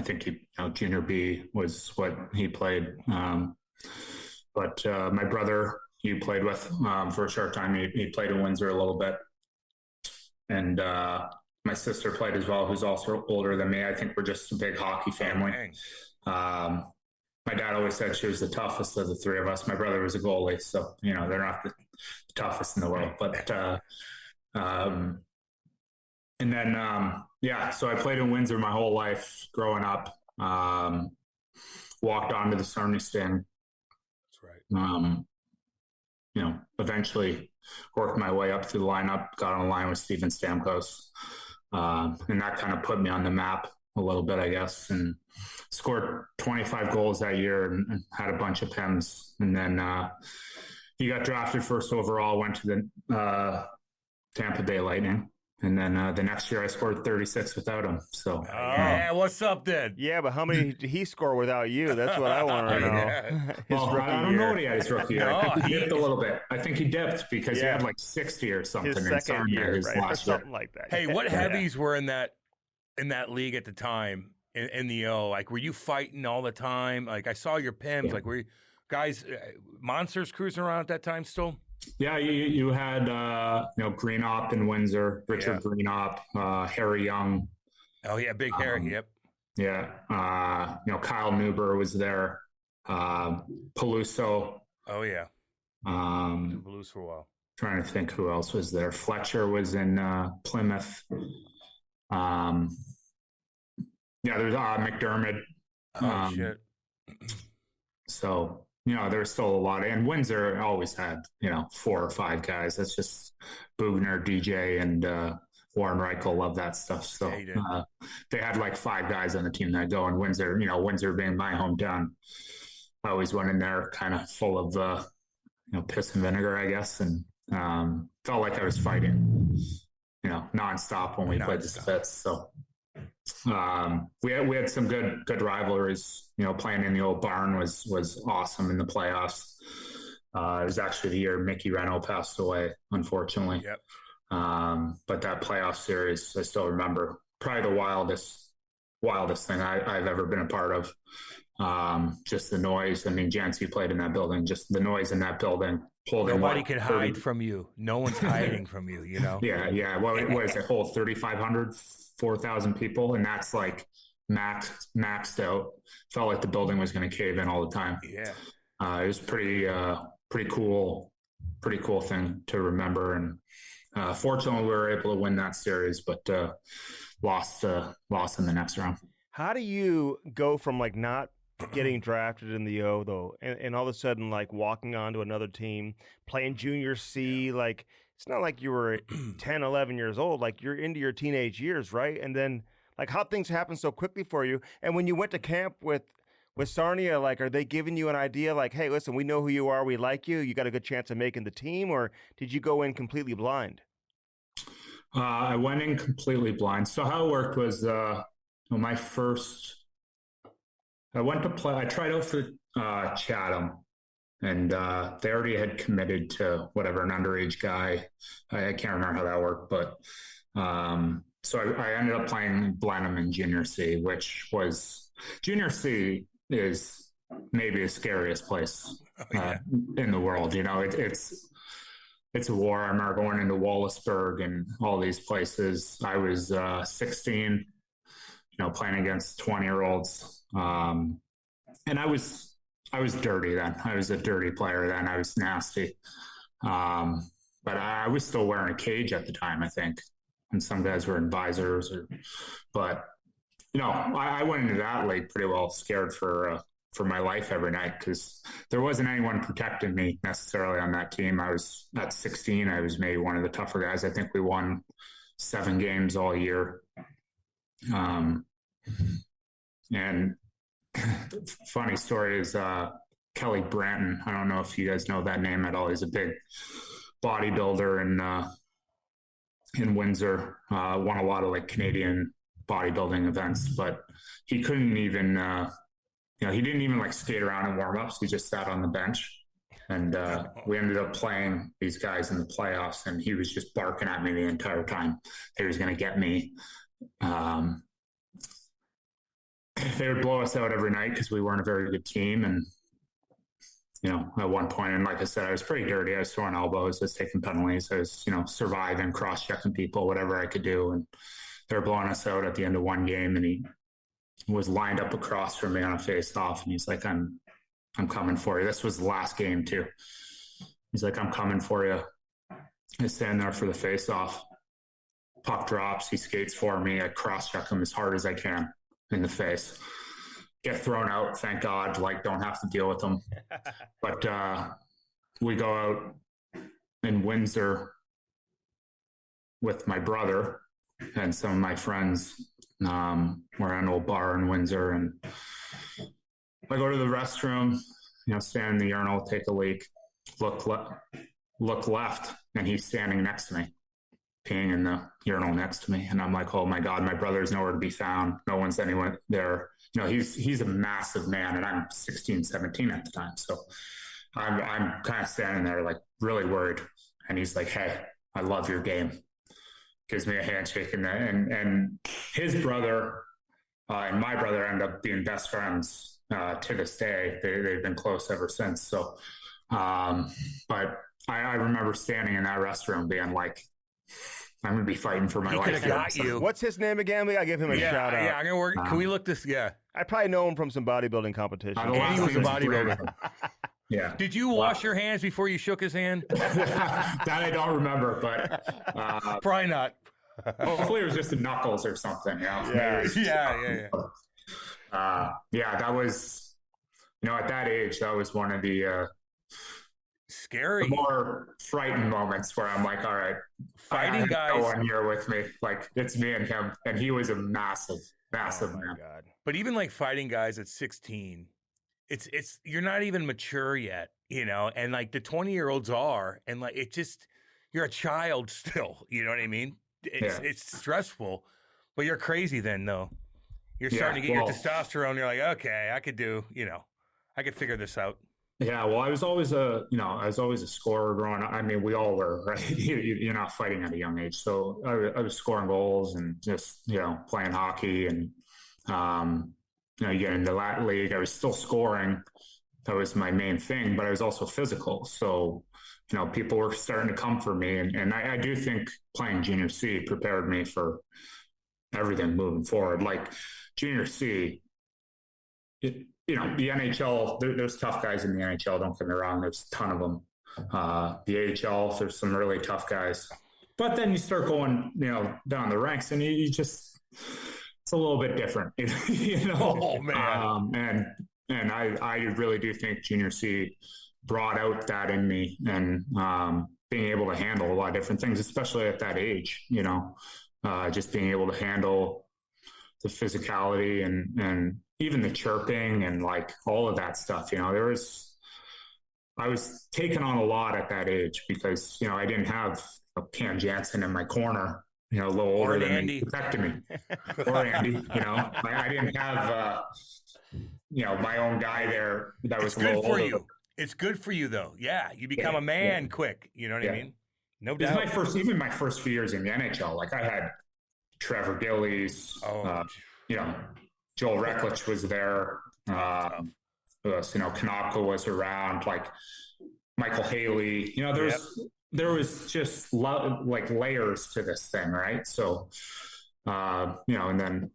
D: think junior B was what he played. But my brother, you played with for a short time. He played in Windsor a little bit. And my sister played as well, who's also older than me. I think we're just a big hockey family. My dad always said she was the toughest of the three of us. My brother was a goalie, so they're not the toughest in the world. But and then so I played in Windsor my whole life growing up. Walked onto the Sarnia Sting.
C: That's right.
D: Eventually worked my way up through the lineup, got on the line with Steven Stamkos. And that kind of put me on the map a little bit, I guess, and scored 25 goals that year and had a bunch of PEMs. And then he got drafted first overall, went to the Tampa Bay Lightning. And then the next year I scored 36 without him. So
C: yeah, what's up then?
B: Yeah, but how many did he score without you? That's what I want to know.
D: I don't know what he had his rookie year. I think he dipped a little bit. I think he dipped because he had like 60 or something.
B: His second year, right? Or something like that.
C: Hey, what heavies were in that league at the time in the O? Like, were you fighting all the time? Like, I saw your PIMs. Like, were you guys monsters cruising around at that time still?
D: Yeah, you had Greenop in Windsor, Richard Greenop, Harry Young.
C: Oh yeah, big Harry. Yep.
D: Yeah, Kyle Newber was there. Peluso.
C: Oh yeah. Peluso for a while.
D: Trying to think who else was there. Fletcher was in Plymouth. There's McDermott.
C: Oh shit.
D: So. There's still a lot and Windsor always had, 4 or 5 guys. That's just Bugner, DJ, and Warren Reichel love that stuff. So they had like 5 guys on the team that go. And Windsor, Windsor being my hometown, I always went in there kind of full of, piss and vinegar, I guess. And felt like I was fighting, nonstop when we played the Spits. So we had some good rivalries. Playing in the old barn was awesome in the playoffs. It was actually the year Mickey Reno passed away, unfortunately.
C: Yep.
D: But that playoff series, I still remember, probably the wildest thing I've ever been a part of. Just the noise. I mean, Jancy played in that building. Just the noise in that building.
C: Nobody could hide from you. No one's hiding from you.
D: Yeah. Well, what is it? Hold 3,500, 4,000 people, and that's like maxed out. Felt like the building was going to cave in all the time.
C: Yeah.
D: It was pretty cool thing to remember. And fortunately, we were able to win that series, but lost in the next round.
B: How do you go from like not getting drafted in the O though, and all of a sudden like walking onto another team, playing junior C, like it's not like you were 10, 11 years old, like you're into your teenage years, right? And then like how things happen so quickly for you. And when you went to camp with Sarnia, like, are they giving you an idea like, hey, listen, we know who you are, we like you, you got a good chance of making the team, or did you go in completely blind?
D: I went in completely blind. So how it worked was I went to play. I tried out for Chatham, and they already had committed to whatever, an underage guy. I can't remember how that worked, but so I ended up playing Blenheim in Junior C, which was Junior C is maybe the scariest place in the world. It's a war. I remember going into Wallaceburg and all these places. I was 16, playing against 20-year-olds. And I was dirty then. I was a dirty player then. I was nasty. But I was still wearing a cage at the time, I think. And some guys were in visors I went into that league pretty well scared for my life every night because there wasn't anyone protecting me necessarily on that team. I was at 16. I was maybe one of the tougher guys. I think we won 7 games all year. And funny story is Kelly Branton. I don't know if you guys know that name at all. He's a big bodybuilder in Windsor. Won a lot of like Canadian bodybuilding events, but he couldn't even he didn't even like skate around in warm-ups. He just sat on the bench, and we ended up playing these guys in the playoffs, and he was just barking at me the entire time. He was going to get me. They would blow us out every night because we weren't a very good team. And, at one point, and like I said, I was pretty dirty. I was throwing elbows, I was taking penalties. I was, surviving, cross-checking people, whatever I could do. they're blowing us out at the end of one game, and he was lined up across from me on a face-off, and he's like, I'm coming for you. This was the last game too. He's like, I'm coming for you. I stand there for the face-off. Puck drops. He skates for me. I cross-check him as hard as I can in the face. Get thrown out. Thank God. Like, don't have to deal with him. But we go out in Windsor with my brother and some of my friends. We're at an old bar in Windsor, and I go to the restroom, stand in the urinal, take a leak, look left, and he's standing next to me, peeing in the urinal next to me. And I'm like, oh my God, my brother's nowhere to be found. No one's anywhere there. He's a massive man, and I'm 16, 17 at the time. So I'm kind of standing there like really worried. And he's like, hey, I love your game. Gives me a handshake, and his brother and my brother end up being best friends to this day. They've been close ever since. So, but I remember standing in that restroom being like, I'm going to be fighting for my life.
C: He could have got you.
B: What's his name again? We got to give him a shout out.
C: Yeah, I'm going to work. Can we look this? Yeah.
B: I probably know him from some bodybuilding competition.
C: And he was a bodybuilder.
D: Yeah.
C: Did you wash your hands before you shook his hand?
D: That I don't remember, but
C: probably not.
D: Hopefully it was just the knuckles or something.
C: Yeah.
D: That was, at that age, that was one of the
C: scary,
D: the more frightened moments where I'm like, all right,
C: fighting guys,
D: no one here with me. Like, it's me and him, and he was a massive man.
B: God.
C: But even like fighting guys at 16. It's you're not even mature yet, and like the 20-year-olds are, and like you're a child still, you know what I mean? It's stressful, but you're crazy then though. You're starting to get your testosterone. You're like, okay, I could figure this out.
D: Yeah, well, I was always a scorer growing up. I mean, we all were, right? You're not fighting at a young age, so I was scoring goals and just playing hockey and you get into that league. I was still scoring. That was my main thing, but I was also physical. So, people were starting to come for me. And I do think playing junior C prepared me for everything moving forward. Like junior C, the NHL, there's tough guys in the NHL. Don't get me wrong. There's a ton of them. The AHL, there's some really tough guys. But then you start going, down the ranks, and you just, it's a little bit different,
C: Oh man!
D: And I really do think junior C brought out that in me, and being able to handle a lot of different things, especially at that age. Just being able to handle the physicality and even the chirping and like all of that stuff. I was taking on a lot at that age because I didn't have a Cam Jansen in my corner. A little older than me, protecting me, or Andy. I didn't have, my own guy there that was
C: good for you. It's good for you though. Yeah, you become a man quick. You know what I mean? No doubt.
D: Even my first few years in the NHL, like I had Trevor Gillies, Joel Recklich was there. Kanopka was around, like Michael Haley. There was just like layers to this thing, right? So, and then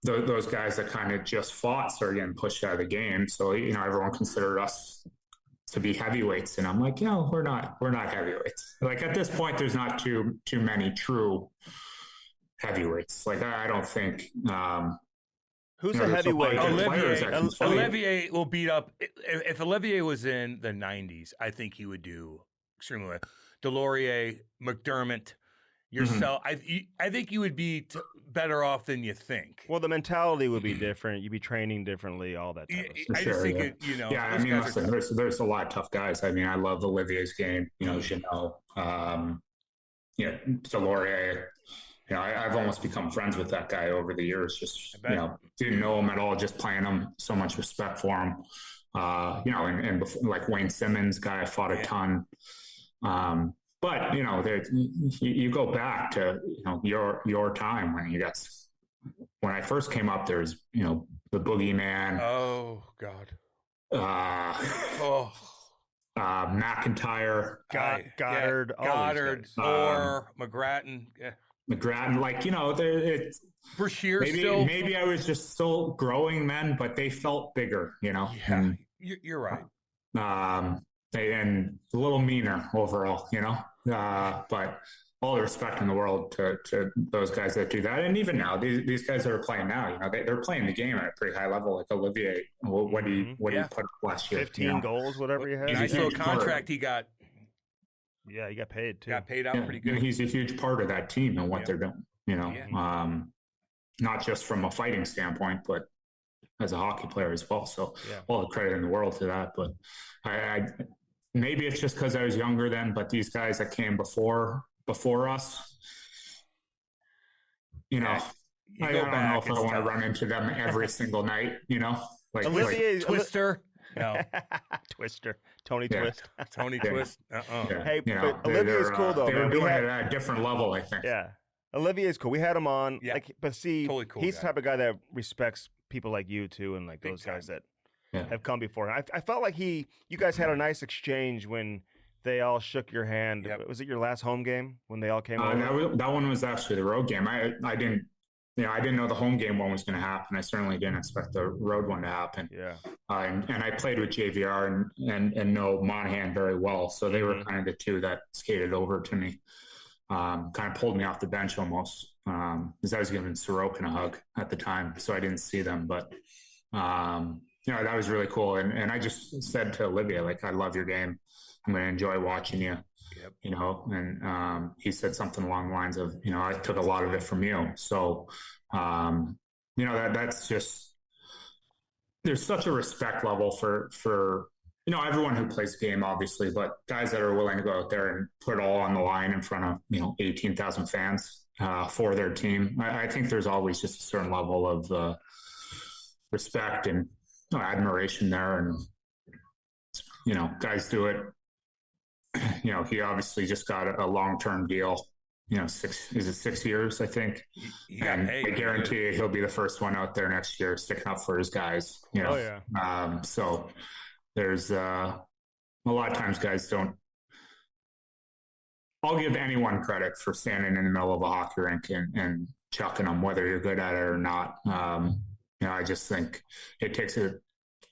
D: those guys that kind of just fought started getting pushed out of the game. So, everyone considered us to be heavyweights, and I'm like, we're not heavyweights. Like at this point, there's not too many true heavyweights. Like I don't think.
B: Who's a heavyweight?
C: Olivier will beat up. If Olivier was in the 90s, I think he would do extremely well. Delorier, McDermott, yourself. I think you would be better off than you think.
B: Well, the mentality would be different. You'd be training differently, all that type of stuff.
C: I just think
D: I mean, listen, there's a lot of tough guys. I mean, I love Olivier's game. Janot, Delorier. I've almost become friends with that guy over the years. Just, didn't know him at all, just playing him, so much respect for him. And before, like Wayne Simmons, guy I fought a ton. But, you go back to, your time when I first came up, there's, the Boogeyman.
C: Oh, God.
D: McIntyre,
B: Goddard, all
C: Goddard,
B: these guys.
C: or McGrattan. Yeah.
D: McGrattan, like, you know, it's
C: Brashear
D: maybe I was just still growing then, but they felt bigger, you know.
C: Yeah,
D: And,
C: you're right.
D: and a little meaner overall, you know. But all the respect in the world to those guys that do that, and even now, these guys that are playing now, you know, they're playing the game at a pretty high level. Like Olivier, what do you put up last year?
B: 15 goals, whatever you had.
C: Nice little contract he got.
B: Yeah, he got paid too.
C: Got paid out pretty good.
D: And he's a huge part of that team and what they're doing, you know, not just from a fighting standpoint, but as a hockey player as well. So all the credit in the world to that. But I maybe it's just because I was younger then, but these guys that came before us, you know, I don't know if I want to run into them every single night, you know, like
C: Twister. No.
B: Twister. Tony Twist.
C: Tony Twist.
B: Hey,
D: you know,
B: but Olivier's cool though.
D: They were
B: man.
D: doing it at a different level, I think.
B: Yeah. Olivier's cool. We had him on.
C: Yeah.
B: Like, but see,
C: Totally cool
B: he's
C: guy.
B: the type of guy that respects people like you too, and like those guys that have come before. I felt like you guys had a nice exchange when they all shook your hand.
C: Yep.
B: Was it your last home game when they all came over?
D: That one was actually the road game. I didn't know the home game one was going to happen. I certainly didn't expect the road one to happen.
B: Yeah.
D: And I played with JVR and know Monahan very well. So they were kind of the two that skated over to me, kind of pulled me off the bench almost, because I was giving Sorokin a hug at the time. So I didn't see them, but, you know, that was really cool. And I just said to Olivia, like, I love your game. I'm going to enjoy watching you.
C: Yep.
D: You know, and he said something along the lines of, you know, I took a lot of it from you. So, you know, that's just, there's such a respect level for, you know, everyone who plays the game, obviously, but guys that are willing to go out there and put it all on the line in front of, you know, 18,000 fans for their team. I think there's always just a certain level of respect and admiration there. And, you know, guys do it. You know, he obviously just got a long-term deal, you know, 6 years, I think. And I guarantee you he'll be the first one out there next year sticking up for his guys, you know.
B: Oh, yeah.
D: So there's a lot of times guys don't. I'll give anyone credit for standing in the middle of a hockey rink and chucking them, whether you're good at it or not. You know, I just think it takes a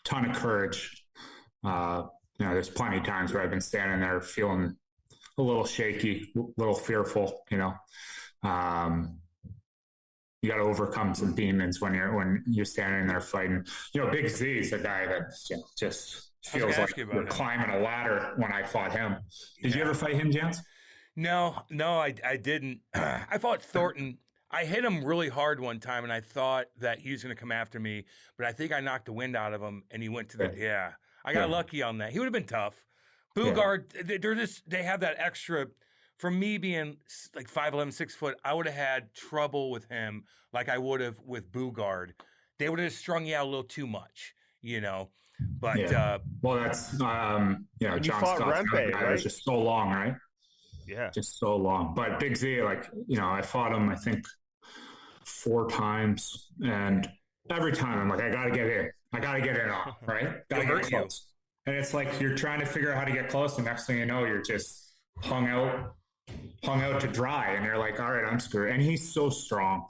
D: ton of courage. You know, there's plenty of times where I've been standing there feeling a little shaky, a little fearful, you know. You got to overcome some demons when you're standing there fighting. You know, Big Z is a guy that, you know, just feels like you're climbing a ladder when I fought him. Did you ever fight him, Jans?
C: No, I didn't. I fought Thornton. I hit him really hard one time, and I thought that he was going to come after me, but I think I knocked the wind out of him, and he went to the I got lucky on that. He would have been tough. Bugard, they have that extra. For me being like 5'11", 6 foot, I would have had trouble with him like I would have with Bugard. They would have strung you out a little too much, you know. But
D: well, that's you know, John Scott
B: right?
D: was just so long, right?
B: Yeah,
D: just so long. But Big Z, like, you know, I fought him I think 4 times, and every time I'm like, I got to get in. I got to get in off, right? Got to get close. And it's like you're trying to figure out how to get close, and next thing you know, you're just hung out to dry, and you're like, all right, I'm screwed. And he's so strong.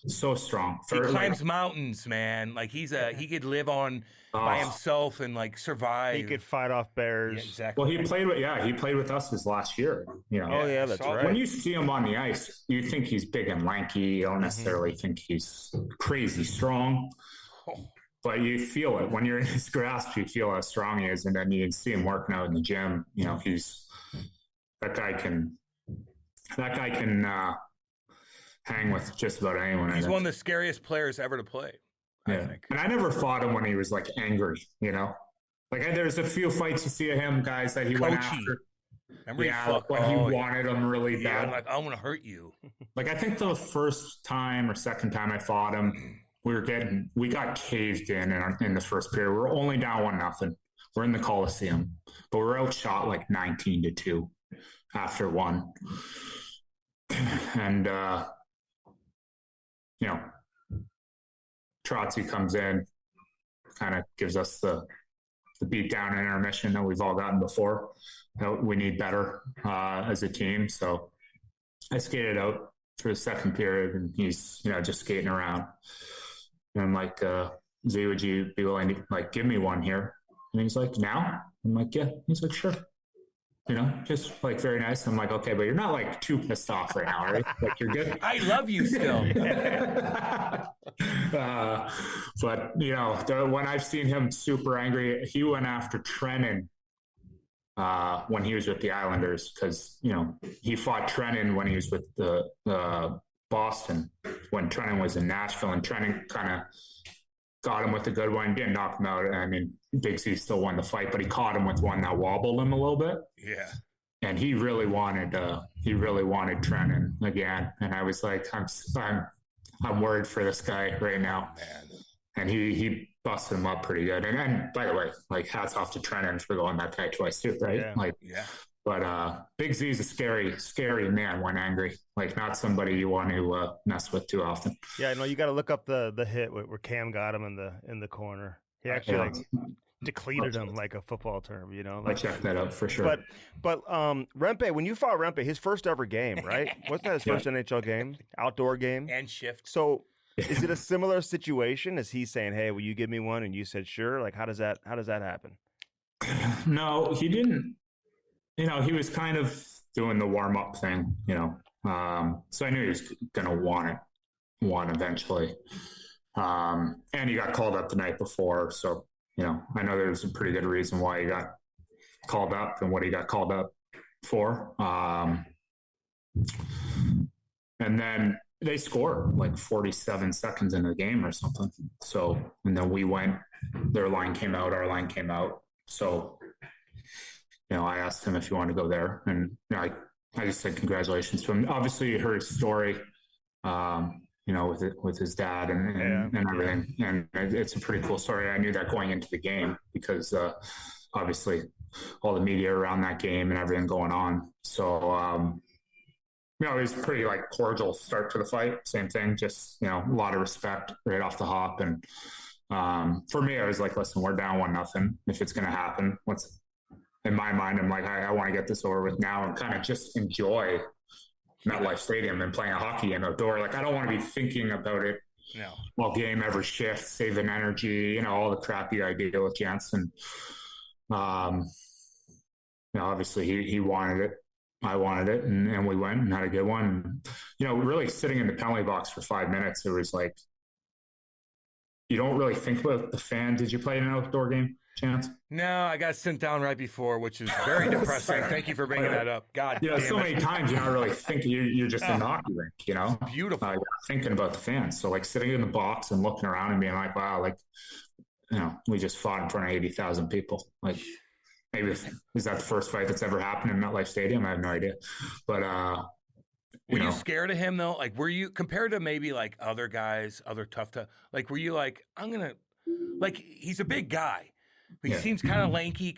D: So strong.
C: He climbs mountains, man. Like he could live on by himself and like survive.
B: He could fight off bears.
C: Yeah, exactly.
D: Well, he played with us his last year. You know.
B: Oh yeah, that's right.
D: When you see him on the ice, you think he's big and lanky. You don't necessarily think he's crazy strong. But you feel it when you're in his grasp. You feel how strong he is, and then you see him working out in the gym. You know, that guy can hang with just about anyone.
C: He's one of the scariest players ever to play. I think.
D: And I never fought him when he was like angry. You know, like there's a few fights you see of him, guys that he went after. When he wanted him really bad.
C: Like, I'm gonna hurt you.
D: Like I think the first time or second time I fought him, we got caved in the first period. We were only down 1-0. We're in the Coliseum, but we're outshot like 19-2 after 1. And you know, Trotsy comes in, kind of gives us the the beat down and intermission that we've all gotten before. We need better as a team. So I skated out for the second period, and he's, just skating around. And I'm like, Z, would you be willing to like give me one here? And he's like, now? I'm like, yeah. He's like, sure. Just like very nice. I'm like, okay, but you're not like too pissed off right now, right? Like you're good.
C: I love you still.
D: But when I've seen him super angry, he went after Trennan when he was with the Islanders, because he fought Trennan when he was with the Boston, when Trennan was in Nashville, and Trennan kind of got him with a good one, didn't knock him out. I mean, Big C still won the fight, but he caught him with one that wobbled him a little bit.
C: Yeah.
D: And he really wanted Trennan again. And I was like, I'm worried for this guy right now.
C: Man.
D: And he busted him up pretty good. And by the way, like hats off to Trennan for going that guy twice too, right?
C: Yeah.
D: But Big Z is a scary, scary man when angry. Like not somebody you want to mess with too often.
B: Yeah, no, you got to look up the hit where Cam got him in the corner. He actually depleted him like a football term,
D: I checked that out for sure.
B: But Rempe, when you fought Rempe, his first ever game, right? Wasn't that his first NHL game, outdoor game,
C: and shift?
B: So is it a similar situation? Is he saying, "Hey, will you give me one?" and you said, "Sure"? Like how does that happen?
D: No, he didn't. He was kind of doing the warm up thing, so I knew he was going to want one eventually. And he got called up the night before. So, I know there's a pretty good reason why he got called up and what he got called up for. And then they scored like 47 seconds in the game or something. So, and then we went, their line came out, our line came out. So, I asked him if he wanted to go there, and I just said congratulations to him. Obviously, you heard his story, with his dad and everything, and it's a pretty cool story. I knew that going into the game because obviously all the media around that game and everything going on. So it was pretty like cordial start to the fight. Same thing, just a lot of respect right off the hop. And for me, I was like, listen, we're down 1-0. If it's going to happen, in my mind, I'm like, I want to get this over with now and kind of just enjoy MetLife Stadium and playing a hockey game outdoor. Like, I don't want to be thinking about it all game, every shift, saving energy, all the crap you idea with Jansen. Obviously he wanted it. I wanted it, and we went and had a good one. Really sitting in the penalty box for 5 minutes, it was like, you don't really think about the fan. Did you play in an outdoor game, Chance?
C: No, I got sent down right before, which is very depressing. Thank you for bringing that up. God,
D: so many times you're not really thinking. You're just in the hockey rink,
C: It's beautiful.
D: You're thinking about the fans. So like sitting in the box and looking around and being like, wow, like we just fought in front of 80,000 people. Like maybe is that the first fight that's ever happened in MetLife Stadium? I have no idea, but
C: were you scared of him though? Like, were you compared to maybe like other guys, other like, were you like, he's a big guy. But he seems kind of lanky,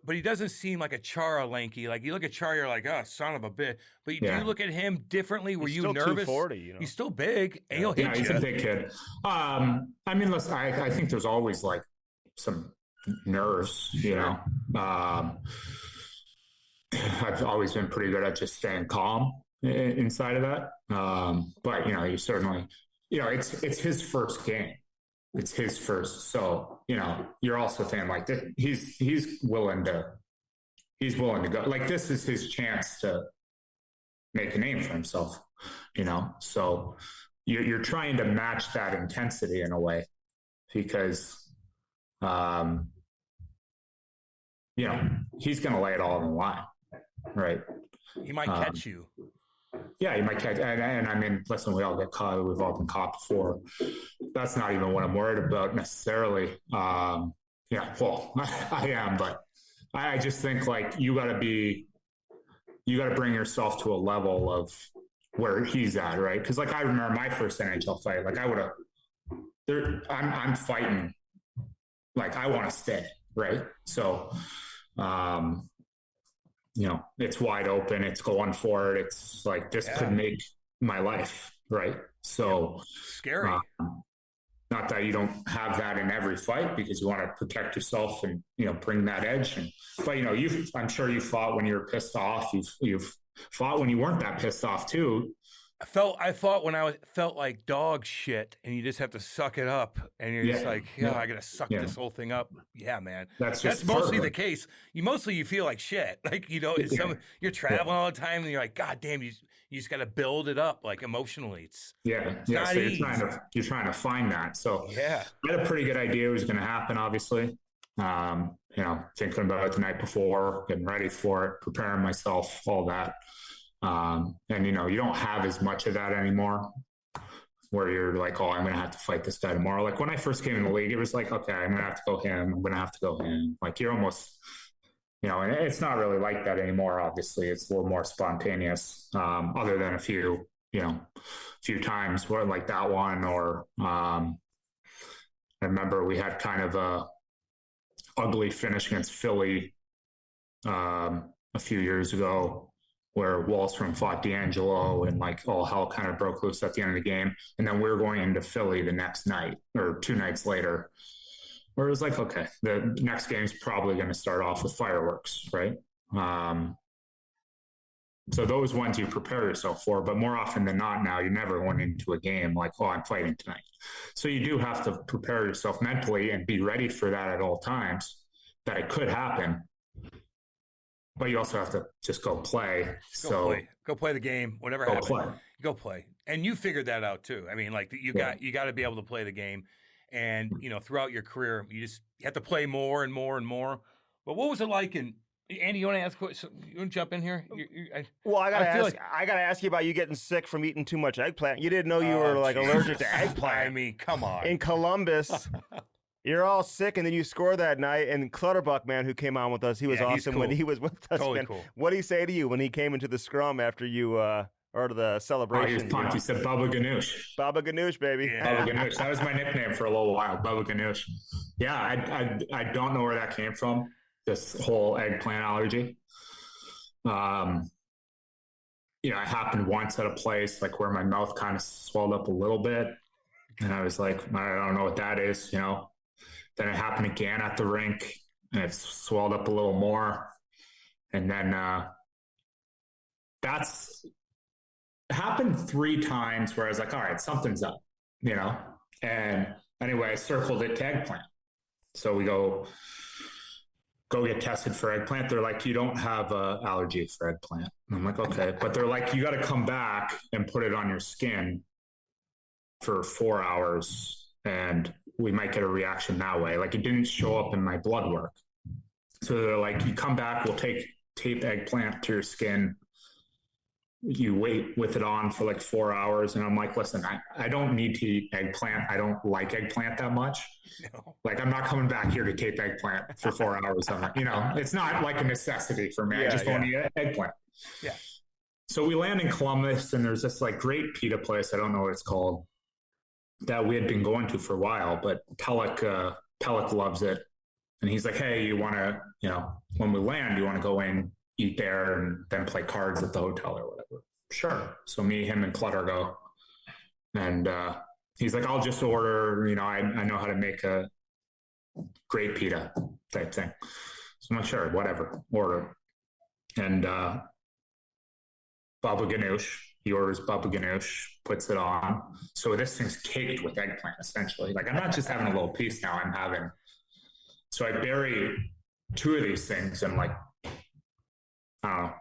C: but he doesn't seem like a Chara lanky. Like you look at Chara, you're like, oh, son of a bitch. But do you look at him differently? Were
B: he's
C: you
B: still
C: nervous?
B: 240,
C: He's still big. And he'll hit you.
D: He's a big kid. I mean, listen, I think there's always like some nerves, I've always been pretty good at just staying calm inside of that. But you certainly, it's his first game. It's his first. So, you're also thinking like he's willing to go. Like this is his chance to make a name for himself, So you're trying to match that intensity in a way because he's going to lay it all on the line, right?
C: He might catch you.
D: Yeah, he might catch. And I mean, listen, we all get caught. We've all been caught before. That's not even what I'm worried about necessarily. Well, I am, but I just think like you got to bring yourself to a level of where he's at, right? Because like I remember my first NHL fight. Like I'm fighting. Like I want to stay, right? So, it's wide open. It's going for it. It's like this could make my life, right? So
C: scary.
D: not that you don't have that in every fight because you want to protect yourself and, bring that edge. But, I'm sure you fought when you were pissed off. You've fought when you weren't that pissed off too.
C: I fought when felt like dog shit, and you just have to suck it up, and you're just like, I gotta suck this whole thing up. Yeah, man, that's mostly the case. You feel like shit, like you're traveling all the time, and you're like, God damn, you just gotta build it up, like emotionally. It's not
D: so
C: easy.
D: You're trying to find that. So
C: yeah,
D: I had a pretty good idea it was going to happen. Obviously, thinking about it the night before, getting ready for it, preparing myself, all that. And you don't have as much of that anymore where you're like, oh, I'm going to have to fight this guy tomorrow. Like when I first came in the league, it was like, okay, I'm going to have to go him. I'm going to have to go him. Like you're almost, and it's not really like that anymore. Obviously it's a little more spontaneous, other than a few times where like that one, or, I remember we had kind of a ugly finish against Philly, a few years ago, where Wallstrom fought D'Angelo and like all hell kind of broke loose at the end of the game. And then we were going into Philly the next night or 2 nights later, where it was like, okay, the next game's probably going to start off with fireworks, right? So those ones you prepare yourself for, but more often than not now, you never went into a game like, oh, I'm fighting tonight. So you do have to prepare yourself mentally and be ready for that at all times, that it could happen. But you also have to just go play.
C: Go play the game. Whatever happens, go play. And you figured that out too. I mean, like you got to be able to play the game. And throughout your career, you have to play more and more and more. But what was it like? And Andy, you want to ask? You want to jump in here?
B: I gotta ask you about you getting sick from eating too much eggplant. You didn't know you were like allergic to eggplant.
C: I mean, come on.
B: In Columbus. You're all sick, and then you score that night. And Clutterbuck, man, who came on with us, he was awesome when he was with us.
C: Totally
B: man.
C: cool.
B: What did he say to you when he came into the scrum after you, or the celebration?
D: He was pumped. He said, Baba Ganoush.
B: Baba Ganoush, baby.
C: Yeah.
D: Baba Ganoush. That was my nickname for a little while, Baba Ganoush. Yeah, I don't know where that came from, this whole eggplant allergy. I happened once at a place like where my mouth kind of swelled up a little bit. And I was like, I don't know what that is, Then it happened again at the rink, and it swelled up a little more. And then that's happened 3 times where I was like, all right, something's up, And anyway, I circled it to eggplant. So we go get tested for eggplant. They're like, you don't have an allergy for eggplant. And I'm like, okay. But they're like, you got to come back and put it on your skin for 4 hours, and we might get a reaction that way. Like it didn't show up in my blood work. So they're like, you come back, we'll tape eggplant to your skin. You wait with it on for like 4 hours. And I'm like, listen, I don't need to eat eggplant. I don't like eggplant that much. No. Like I'm not coming back here to tape eggplant for 4 hours. It's not like a necessity for me. I just want to eat eggplant.
C: Yeah.
D: So we land in Columbus, and there's this like great pita place. I don't know what it's called, that we had been going to for a while, but Pellick loves it. And he's like, hey, you want to, when we land, you want to go in, eat there, and then play cards at the hotel or whatever. Sure. So me, him, and Clutter go. And he's like, I'll just order, I know how to make a great pita type thing. So I'm like, sure, whatever, order. And Baba Ganoush, he orders Baba Ganoush, puts it on. So this thing's caked with eggplant, essentially. Like I'm not just having a little piece now, I'm having. So I bury 2 of these things, and like, I don't know,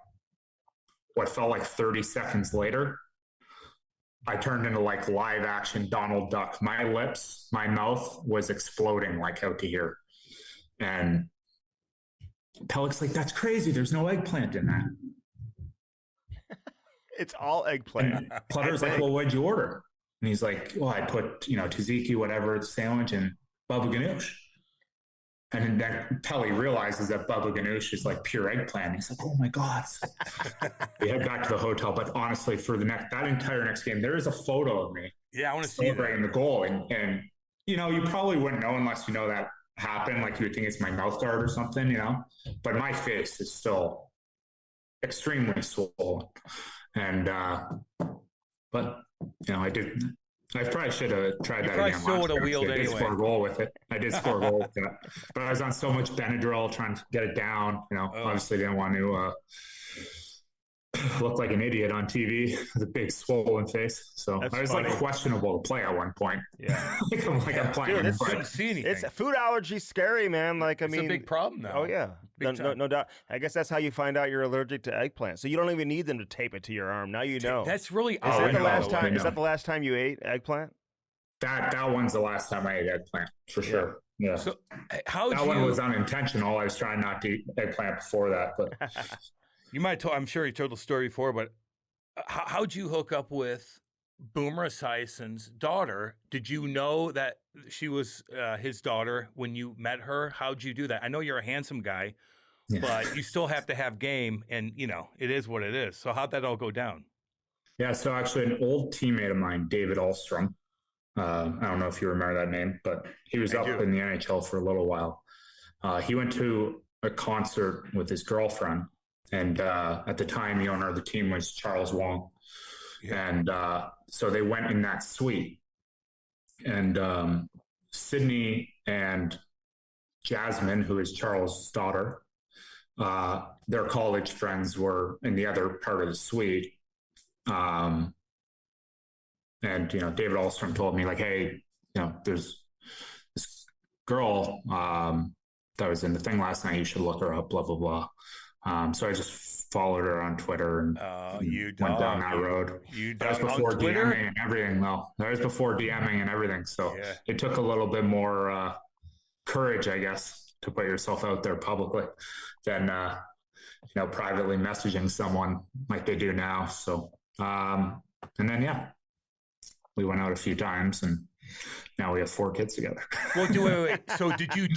D: what felt like 30 seconds later, I turned into like live action Donald Duck. My lips, my mouth was exploding like out to here. And Pellick's like, that's crazy. There's no eggplant in that.
B: It's all eggplant.
D: And Clutter's like, well, what'd you order? And he's like, well, I put, tzatziki, whatever, sandwich, and Baba Ganoush. And then Pelly realizes that Baba Ganoush is like pure eggplant. He's like, oh my God. We head back to the hotel. But honestly, for that entire next game, there is a photo of me.
C: Yeah, I want to see
D: celebrating the goal. And you probably wouldn't know unless you know that happened. Like you would think it's my mouth guard or something, But my face is still extremely swollen. And, but, I I probably should have tried
C: You
D: that
C: probably
D: again.
C: still
D: last
C: would have
D: year, 'cause
C: wheeled
D: I did
C: anyway.
D: score a goal with it. I did score a goal with that. But I was on so much Benadryl trying to get it down. Obviously didn't want to look like an idiot on TV with a big swollen face. So
B: That's
D: I was
B: funny.
D: like questionable to play at one point.
B: Yeah.
D: I'm playing.
B: Dude,
C: Couldn't see anything.
B: It's food allergy scary, man. Like, I
C: It's
B: mean,
C: a big problem now.
B: Oh yeah,
C: Big time.
B: no doubt. I guess that's how you find out you're allergic to eggplant. So you don't even need them to tape it to your arm. Now you know.
C: That's really
B: Is
C: odd.
B: that the
D: no,
B: last
D: I
B: time? Is
D: know.
B: that the last time you ate eggplant?
D: That one's the last time I ate eggplant for sure. Yeah.
C: So how
D: That
C: you?
D: one was unintentional. I was trying not to eat eggplant before that, but
C: You might. I'm sure you told the story before, but how'd you hook up with Boomer Esiason's daughter? Did you know that she was his daughter when you met her? How'd you do that? I know you're a handsome guy,
D: yeah.
C: but you still have to have game, and it is what it is. So how'd that all go down?
D: Yeah, so actually an old teammate of mine, David Alstrom, I don't know if you remember that name, but he was up in the NHL for a little while. He went to a concert with his girlfriend, and at the time, the owner of the team was Charles Wong. Yeah. And so they went in that suite. And Sydney and Jasmine, who is Charles' daughter, their college friends were in the other part of the suite. And David Alstrom told me, like, hey, there's this girl that was in the thing last night. You should look her up, blah, blah, blah. So I just followed her on Twitter and went down that road. That was before DMing and everything, though. That was before DMing and everything. So it took a little bit more courage, I guess, to put yourself out there publicly than, privately messaging someone like they do now. So, and then, we went out a few times and now we have 4 kids together.
C: Well, wait. So did you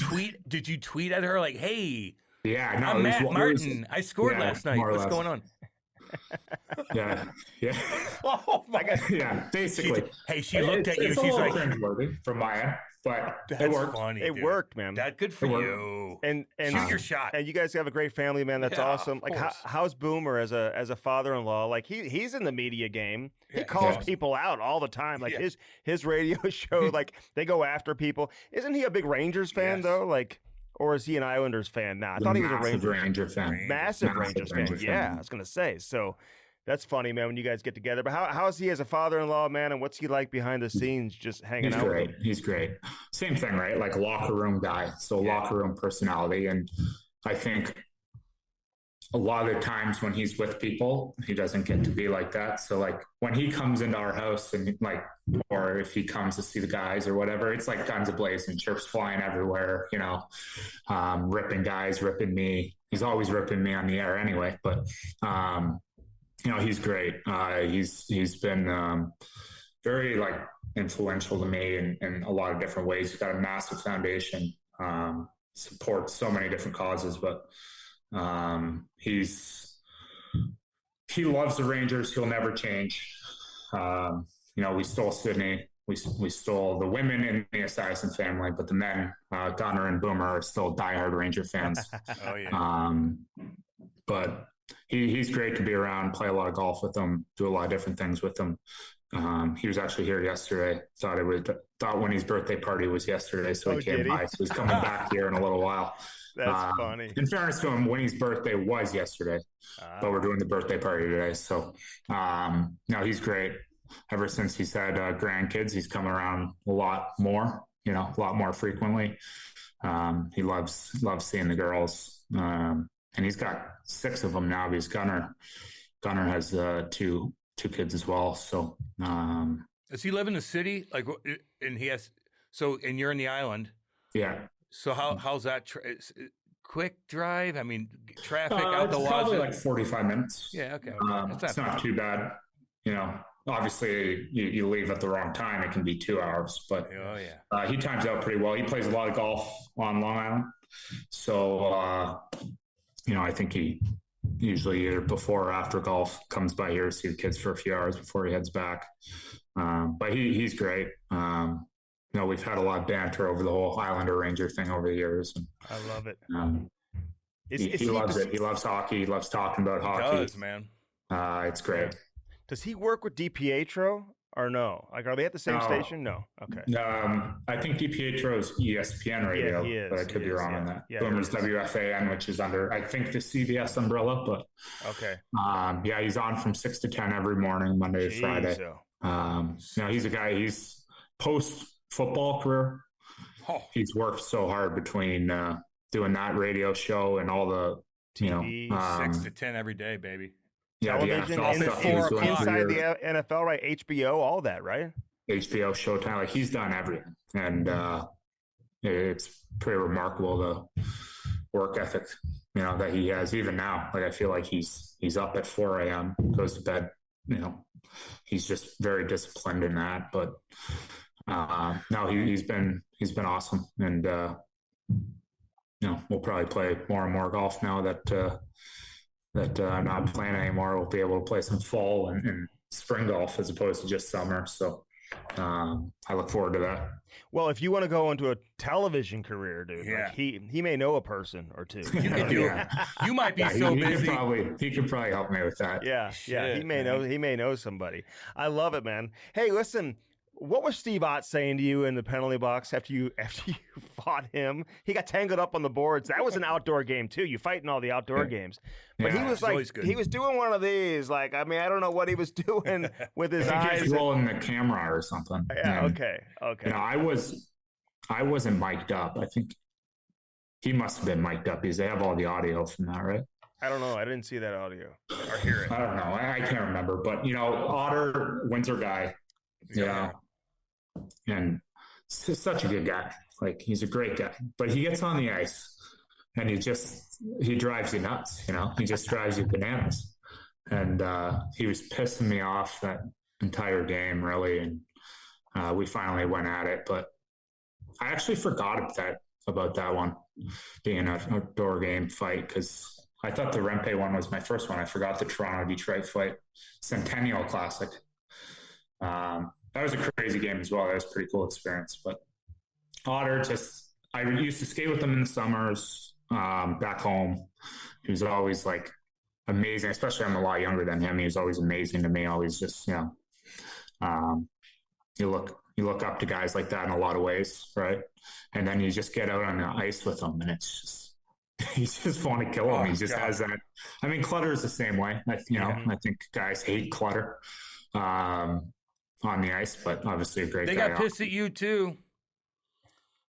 C: tweet at her like, hey,
D: yeah, no,
C: I'm Matt Martin. I scored last night. What's going on?
D: Yeah.
C: Oh my God.
D: Yeah, basically.
C: She looked at you. She's like,
D: cringeworthy from my end, but
C: it worked. Funny,
B: it worked, man.
C: That good for you.
B: And
C: shoot your shot.
B: And you guys have a great family, man. That's awesome. Like, how's Boomer as a father-in-law? Like, he's in the media game. He calls people out all the time. Like his radio show, like they go after people. Isn't he a big Rangers fan though? Like. Or is he an Islanders fan now? I thought he was a
D: Ranger fan.
B: Massive Rangers fan. Yeah, I was going to say. So that's funny, man, when you guys get together. But how is he as a father-in-law, man, and what's he like behind the scenes just hanging out with him?
D: He's great. Same thing, right? Like locker room guy. So locker room personality. And I think a lot of the times when he's with people, he doesn't get to be like that. So like when he comes into our house and like, or if he comes to see the guys or whatever, it's like guns ablazing, chirps flying everywhere, ripping guys, ripping me. He's always ripping me on the air anyway, but he's great. He's been very like influential to me in a lot of different ways. He's got a massive foundation, supports so many different causes, but he loves the Rangers. He'll never change. We stole Sydney. We stole the women in the Esiason family, but the men, Connor and Boomer, are still diehard Ranger fans.
C: Oh yeah.
D: But he's great to be around. Play a lot of golf with him. Do a lot of different things with him. He was actually here yesterday. Thought Winnie's birthday party was yesterday, so he came by. So he's coming back here in a little while.
B: That's funny.
D: In fairness to him, Winnie's birthday was yesterday, but we're doing the birthday party today. So, no, he's great. Ever since he's had grandkids, he's come around a lot more, a lot more frequently. He loves seeing the girls. And he's got 6 of them now because Gunnar has 2 kids as well. So,
C: does he live in the city? Like, and you're in the island.
D: Yeah.
C: So how's that? Quick drive? I mean, traffic out the
D: probably like 45 minutes.
C: Yeah, okay.
D: It's not too bad. Obviously you leave at the wrong time, it can be 2 hours. But he times out pretty well. He plays a lot of golf on Long Island, so I think he usually either before or after golf comes by here to see the kids for a few hours before he heads back. But he's great. We've had a lot of banter over the whole Islander Ranger thing over the years. And,
B: I love it.
D: He loves it. He loves hockey. He loves talking about hockey.
C: He does, man.
D: It's great.
B: Does he work with DiPietro? or no? Like, are they at the same
D: No.
B: station? No. Okay.
D: I think DiPietro's ESPN radio,
B: he is.
D: but I could be wrong on that. Boomer's
B: he is.
D: WFAN, which is under, I think, the CBS umbrella. But
B: Okay.
D: he's on from 6 to 10 every morning, Monday to Friday. He's a guy. He's post football career.
C: Oh.
D: He's worked so hard between doing that radio show and all the
B: TV,
C: 6 to 10 every day, baby.
B: Television,
D: the NFL stuff he was doing for
B: inside
D: years.
B: the NFL, right? HBO, all that, right?
D: HBO, Showtime, like he's done everything, and it's pretty remarkable the work ethic, that he has even now. Like I feel like he's up at 4 a.m., goes to bed. He's just very disciplined in that. But no, he's been awesome, and we'll probably play more and more golf now that I'm not playing anymore. We'll be able to play some fall and spring golf as opposed to just summer. So I look forward to that.
B: Well, if you want to go into a television career, dude, like he may know a person or two.
C: You can do it. You might be so busy.
D: He could probably help me with that.
B: Yeah.
C: Shit,
B: He may know somebody. I love it, man. Hey, listen. What was Steve Ott saying to you in the penalty box after you fought him? He got tangled up on the boards. That was an outdoor game too. You fight in all the outdoor games, but he was he was doing one of these. Like, I mean, I don't know what he was doing with his eyes.
D: He's rolling the camera or something.
B: Yeah.
D: And,
B: Okay.
D: I wasn't mic'd up. I think he must have been mic'd up because they have all the audio from that, right?
B: I don't know. I didn't see that audio or hear it.
D: I don't know. I can't remember. But Otter, Windsor guy. Yeah. And he's such a good guy. Like, he's a great guy. But he gets on the ice and he drives you nuts, He just drives you bananas. And he was pissing me off that entire game, really. And we finally went at it. But I actually forgot about that one being an outdoor game fight because I thought the Rempe one was my first one. I forgot the Toronto-Detroit fight. Centennial Classic. That was a crazy game as well. That was a pretty cool experience. But Otter, I used to skate with him in the summers back home. He was always like amazing, especially I'm a lot younger than him. He was always amazing to me. Always just, you look up to guys like that in a lot of ways, right? And then you just get out on the ice with him, and it's just you just want to kill him. He just has that. I mean, Clutter is the same way. I think guys hate Clutter. On the ice, but obviously a great guy.
C: They got pissed at you too.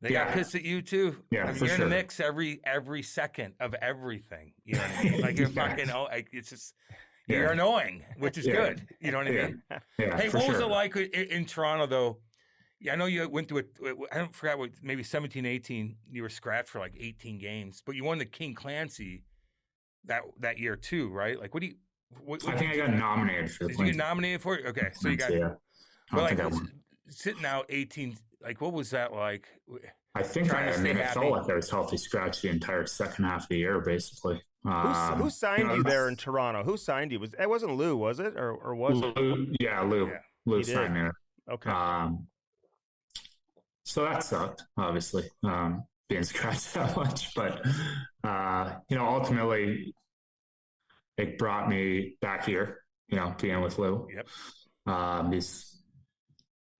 C: Got pissed at you too.
D: Yeah,
C: you're in the mix every second of everything. You know what I mean? Like you're fucking. It's just you're annoying, which is good. You know what I mean?
D: Yeah.
C: Hey, what was it like in Toronto though? Yeah, I know you went through I don't forget what, maybe 17, 18. You were scratched for like 18 games, but you won the King Clancy that year too, right? Like, what do you?
D: I think I got nominated for the.
C: Did you get nominated for it? Okay, so you got.
D: Yeah.
C: But like sitting out 18, like what was that like?
D: I think it felt like I was healthy scratch the entire second half of the year, basically.
B: Who signed you there in Toronto? Who signed you? It wasn't Lou, was it, or was it?
D: Lou? Yeah, Lou. Yeah. Lou signed me.
B: Okay.
D: So that sucked, obviously, being scratched that much, but ultimately, it brought me back here. Being with Lou.
C: Yep.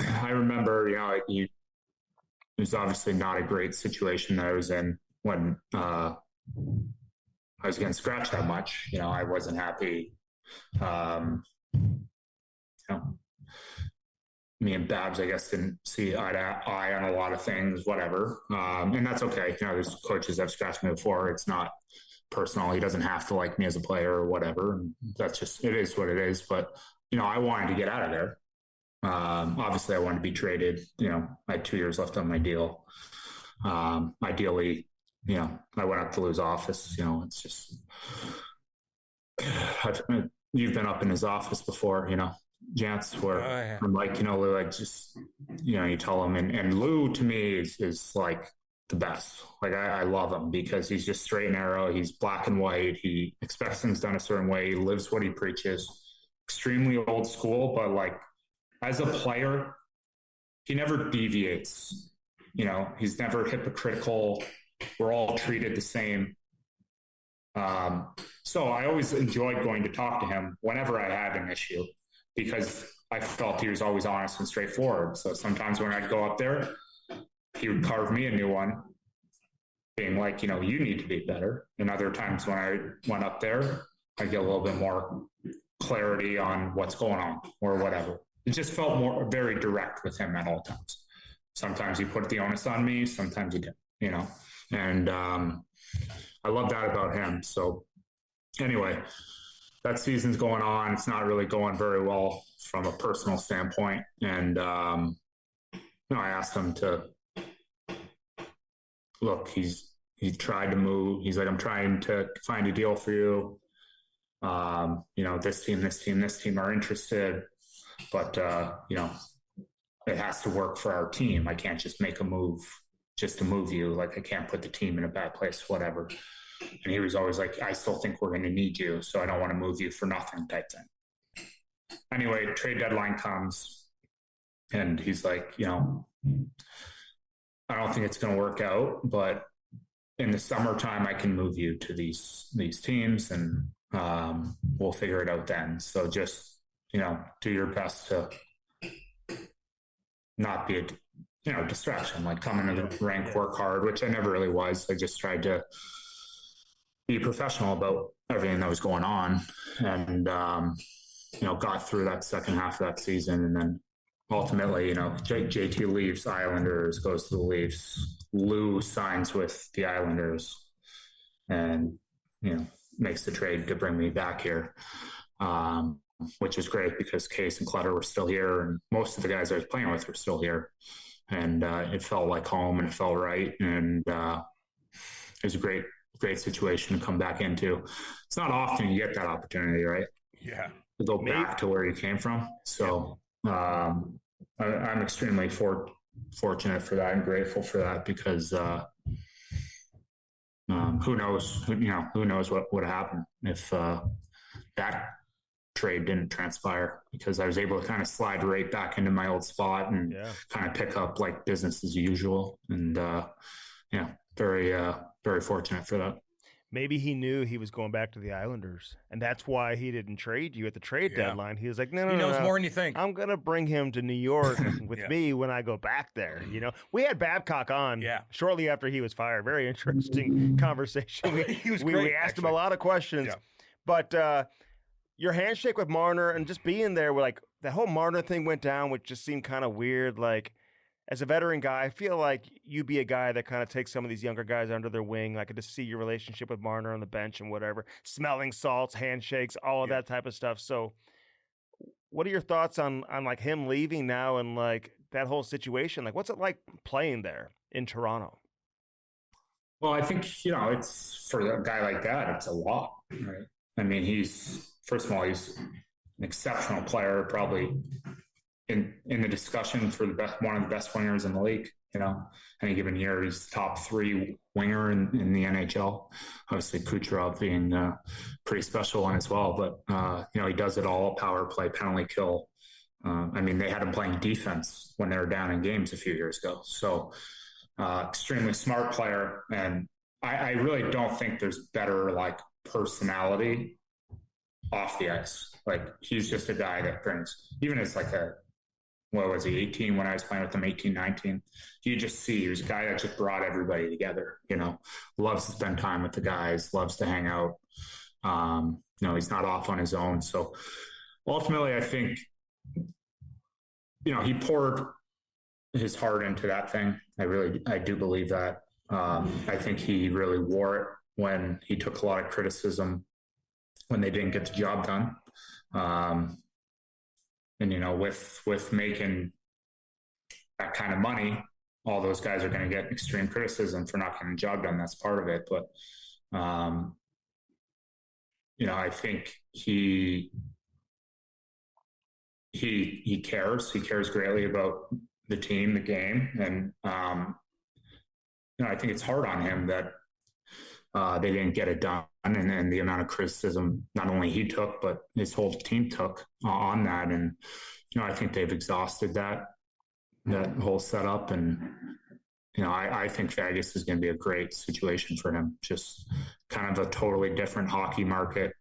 D: I remember, it was obviously not a great situation that I was in when I was getting scratched that much. I wasn't happy. Me and Babs, I guess, didn't see eye to eye on a lot of things, whatever. And that's okay. There's coaches that have scratched me before. It's not personal. He doesn't have to like me as a player or whatever. And that's just, it is what it is. But, I wanted to get out of there. Obviously I wanted to be traded. I had 2 years left on my deal. Ideally, I went up to Lou's office. It's just, you've been up in his office before, Jance, where I'm like, Lou, I just, you tell him, and Lou to me is like the best. Like I love him because he's just straight and narrow. He's black and white. He expects things done a certain way. He lives what he preaches. Extremely old school, but like, as a player, he never deviates. He's never hypocritical. We're all treated the same. So I always enjoyed going to talk to him whenever I had an issue because I felt he was always honest and straightforward. So sometimes when I'd go up there, he would carve me a new one, being like, you need to be better. And other times when I went up there, I get a little bit more clarity on what's going on or whatever. It just felt very direct with him at all times. Sometimes he put the onus on me, sometimes he didn't, and I love that about him. So anyway, that season's going on. It's not really going very well from a personal standpoint. And, I asked him to look, he tried to move. He's like, I'm trying to find a deal for you. This team are interested, but, it has to work for our team. I can't just make a move just to move you. Like, I can't put the team in a bad place, whatever. And he was always like, I still think we're going to need you, so I don't want to move you for nothing type thing. Anyway, trade deadline comes, and he's like, I don't think it's going to work out, but in the summertime, I can move you to these teams, and we'll figure it out then. So just, do your best to not be a distraction, like come into the rank, work hard, which I never really was. I just tried to be professional about everything that was going on, and, got through that second half of that season. And then ultimately, JT leaves Islanders, goes to the Leafs. Lou signs with the Islanders and, makes the trade to bring me back here, which is great because Case and Clutter were still here, and most of the guys I was playing with were still here. And it felt like home, and it felt right. And it was a great situation to come back into. It's not often you get that opportunity, right?
C: Yeah.
D: To go back to where you came from. So I'm extremely fortunate for that and grateful for that, because who knows what would happen if that trade didn't transpire, because I was able to kind of slide right back into my old spot and kind of pick up like business as usual. And very fortunate for that.
B: Maybe he knew he was going back to the Islanders, and that's why he didn't trade you at the trade deadline. He was like, no,
C: he knows more than you think.
B: I'm going to bring him to New York with me when I go back there. We had Babcock on shortly after he was fired. Very interesting conversation.
C: He was
B: we
C: great,
B: asked him a lot of questions. But your handshake with Marner and just being there, like the whole Marner thing went down, which just seemed kind of weird. Like, as a veteran guy, I feel like you'd be a guy that kind of takes some of these younger guys under their wing. I could just see your relationship with Marner on the bench and whatever, smelling salts, handshakes, all of that type of stuff. So what are your thoughts on like him leaving now and like that whole situation? Like, what's it like playing there in Toronto?
D: Well, I think, it's for a guy like that, it's a lot, right? I mean, first of all, he's an exceptional player, probably in the discussion for one of the best wingers in the league. Any given year, he's top 3 winger in the NHL. Obviously, Kucherov being a pretty special one as well. But, he does it all: power play, penalty kill. They had him playing defense when they were down in games a few years ago. So extremely smart player. And I really don't think there's better like personality off the ice. Like, he's just a guy that brings, even as like what was he, 18 when I was playing with him, 18, 19. You just see he was a guy that just brought everybody together, loves to spend time with the guys, loves to hang out. He's not off on his own. So ultimately, I think, he poured his heart into that thing. I do believe that. I think he really wore it when he took a lot of criticism when they didn't get the job done. And, with making that kind of money, all those guys are going to get extreme criticism for not getting the job done. That's part of it. But, I think he cares. He cares greatly about the team, the game. And, I think it's hard on him that they didn't get it done. And the amount of criticism not only he took, but his whole team took on that. And, I think they've exhausted that whole setup. And, I think Vegas is going to be a great situation for him. Just kind of a totally different hockey market,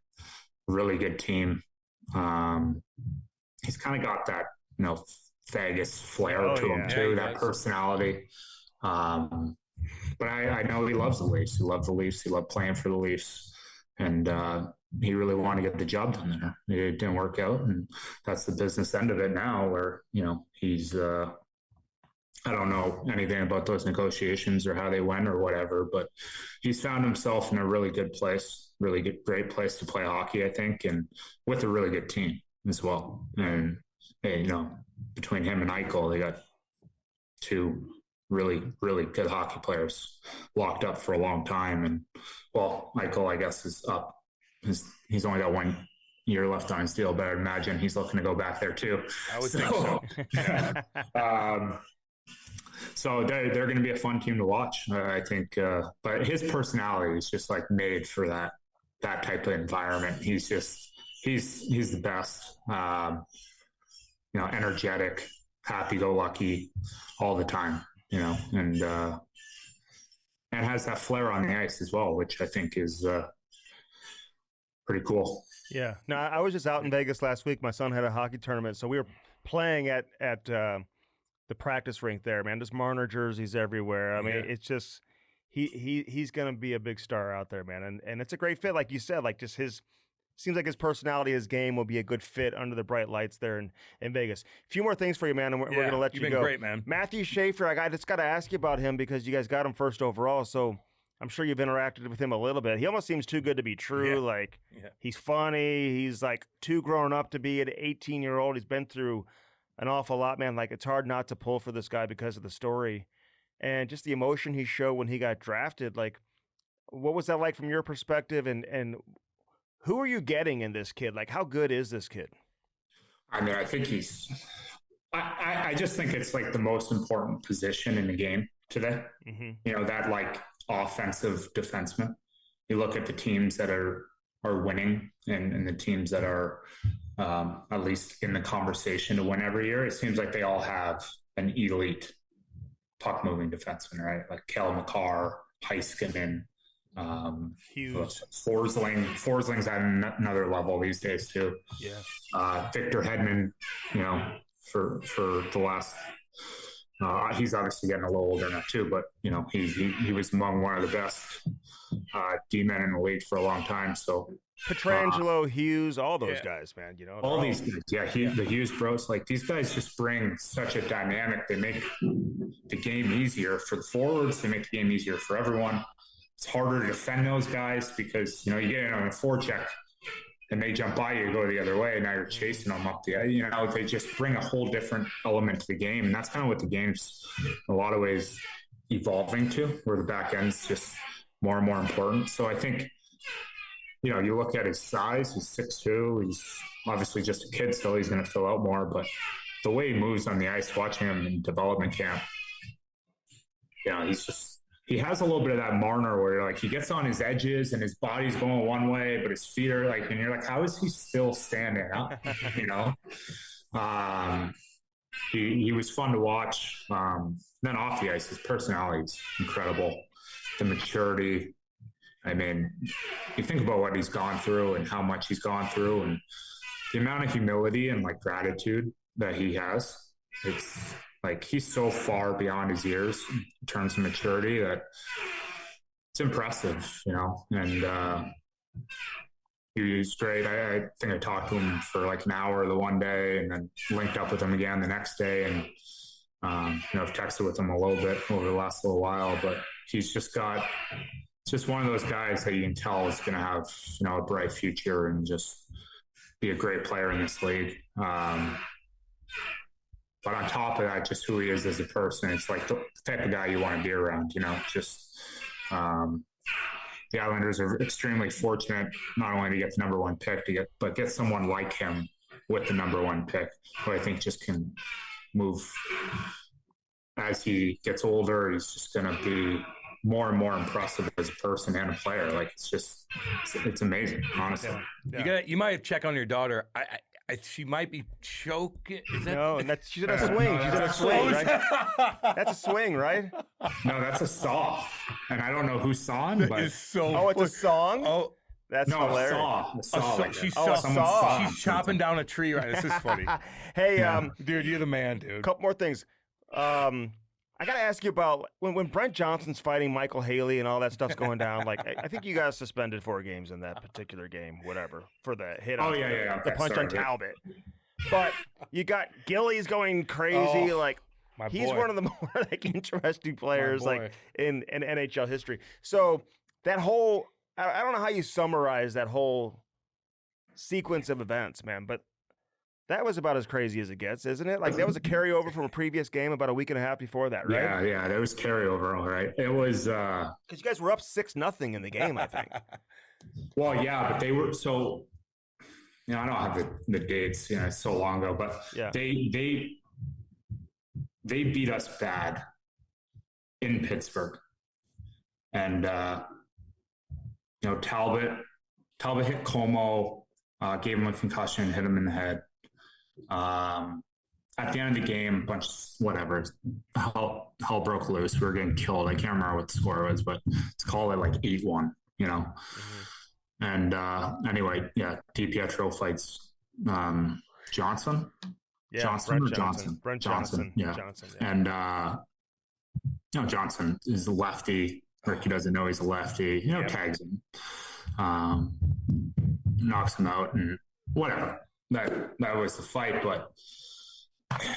D: really good team. he's kind of got that, Vegas flair
B: Oh,
D: to him
B: yeah.
D: too,
C: Yeah, he
D: that
C: does.
D: personality. But I know he loves the Leafs. He loved the Leafs. He loved playing for the Leafs. And he really wanted to get the job done there. It didn't work out. And that's the business end of it now where, he's I don't know anything about those negotiations or how they went or whatever, but he's found himself in a really good place, really good, great place to play hockey, I think, and with a really good team as well. And, between him and Eichel, they got two really, really good hockey players locked up for a long time. And, well, Eichel, I guess, is up. He's only got 1 year left on his deal, but I'd imagine he's looking to go back there too.
C: I would think so.
D: So they're going to be a fun team to watch, I think. But his personality is just like made for that type of environment. He's the best. Energetic, happy-go-lucky all the time. And has that flair on the ice as well, which I think is pretty cool.
B: Yeah. No, I was just out in Vegas last week. My son had a hockey tournament, so we were playing at the practice rink there, man. There's Marner jerseys everywhere. I mean, it's just he's going to be a big star out there, man. And it's a great fit, like you said. Like just seems like his personality, his game will be a good fit under the bright lights there in Vegas. A few more things for you, man, and we're going to let you
C: You've
B: go.
C: been great, man.
B: Matthew Schaefer, I just got to ask you about him because you guys got him first overall, so I'm sure you've interacted with him a little bit. He almost seems too good to be true. He's funny. He's like too grown up to be an 18-year-old. He's been through an awful lot, man. Like, it's hard not to pull for this guy because of the story and just the emotion he showed when he got drafted. Like, what was that like from your perspective? And who are you getting in this kid? Like, how good is this kid?
D: I mean, I think I just think it's like the most important position in the game today.
B: Mm-hmm.
D: That like offensive defenseman. You look at the teams that are winning and the teams that are at least in the conversation to win every year. It seems like they all have an elite puck moving defenseman, right? Like Kel McCarr, Heiskanen,
B: Hughes.
D: Forsling's at another level these days too.
B: Yeah.
D: Victor Hedman, for the last. He's obviously getting a little older now too, but he was among one of the best D-men in the league for a long time. So
B: Petrangelo, Hughes, all those guys, man.
D: All these guys, the Hughes bros, like these guys just bring such a dynamic. They make the game easier for the forwards. They make the game easier for everyone. It's harder to defend those guys because you get in on a forecheck and they jump by you, go the other way, and now you're chasing them up the ice. They just bring a whole different element to the game, and that's kind of what the game's in a lot of ways evolving to, where the back end's just more and more important. So I think, you look at his size, he's 6'2", he's obviously just a kid still, he's going to fill out more, but the way he moves on the ice, watching him in development camp, he has a little bit of that Marner where like he gets on his edges and his body's going one way, but his feet are like, and you're like, how is he still standing up? He was fun to watch. Then off the ice, his personality is incredible. The maturity. I mean, you think about what he's gone through and how much he's gone through and the amount of humility and like gratitude that he has. It's like he's so far beyond his years in terms of maturity that it's impressive, and he was great. I think I talked to him for like an hour the one day and then linked up with him again the next day. And, I've texted with him a little bit over the last little while, but he's just one of those guys that you can tell is going to have, a bright future and just be a great player in this league. But on top of that, just who he is as a person, it's like the type of guy you want to be around, the Islanders are extremely fortunate not only to get the number one pick, but get someone like him with the number one pick, who I think just can move as he gets older. He's just going to be more and more impressive as a person and a player. Like it's amazing, honestly.
B: Yeah.
C: You might check on your daughter. She might be choking.
B: No, she's in a swing. She's in a swing, right? That's a swing, right?
D: No, that's a saw. And I don't know who's sawing, but
C: It's so
B: it's a song?
C: Oh,
B: That's
D: No,
B: hilarious.
D: I saw like
C: She's
D: that. Someone saw him.
C: she's chopping down a tree right. This is funny.
B: Hey,
D: Yeah.
C: Dude, you're the man, dude.
B: couple more things. I gotta ask you about when Brent Johnson's fighting Michael Haley and all that stuff's going down. Like, I think you guys suspended 4 games in that particular game, whatever, for the hit.
D: Oh,
B: on,
D: yeah.
B: the
D: Okay,
B: punch on
D: sorry.
B: Talbot. But you got Gillies going crazy.
C: Oh,
B: like,
C: my
B: he's
C: boy.
B: one of the more like interesting players
C: boy.
B: like in NHL history. So that whole, I don't know how you summarize that whole sequence of events, man, but that was about as crazy as it gets, isn't it? Like, that was a carryover from a previous game about a week and a half before that, right?
D: Yeah, there was carryover, all right. It was
B: Because you guys were up 6-0 in the game, I think.
D: well, yeah, but they were so. You know, I don't have the dates. You know, it's so long ago, but
B: Yeah.
D: they beat us bad in Pittsburgh, and you know, Talbot hit Como, gave him a concussion, hit him in the head. At the end of the game, hell broke loose. We were getting killed. I can't remember what the score was, but let's call it like 8-1, you know? And anyway, yeah, DiPietro fights Johnson.
B: Yeah,
D: Johnson
B: Brent
D: or Johnson?
B: Brent
D: Johnson, yeah.
B: Johnson, yeah.
D: And you know, Johnson is a lefty. Ricky doesn't know he's a lefty. You know, tags him, knocks him out, and whatever. That was the fight. But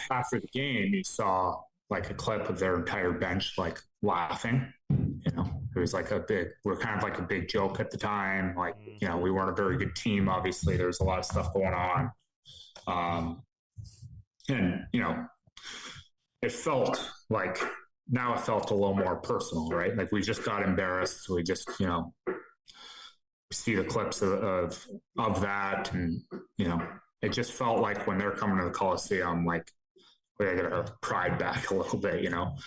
D: after the game, you saw like a clip of their entire bench like laughing. You know, it was like we're kind of like a big joke at the time. Like, you know, we weren't a very good team. Obviously, there was a lot of stuff going on. And, you know, it felt a little more personal, right? Like, we just got embarrassed. We just, you know, see the clips of that. And, you know, it just felt like when they're coming to the Coliseum, like, we got our pride back a little bit, you know?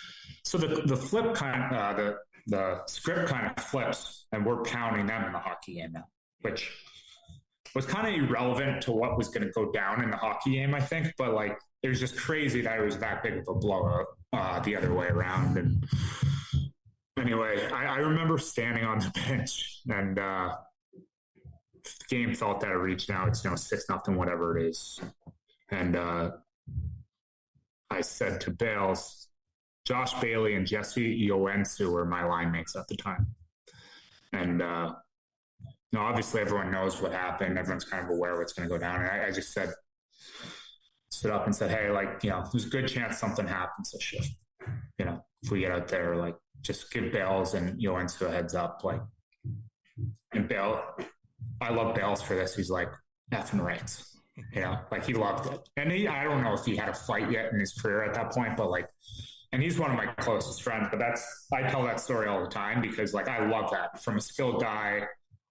D: So the flip kind of, the script kind of flips, and we're pounding them in the hockey game now, which was kind of irrelevant to what was going to go down in the hockey game, I think. But like, it was just crazy that it was that big of a blowout the other way around. And anyway, I remember standing on the bench, and the game felt out of reach. Now it's, you know, 6-0, whatever it is. And I said to Bales, Josh Bailey and Jesse Ioensu were my line mates at the time. And, you know, obviously everyone knows what happened. Everyone's kind of aware what's going to go down. And I just stood up and said, hey, like, you know, there's a good chance something happens this shift. You know, if we get out there, like, just give Bales and Ioensu a heads up. Like, and I love Bales for this. He's like, effing rights. You know, like, he loved it. And I don't know if he had a fight yet in his career at that point, but like, and he's one of my closest friends, but I tell that story all the time because, like, I love that from a skilled guy.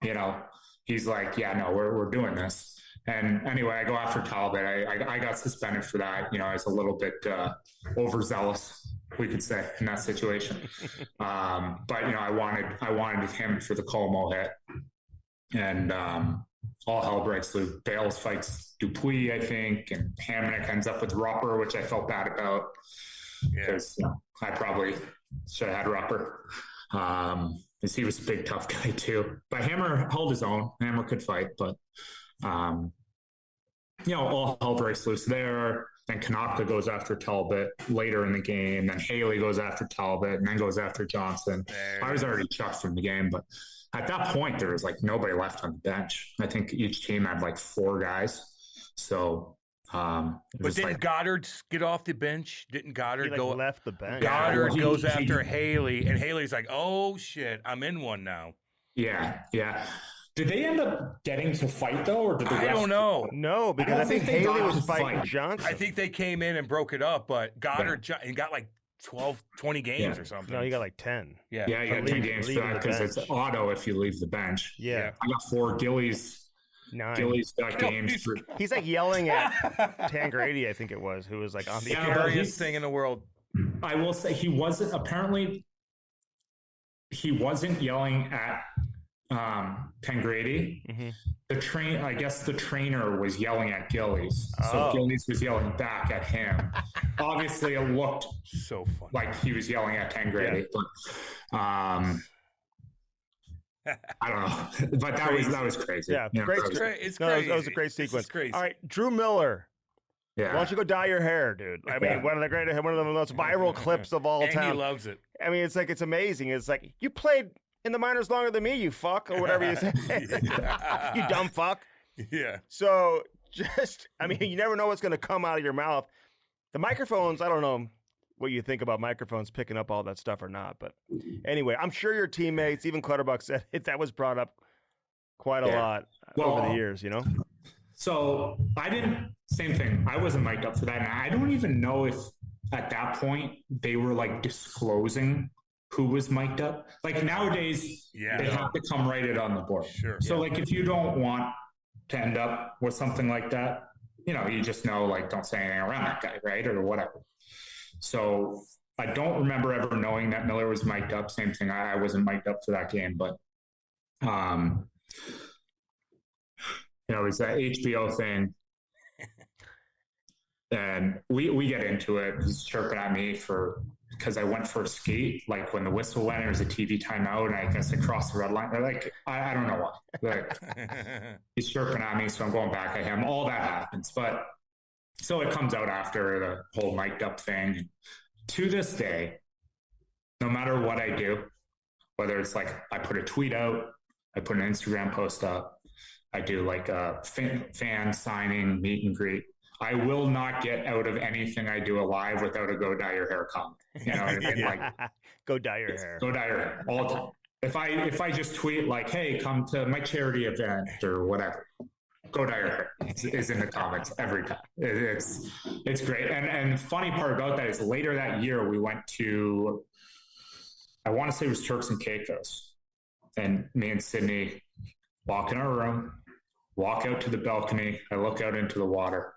D: You know, he's like, yeah, no, we're doing this. And anyway, I go after Talbot. I got suspended for that. You know, I was a little bit overzealous, we could say, in that situation. But, you know, I wanted him for the Como hit. And all hell breaks loose. Bales fights Dupuis, I think, and Hamonic ends up with Rupper, which I felt bad about. Because, you know, I probably should have had Rupper. Because he was a big, tough guy too. But Hammer held his own. Hammer could fight, but you know, all hell breaks loose there. Then Kanaka goes after Talbot later in the game. Then Haley goes after Talbot, and then goes after Johnson. I was already chucked from the game, but at that point there was like nobody left on the bench. I think each team had like 4 guys. So.
C: But didn't Goddard get off the bench? Didn't Goddard
B: He
C: go
B: left the bench?
C: Goddard
D: Yeah,
C: goes after Haley, and Haley's like, "Oh shit, I'm in one now."
D: Yeah. Did they end up getting to fight though, or did the
C: I
D: rest-
C: don't know.
B: No, because
D: I
B: I
D: don't
B: think
D: think they
B: Haley
D: got
B: was
D: to
B: fighting
D: fight.
B: Johnson.
C: I think they came in and broke it up, but Goddard and got like 12, 20 games
D: Yeah.
C: or something.
B: No, you got like 10.
C: Yeah.
D: Yeah, you got 10 games for
B: leaving
D: that
B: the
D: because it's
B: bench.
D: auto if you leave the bench.
B: Yeah.
D: I got 4 Gillies.
B: 9.
D: Gillies got games. For,
B: He's like yelling at Tangradi, I think it was, who was like on the
D: Yeah,
B: air.
D: but
C: Scariest thing in the world.
D: I will say he wasn't yelling at Tangradi.
B: Mm-hmm.
D: I guess the trainer was yelling at Gillies. So
B: Oh.
D: Gillies was yelling back at him. Obviously it looked
C: So funny.
D: like he was yelling at Tangradi. But I don't know, but that was crazy.
B: Yeah,
D: You know,
B: great.
D: that was-
C: It's
B: No,
C: crazy.
B: that was a great
C: It's
B: sequence.
C: just crazy.
B: All right, Drew Miller.
D: yeah.
B: Why don't you go dye your hair, dude? I mean,
D: Yeah.
B: one of the most viral clips of all
C: And he
B: time.
C: loves it.
B: I mean, it's amazing. It's like, you played in the minors longer than me, you fuck, or whatever you say. You dumb fuck.
C: Yeah.
B: So I mean, you never know what's going to come out of your mouth. The microphones, I don't know what you think about microphones picking up all that stuff or not. But anyway, I'm sure your teammates, even Clutterbuck said that was brought up quite a lot over the years, you know?
D: So same thing. I wasn't mic'd up for that. And I don't even know if at that point they were like disclosing who was mic'd up. Like nowadays, they have to come write it on the board.
C: Sure.
D: So like if you don't want to end up with something like that, you know, you just know, like, don't say anything around that guy, right? Or whatever. So I don't remember ever knowing that Miller was mic'd up. Same thing. I wasn't mic'd up for that game, but you know, it's that HBO thing. And we get into it. He's chirping at me because I went for a skate. Like when the whistle went, there was a TV timeout, and I guess I crossed the red line. Like, I don't know why. Like, he's chirping at me, so I'm going back at him. All that happens. But so it comes out after the whole mic'd up thing. To this day, no matter what I do, whether it's like I put a tweet out, I put an Instagram post up, I do like a fan signing, meet and greet, I will not get out of anything I do alive without a go dye your hair comment. You know what I mean? Like,
B: go dye your hair.
D: Go dye your hair all the time. If I just tweet like, hey, come to my charity event or whatever, go dye your hair is in the comments every time. It's great. And the funny part about that is later that year we went to, I want to say it was Turks and Caicos, and me and Sydney walk in our room, walk out to the balcony. I look out into the water.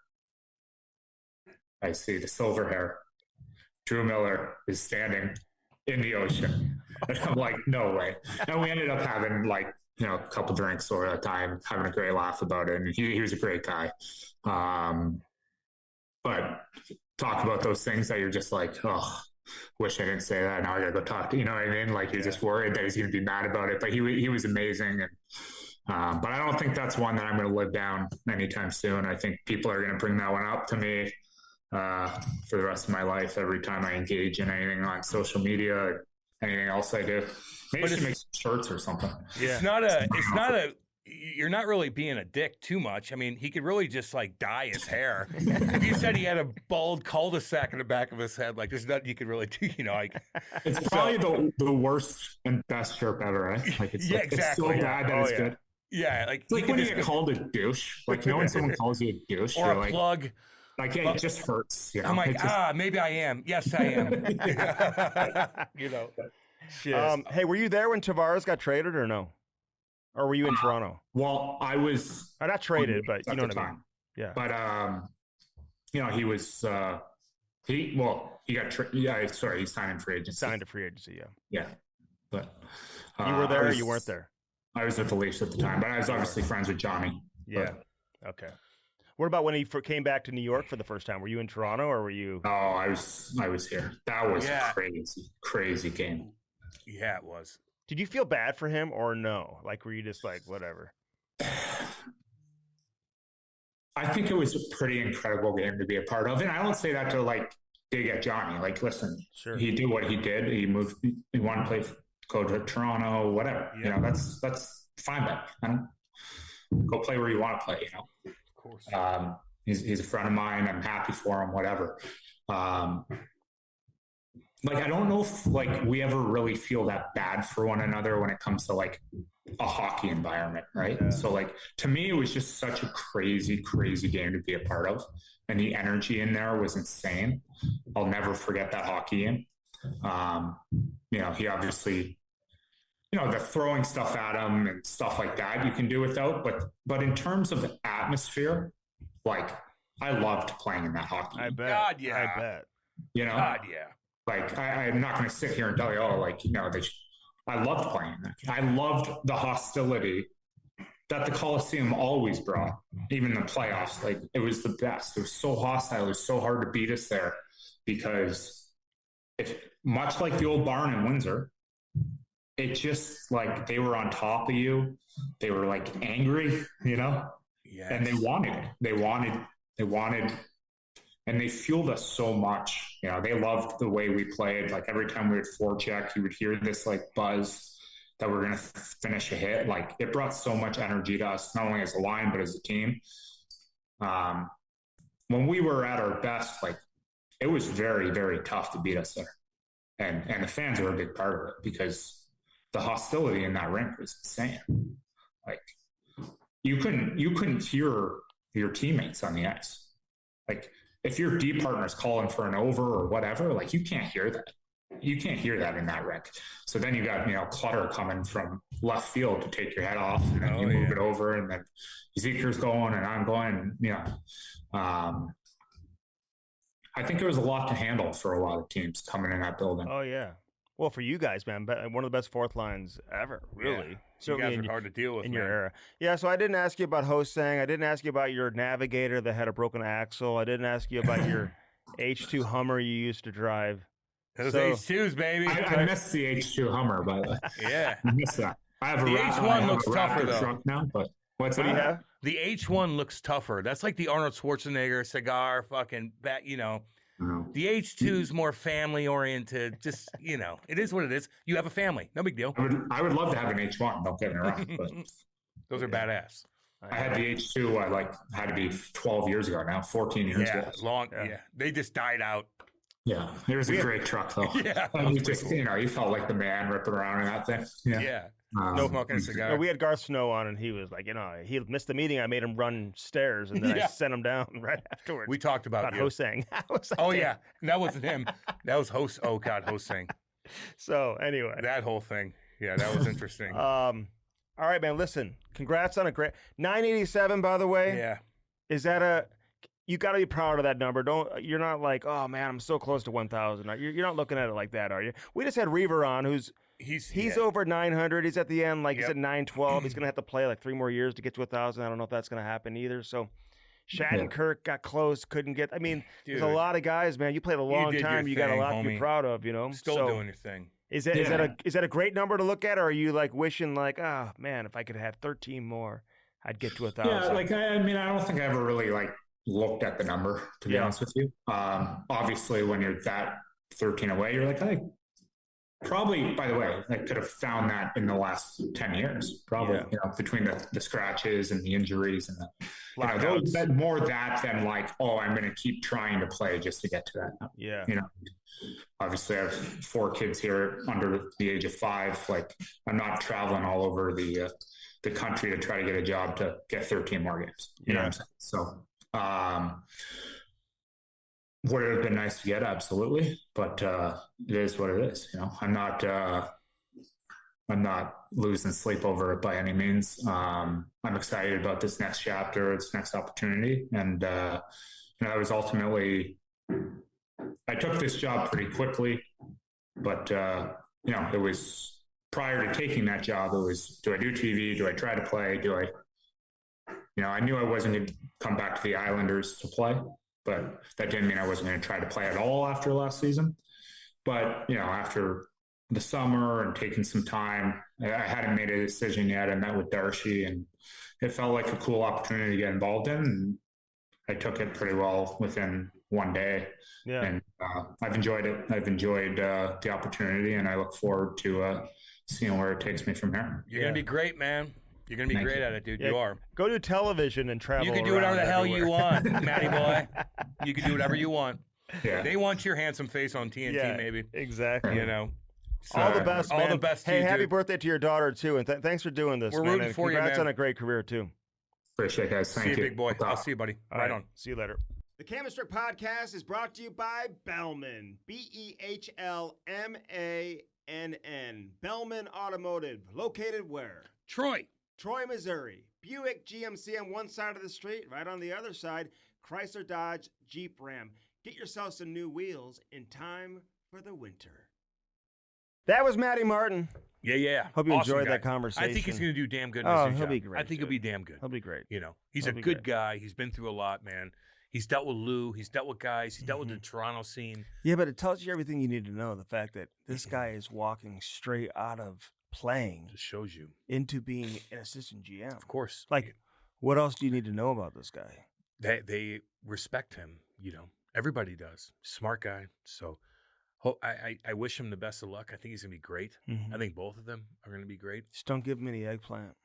D: I see the silver hair. Drew Miller is standing in the ocean. And I'm like, no way. And we ended up having like, you know, a couple drinks over that time, having a great laugh about it. And he was a great guy. But talk about those things that you're just like, oh, wish I didn't say that. Now I gotta go talk to, you know what I mean? Like you're just worried that he's going to be mad about it. But he was amazing. And but I don't think that's one that I'm going to live down anytime soon. I think people are going to bring that one up to me for the rest of my life every time I engage in anything on social media or anything else I do. Maybe I should make some shirts or something.
C: Yeah. You're not really being a dick too much. I mean, he could really just like dye his hair. If you said he had a bald cul-de-sac in the back of his head, like there's nothing you could really do, you know, like
D: it's probably the worst and best chirp ever, right? Like it's,
C: exactly.
D: It's so bad that it's good.
C: Yeah, like
D: it's like when you get called a douche. Like when someone calls you a douche,
C: or
D: you're
C: a
D: like,
C: plug.
D: Like it just hurts. You know?
C: I'm like, maybe I am. Yes, I am. You know.
B: Hey, were you there when Tavares got traded or no? Or were you in Toronto?
D: Well, I was
B: not traded, but you know what I mean. Yeah.
D: But you know, he was he got he signed in free agency.
B: Signed to free agency, yeah.
D: Yeah. But
B: you were there or you weren't there?
D: I was with the Leafs at the time, but I was obviously friends with Johnny.
B: Yeah.
D: But,
B: okay. What about when he came back to New York for the first time? Were you in Toronto or were you?
D: Oh, I was here. That was crazy game.
C: Yeah, it was.
B: Did you feel bad for him or no? Like, were you just like, whatever?
D: I think it was a pretty incredible game to be a part of. And I don't say that to like dig at Johnny. Like, listen,
B: sure.
D: He did what he did. He moved, he wanted to go to Toronto, whatever. Yeah. You know, that's fine. But go play where you want to play, you know.
C: Of course.
D: He's a friend of mine. I'm happy for him, whatever. Like, I don't know if like we ever really feel that bad for one another when it comes to like a hockey environment, right? Yeah. So like, to me, it was just such a crazy game to be a part of. And the energy in there was insane. I'll never forget that hockey game. You know, he obviously, you know, the throwing stuff at him and stuff like that you can do without, but in terms of atmosphere, like I loved playing in that hockey.
B: I bet.
C: God, yeah.
B: I bet.
D: You know?
C: God, yeah.
D: Like, I'm not going to sit here and tell you, oh, like, you know, I loved playing that. I loved the hostility that the Coliseum always brought, even the playoffs. Like, it was the best. It was so hostile. It was so hard to beat us there because much like the old barn in Windsor, it just like they were on top of you. They were like angry,
C: Yes.
D: and they wanted, and they fueled us so much. They loved the way we played. Like every time we would forecheck, you would hear this like buzz that we're going to finish a hit. Like it brought so much energy to us, not only as a line, but as a team. When we were at our best, like it was very, very tough to beat us there. And the fans were a big part of it because the hostility in that rink was insane. Like you couldn't hear your teammates on the ice. Like if your D partner's calling for an over or whatever, like you can't hear that. You can't hear that in that rink. So then you got, clutter coming from left field to take your head off, and then you move it over, and then Ezekiel's going and I'm going, I think there was a lot to handle for a lot of teams coming in that building.
B: Oh, yeah. Well, for you guys, man, one of the best fourth lines ever, really.
C: Yeah.
B: So
C: You guys are hard to deal with
B: in
C: man.
B: your era. Yeah, so I didn't ask you about Hosang. I didn't ask you about your Navigator that had a broken axle. I didn't ask you about your H2 Hummer you used to drive.
C: Those
B: So-
C: H2s, baby.
D: I missed the H2 Hummer, by the way.
C: Yeah.
D: I missed that. I have
C: The H1 looks tougher, though.
D: truck now, but what's
B: What do you
D: that?
B: have?
C: The H1 looks tougher. That's like the Arnold Schwarzenegger cigar, fucking back,
D: Oh.
C: The H2's more family oriented. Just, it is what it is. You have a family. No big deal.
D: I would love to have an H1. Don't get me wrong, but
C: Those are badass.
D: I had the H2. I had to be 12 years ago now, 14 years
C: Yeah,
D: ago.
C: long. Yeah. They just died out.
D: Yeah, it was a great truck though.
C: Yeah.
D: And you just, you felt like the man ripping around in that thing. Yeah.
C: Yeah.
D: Um,
C: Smoking a cigar.
B: We had Garth Snow on, and he was like, he missed the meeting. I made him run stairs, and then I
C: Yeah.
B: sent him down right afterwards.
C: We talked about you.
B: Hosang. I was like,
C: Oh,
B: damn.
C: yeah. That wasn't him. That was host. Oh, God, Hosang.
B: So anyway,
C: That whole thing. Yeah, that was interesting.
B: all right, man. Listen, congrats on a great 987. By the way,
C: Yeah.
B: is that you got to be proud of that number. You're not like, oh man, I'm so close to 1,000. You're not looking at it like that, are you? We just had Reaver on, who's
C: He's
B: over 900. He's at the end, like he's
C: Yep.
B: at 912. He's gonna have to play like 3 more years to get to 1,000. I don't know if that's gonna happen either. So, Shattenkirk got close, couldn't get. I mean, there's a
C: Dude.
B: lot of guys, man. You played a long
C: did your
B: time. You got a
C: thing,
B: lot to be
C: homie.
B: proud of,
C: still
B: So,
C: doing your thing.
B: Is that a great number to look at, or are you like wishing like, oh man, if I could have 13 more, I'd get to 1,000?
D: Yeah, like I don't think I ever really like looked at the number, to be honest with you. Obviously, when you're that 13 away, you're like, hey, probably. By the way, I could have found that in the last 10 years, probably. Between the scratches and the injuries and the more that than like, oh, I'm going to keep trying to play just to get to that.
B: Yeah.
D: Obviously, I have 4 kids here under the age of 5. Like, I'm not traveling all over the country to try to get a job to get 13 more games. You know what I'm saying? So, would it have been nice to get? Absolutely. But it is what it is. I'm not losing sleep over it by any means. I'm excited about this next chapter, this next opportunity. And, I was ultimately, I took this job pretty quickly, but, it was prior to taking that job, it was, do I do TV? Do I try to play? I knew I wasn't going to come back to the Islanders to play, but that didn't mean I wasn't going to try to play at all after last season. But, after the summer and taking some time, I hadn't made a decision yet. I met with Darcy, and it felt like a cool opportunity to get involved in. And I took it pretty well within one day.
B: Yeah.
D: And I've enjoyed it. I've enjoyed the opportunity, and I look forward to seeing where it takes me from here.
C: You're going to be great, man. You're going to be
D: Thank
C: great
D: you.
C: at it, dude.
B: Yeah,
C: You are.
B: Go do television and travel.
C: You can do whatever the
B: around
C: hell you
B: everywhere.
C: want, Matty boy. You can do whatever you want.
D: Yeah.
C: They want your handsome face on TNT,
B: Yeah,
C: maybe.
B: exactly.
C: So,
B: All the best,
C: all
B: man.
C: the best to
B: Hey,
C: you,
B: happy
C: dude.
B: birthday to your daughter too, and thanks for doing this.
C: We're
B: man.
C: rooting
B: And
C: for you,
B: congrats
C: man.
B: on a great career too.
D: Appreciate it, guys. Thank
C: See
D: you.
C: you, big boy.
D: We'll
C: I'll
D: talk.
C: see you, buddy.
B: All
C: Right on.
B: See you later. The Chemistry Podcast is brought to you by Bellman. BEHLMANN. Bellman Automotive. Located where?
C: Troy.
B: Troy, Missouri. Buick GMC on one side of the street, right on the other side, Chrysler Dodge Jeep Ram. Get yourself some new wheels in time for the winter. That was Matty Martin.
C: Yeah.
B: Hope you
C: Awesome
B: enjoyed
C: guy.
B: that conversation.
C: I think he's going to do damn good in
B: Oh,
C: this new
B: he'll
C: job.
B: be great,
C: I think he'll
B: dude.
C: be damn good.
B: He'll be great.
C: He's
B: He'll
C: a
B: be
C: good
B: great.
C: guy. He's been through a lot, man. He's dealt with Lou. He's dealt with guys. He's dealt with the Toronto scene.
B: Yeah, but it tells you everything you need to know. The fact that this guy is walking straight out of playing
C: Just shows you.
B: into being an assistant GM.
C: Of course.
B: Like, what else do you need to know about this guy?
C: They respect him, you know. Everybody does. Smart guy. So I wish him the best of luck. I think he's going to be great.
B: Mhm.
C: I think both of them are going to be great.
B: Just don't give him any eggplant.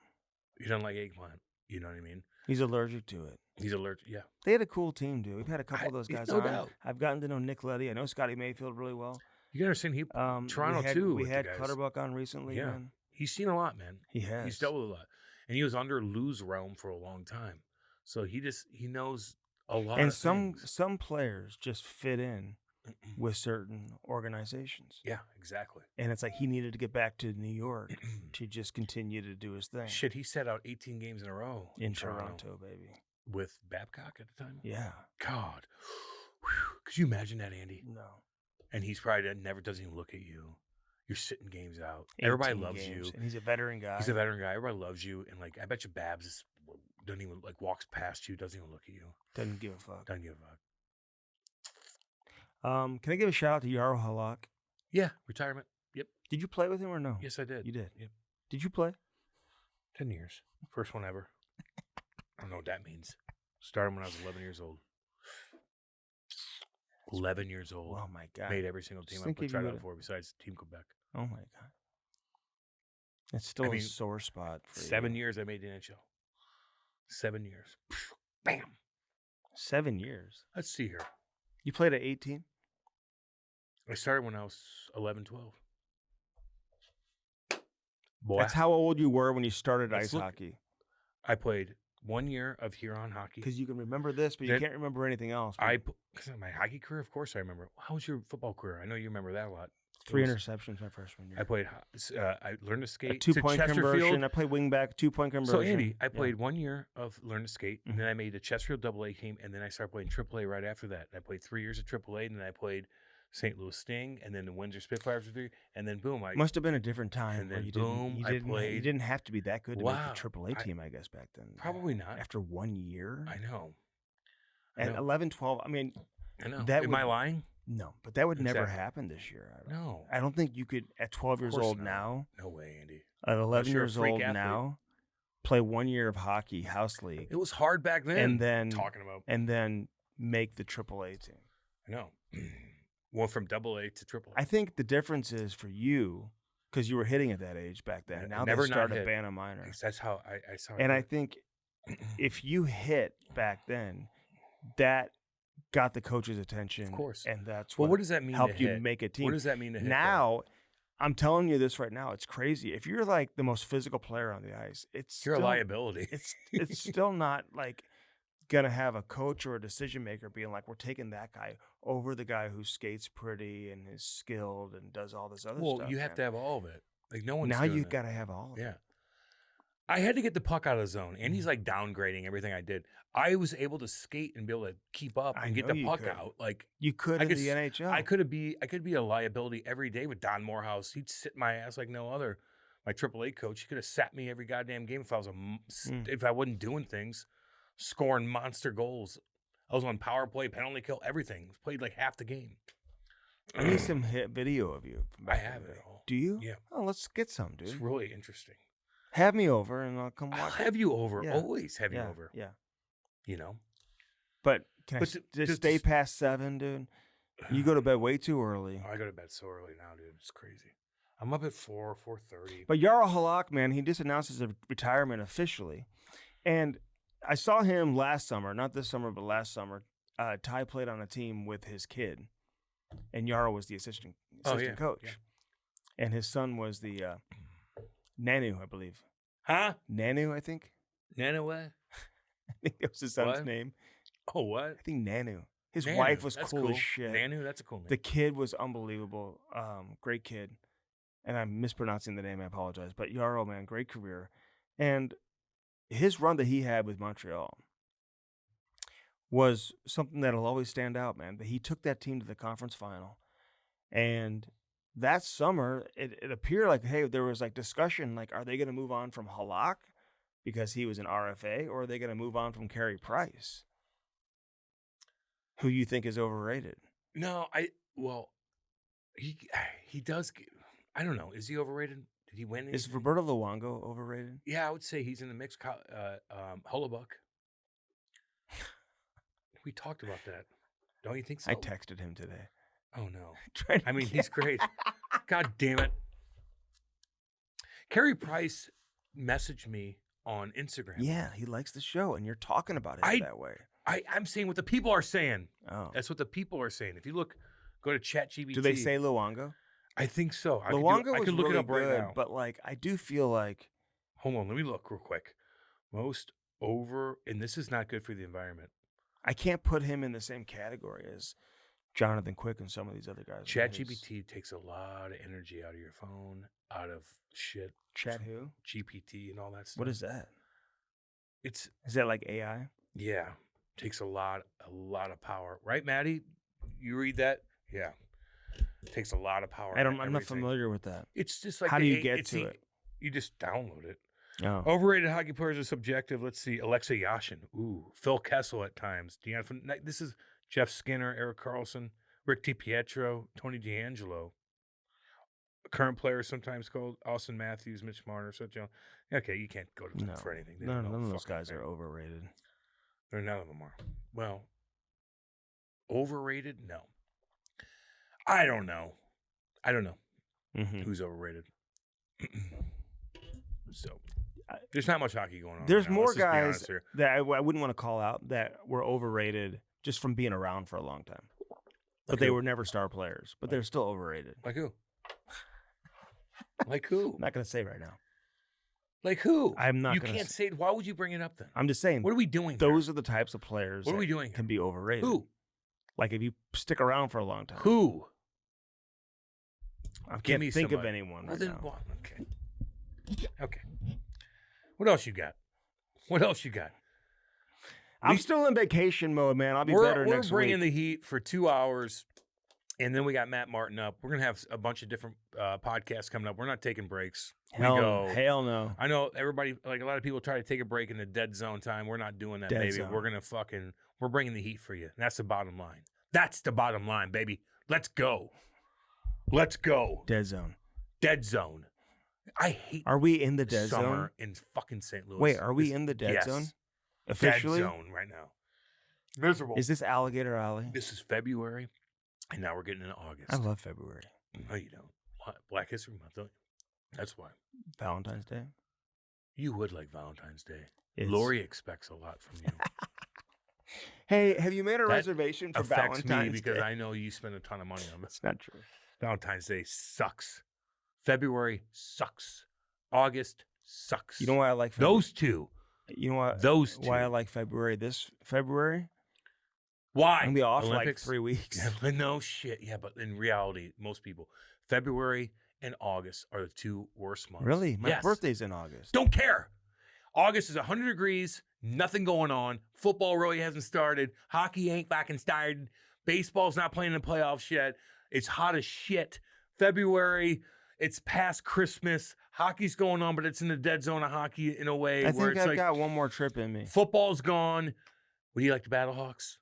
C: He doesn't like eggplant. You know what I mean?
B: He's allergic to it.
C: He's allergic. Yeah.
B: They had a cool team, dude. We've had a couple of those guys
C: no
B: on.
C: doubt.
B: I've gotten to know Nick Leddy. I know Scotty Mayfield really well.
C: You got to understand, Toronto
B: we had,
C: too.
B: We
C: with
B: had
C: the guys.
B: Clutterbuck on recently.
C: Yeah.
B: Man.
C: He's seen a lot, man.
B: He has.
C: He's dealt with a lot. And he was under Lou's realm for a long time. So he knows a lot
B: And
C: of things.
B: some players just fit in with certain organizations.
C: Yeah, exactly.
B: And it's like he needed to get back to New York to just continue to do his thing.
C: Shit, he set out 18 games in a row
B: In Toronto, baby.
C: with Babcock at the time.
B: Yeah.
C: God. Whew. Could you imagine that, Andy?
B: No.
C: And he's probably never doesn't even look at you. You're sitting games out. Everybody
B: 18
C: loves
B: games,
C: you.
B: and he's a veteran guy.
C: He's a veteran guy. Everybody loves you. And like, I bet you Babs doesn't even like walks past you, doesn't even look at you.
B: Doesn't give a fuck.
C: Doesn't give a fuck.
B: Can I give a shout out to Yaro Halak?
C: Yeah, retirement. Yep.
B: Did you play with him or no?
C: Yes, I did.
B: You did.
C: Yep.
B: Did you play?
C: 10 years. First one ever. I don't know what that means. Started when I was 11 years old. 11 years old.
B: Oh my god.
C: Made every single team
B: Just
C: I
B: think if
C: tried
B: you
C: out
B: would've-
C: for besides Team Quebec.
B: Oh my god. It's still
C: mean,
B: a sore spot for
C: 7
B: you.
C: years I made the NHL. 7 years. Bam.
B: 7 years.
C: Let's see here.
B: You played at 18?
C: I started when I was 11, 12. Boy,
B: That's how old you were when you started
C: Let's
B: ice
C: look-
B: hockey.
C: I played 1 year of Huron hockey.
B: Because you can remember this, but you
C: Then
B: can't remember anything else.
C: Because my hockey career, of course, I remember. How was your football career? I know you remember that a lot.
B: Three
C: It was-
B: interceptions my freshman year.
C: I played. I learned to skate.
B: A 2-point
C: to Chesterfield.
B: conversion. I played wingback, 2-point conversion.
C: So Andy, I
B: Yeah.
C: played 1 year of learn to skate, and
B: Mhm.
C: then I made a Chesterfield AA team, and then I started playing AAA right after that. I played 3 years of AAA, and then I played St. Louis Sting, and then the Windsor Spitfires for 3, and then boom, I
B: Must have been a different time.
C: And
B: where
C: then
B: you
C: boom,
B: didn't,
C: I
B: you didn't, you
C: played-
B: didn't have to be that good to
C: Wow.
B: make the AAA
C: I-
B: team, I guess, back then.
C: probably not.
B: After 1 year?
C: I know. I
B: At
C: know.
B: 11, 12, I mean,
C: I know.
B: that
C: Am I
B: would-
C: lying?
B: no, but that would never
C: Exactly.
B: happen this year.
C: No.
B: I don't think you could, at 12 years
C: course
B: old
C: not.
B: now,
C: No way, Andy.
B: at 11
C: you're a
B: years
C: freak
B: old
C: athlete.
B: now, play 1 year of hockey, house league,
C: It was hard back then.
B: and then
C: talking about.
B: make the AAA team.
C: I know. Went from AA to AAA.
B: I think the difference is for you, because you were hitting at that age back then. Now
C: never
B: they
C: not
B: start a
C: hit.
B: Banner minor.
C: That's how I saw it.
B: And I think if you hit back then, that got the coach's attention.
C: Of course.
B: And that's
C: Well,
B: what
C: what does that mean?
B: helped
C: to
B: you
C: hit?
B: make a team.
C: What does that mean to hit?
B: Now, I'm telling you this right now, it's crazy. If you're like the most physical player on the ice, it's
C: You're
B: still,
C: a liability.
B: It's still not like gonna have a coach or a decision maker being like, we're taking that guy over the guy who skates pretty and is skilled and does all this other
C: Well,
B: stuff.
C: you have
B: man.
C: to have all of it. Like no one's
B: Now
C: doing
B: you
C: that.
B: got to have all of it.
C: Yeah. I had to get the puck out of the zone, and he's like downgrading everything I did. I was able to skate and be able to keep up
B: I
C: and get
B: know
C: the
B: you
C: puck
B: could.
C: out. Like
B: You could
C: I
B: in
C: could
B: the
C: s-
B: NHL.
C: I could be a liability every day with Don Morehouse. He'd sit my ass like no other. My AAA coach, he could have sat me every goddamn game if I was if I wasn't doing things, scoring monster goals. I was on power play, penalty kill, everything. Played like half the game.
B: I need some hit video of you. from
C: I
B: back in
C: have
B: the
C: it
B: day.
C: all.
B: Do you?
C: Yeah.
B: Oh, let's get some,
C: It's
B: dude.
C: really interesting.
B: Have me over and I'll come
C: I'll
B: watch.
C: have you over.
B: Yeah.
C: Always have you
B: yeah,
C: over.
B: Yeah.
C: You know.
B: But can
C: But
B: I
C: to-
B: just
C: to-
B: stay past 7, dude? You go to bed way too early.
C: I go to bed so early now, dude. It's crazy. I'm up at 4:30.
B: But Yaro Halak, man, he just announced his retirement officially. And I saw him last summer, not this summer, but last summer. Ty played on a team with his kid, and Yaro was the assistant coach.
C: Yeah.
B: And his son was the Nanu, I believe.
C: Huh?
B: Nanu, I think.
C: Nana what?
B: I think that was his son's
C: What?
B: name.
C: Oh, what?
B: I think Nanu. His
C: Nanu.
B: wife was
C: That's
B: cool as shit.
C: Nanu, that's a cool name.
B: The kid was unbelievable. Great kid. And I'm mispronouncing the name, I apologize. But Yaro, man, great career. And his run that he had with Montreal was something that'll always stand out, man. That he took that team to the conference final. And that summer, it appeared like, hey, there was like discussion, like, are they going to move on from Halak because he was an RFA, or are they going to move on from Carey Price, who you think is overrated?
C: No, he does. I don't know. Is he overrated? Did he win?
B: Is
C: anything?
B: Roberto Luongo overrated?
C: Yeah, I would say he's in the mix. Holobuck. We talked about that. Don't you think so?
B: I texted him today.
C: Oh no.
B: Trying to
C: I mean,
B: get-
C: he's great. God damn it. Carey Price messaged me on Instagram.
B: Yeah, he likes the show, and you're talking about it
C: I-
B: that way.
C: I'm saying what the people are saying.
B: Oh,
C: That's what the people are saying. If you look, go to ChatGPT.
B: do they say Luongo?
C: I think so. I
B: Luongo was
C: could look
B: really
C: it up right
B: good,
C: now.
B: but like I do feel like
C: Hold on, let me look real quick. Most over, and this is not good for the environment.
B: I can't put him in the same category as Jonathan Quick and some of these other guys.
C: ChatGPT takes a lot of energy out of your phone, out of shit.
B: Chat who?
C: GPT and all that stuff.
B: What is that?
C: It's
B: Is that like AI?
C: yeah, takes a lot of power, right, Maddie? You read that? Yeah, takes a lot of power.
B: I'm not
C: everything.
B: familiar with that.
C: It's just like
B: How do you
C: the-
B: get
C: it's
B: to
C: the-
B: it?
C: You just download it.
B: Oh,
C: Overrated hockey players are subjective. Let's see. Alexa Yashin. Ooh. Phil Kessel at times. This is Jeff Skinner, Eric Carlson, Rick DiPietro, Tony D'Angelo. Current players sometimes called Austin Matthews, Mitch Marner, Seth Jones. Okay, you can't go to them
B: no.
C: for anything. They
B: None
C: don't know
B: of those
C: fucking
B: guys
C: thing.
B: are overrated.
C: None of them are. Well, overrated? No. I don't know.
B: Mm-hmm.
C: Who's overrated. So, there's not much hockey going on.
B: There's
C: right now.
B: more
C: Let's just be
B: guys
C: honest here.
B: that I wouldn't want to call out that were overrated just from being around for a long time. But
C: Like
B: they
C: who?
B: were never star players. But they're still overrated.
C: Like who? Like who?
B: I'm not going to say right now.
C: Like who?
B: I'm not
C: You
B: gonna
C: can't
B: s-
C: say it. Why would you bring it up then?
B: I'm just saying.
C: What are we doing?
B: Those are the types of players
C: What are
B: that
C: we doing here?
B: can be overrated.
C: Who?
B: Like if you stick around for a long time.
C: Who?
B: I
C: Give
B: can't
C: me
B: think of
C: somebody.
B: anyone
C: Well,
B: right
C: then,
B: now.
C: well, okay. Okay. What else you got? What else you got?
B: I'm still in vacation mode, man. I'll be
C: We're
B: better next
C: bringing
B: week.
C: the heat for 2 hours, and then we got Matt Martin up. We're gonna have a bunch of different podcasts coming up. We're not taking breaks.
B: Hell no.
C: I know everybody, like a lot of people, try to take a break in the dead zone time. We're not doing that,
B: Dead
C: baby.
B: zone.
C: We're bringing the heat for you. And that's the bottom line. That's the bottom line, baby. Let's go. Let's go.
B: Dead zone.
C: Dead zone. I hate
B: Are we in the dead
C: summer
B: zone?
C: in fucking St. Louis.
B: Wait, are we
C: This-
B: in the dead
C: yes.
B: zone?
C: Dead
B: Officially?
C: zone right now. Miserable.
B: Is this Alligator Alley?
C: This is February, and now we're getting into August.
B: I love February.
C: No, you don't. What? Black History Month, don't you? That's why.
B: Valentine's Day.
C: You would like Valentine's Day.
B: It's-
C: Lori expects a lot from you.
B: Hey, have you made a
C: That
B: reservation for
C: Affects
B: Valentine's
C: me because
B: Day?
C: I know you spend a ton of money on this.
B: It's not true.
C: Valentine's Day sucks. February sucks. August sucks.
B: You know why I like February?
C: those two.
B: You know why?
C: Those two.
B: Why I like February? This February,
C: Why?
B: I'm gonna be off for like
C: Olympics?
B: 3 weeks.
C: Yeah, no shit. Yeah, but in reality, most people, February and August are the two worst months.
B: Really? My
C: Yes.
B: birthday's in August.
C: Don't care. August is 100 degrees, nothing going on. Football really hasn't started. Hockey ain't fucking started. Baseball's not playing in the playoffs yet. It's hot as shit. February, it's past Christmas. Hockey's going on, but it's in the dead zone of hockey in a way
B: I
C: where
B: think
C: it's
B: I've
C: like
B: got one more trip in me.
C: football's gone. What do you like, the Battlehawks?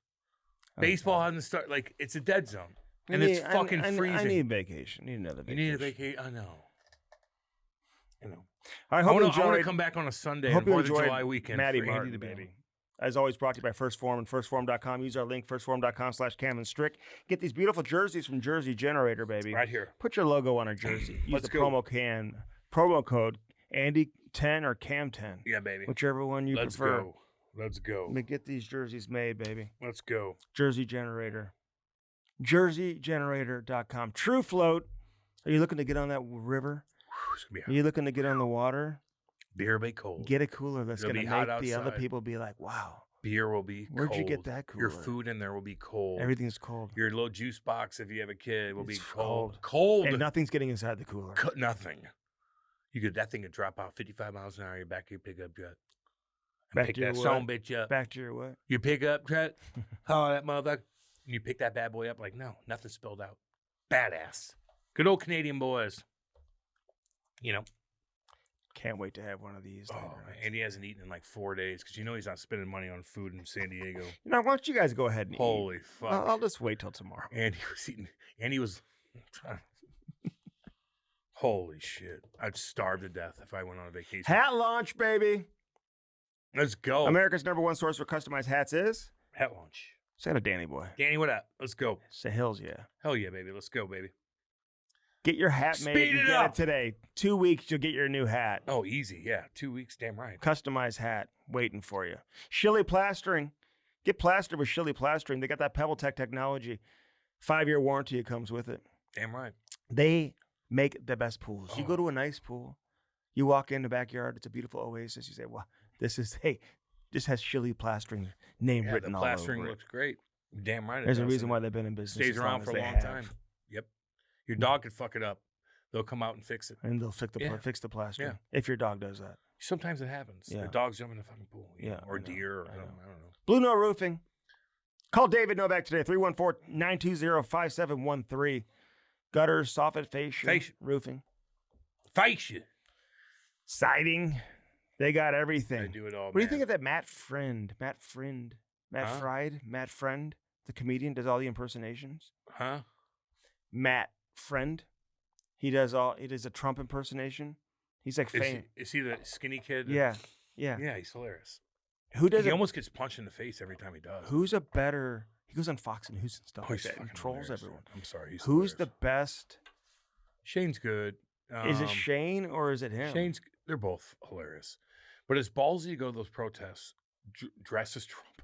B: Okay.
C: Baseball hasn't started. Like, it's a dead zone.
B: I
C: And it's
B: need-
C: fucking
B: I
C: freezing.
B: need vacation. Need another
C: You
B: vacation.
C: need a vacation. I know.
B: All right,
C: I
B: hope you
C: want to
B: enjoyed.
C: come back on a Sunday
B: Hope
C: on
B: you
C: 4th of
B: enjoyed
C: July weekend.
B: Maddie
C: for Andy
B: Martin,
C: the Baby.
B: baby. As always, brought to you by First Form and firstform.com. Use our link, firstform.com/Cam and Strick. Get these beautiful jerseys from Jersey Generator, baby.
C: Right here.
B: Put your logo on a jersey. Use
C: Let's
B: the
C: go.
B: promo code Andy10 or Cam10,
C: Yeah, baby.
B: whichever one you
C: Let's
B: prefer.
C: go. Let's go.
B: But get these jerseys made, baby.
C: Let's go.
B: Jersey Generator. JerseyGenerator.com. True Float. Are you looking to get on that river?
C: Whew, it's gonna
B: Are
C: be
B: you looking to get on the water?
C: beer will be cold.
B: Get a cooler that's
C: It'll
B: going
C: be
B: to
C: hot
B: make the other
C: outside.
B: people be like, wow,
C: Beer will be
B: where'd
C: cold.
B: you get that
C: Your
B: cooler?
C: food in there will be cold.
B: Everything's cold.
C: Your little juice box, if you have a kid, will be
B: It's
C: cold.
B: cold.
C: Cold.
B: And nothing's getting inside the cooler.
C: Nothing. That thing could drop out 55 miles an hour. You're back to your pickup truck. And
B: Back
C: pick
B: to your
C: that
B: what?
C: son bitch up.
B: Back to your what?
C: Your pickup truck. Oh, that motherfucker. And you pick that bad boy up like, no, nothing spilled out. Badass. Good old Canadian boys. You know.
B: Can't wait to have one of these.
C: Oh,
B: later.
C: man. And he hasn't eaten in like 4 days because you know he's not spending money on food in San Diego.
B: You know, why don't you guys go ahead and
C: Holy
B: eat?
C: fuck.
B: I'll just wait till tomorrow.
C: And he was eating. And he was. Holy shit. I'd starve to death if I went on a vacation.
B: Hat launch, baby.
C: Let's go.
B: America's #1 source for customized hats is.
C: Hat launch.
B: Say to Danny boy.
C: Danny, what up? Let's go.
B: Say hills, yeah.
C: Hell yeah, baby. Let's go, baby.
B: Get your hat
C: Speed
B: made and
C: it
B: get
C: up.
B: it today. 2 weeks, you'll get your new hat.
C: Oh, easy. Yeah. 2 weeks. Damn right.
B: Customized hat waiting for you. Shilly Plastering. Get plastered with Shilly Plastering. They got that Pebble Tech technology. 5-year warranty it comes with it.
C: Damn right.
B: They make the best pools. You
C: Oh.
B: go to a nice pool. You walk in the backyard. It's a beautiful oasis. You say, well, this has Shilly Plastering name
C: Yeah,
B: written
C: the
B: all
C: plastering
B: over it.
C: looks great. Damn right. it
B: There's a
C: does.
B: reason why they've been in business.
C: Stays
B: as
C: around
B: long
C: for
B: as
C: a
B: they
C: long
B: have.
C: time. Yep. Your dog could fuck it up. They'll come out and fix it.
B: And they'll fix the,
C: Yeah.
B: fix the plastering.
C: Yeah.
B: If your dog does that.
C: Sometimes it happens.
B: Yeah.
C: The dogs jump in the fucking pool. You
B: Yeah,
C: know, or
B: I know,
C: deer or
B: I
C: something.
B: know.
C: I don't know.
B: Blue Note Roofing. Call David Novak today, 314-920-5713. Gutters, soffit, fascia, roofing.
C: Fascia.
B: Siding. They got everything.
C: They do it all,
B: What do you think of that Matt Friend? Matt Friend, the comedian, does all the impersonations.
C: Huh?
B: Matt Friend. He does a Trump impersonation. He's like famous.
C: Is he the skinny kid?
B: Yeah. Yeah.
C: Yeah, he's hilarious.
B: Who does
C: He
B: it?
C: almost gets punched in the face every time he does.
B: Who's a better? He goes on Fox News and stuff
C: Oh,
B: like
C: he's
B: that. And
C: fucking
B: trolls
C: hilarious,
B: everyone.
C: dude. I'm sorry. He's
B: Who's
C: hilarious.
B: the best?
C: Shane's good.
B: Is it Shane or is it him?
C: They're both hilarious. But it's ballsy to go to those protests dressed as Trump.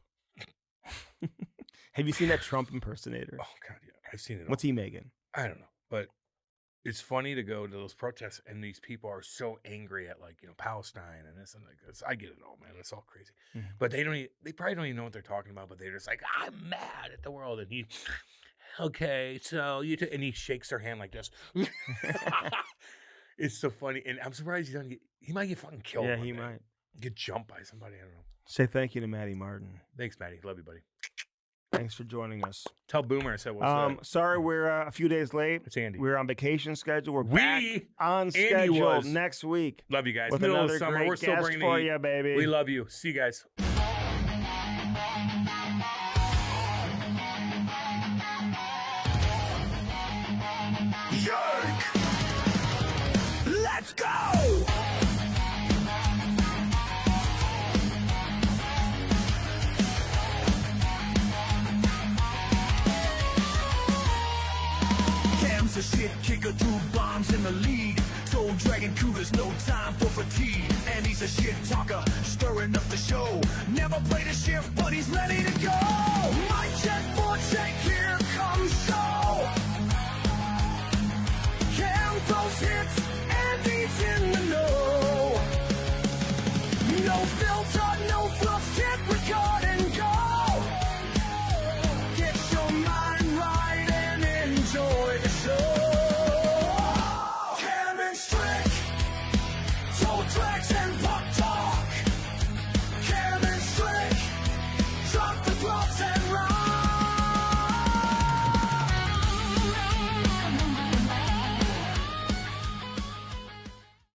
B: Have you seen that Trump impersonator?
C: Oh, God, yeah. I've seen it.
B: What's he making?
C: I don't know. But it's funny to go to those protests and these people are so angry at, like, Palestine and this and like this. I get it all, man. It's all crazy.
B: Mhm.
C: But they probably don't even know what they're talking about, but they're just like, I'm mad at the world. And okay, so and he shakes their hand like this. It's so funny. And I'm surprised he might get fucking killed.
B: Yeah,
C: one
B: he
C: day.
B: might.
C: Get jumped by somebody. I don't know.
B: Say thank you to Maddie Martin.
C: Thanks, Maddie. Love you, buddy.
B: Thanks for joining us.
C: Tell Boomer I said what's up.
B: Sorry, we're a few days late.
C: It's Andy.
B: We're on vacation schedule. We're back on
C: Andy
B: schedule
C: was.
B: next week
C: Love you guys.
B: with
C: Middle of
B: another
C: summer.
B: great
C: We're still
B: guest
C: bringing
B: for
C: the heat.
B: you, baby.
C: We love you. See you guys.
A: Yerk! Let's go! Cam's a shit kicker, 2 bombs in the lead. Soul dragon cougars, no time for fatigue. And he's a shit talker, stirring up the show. Never played a shift, but he's ready to go. My check, 4 check, here comes show.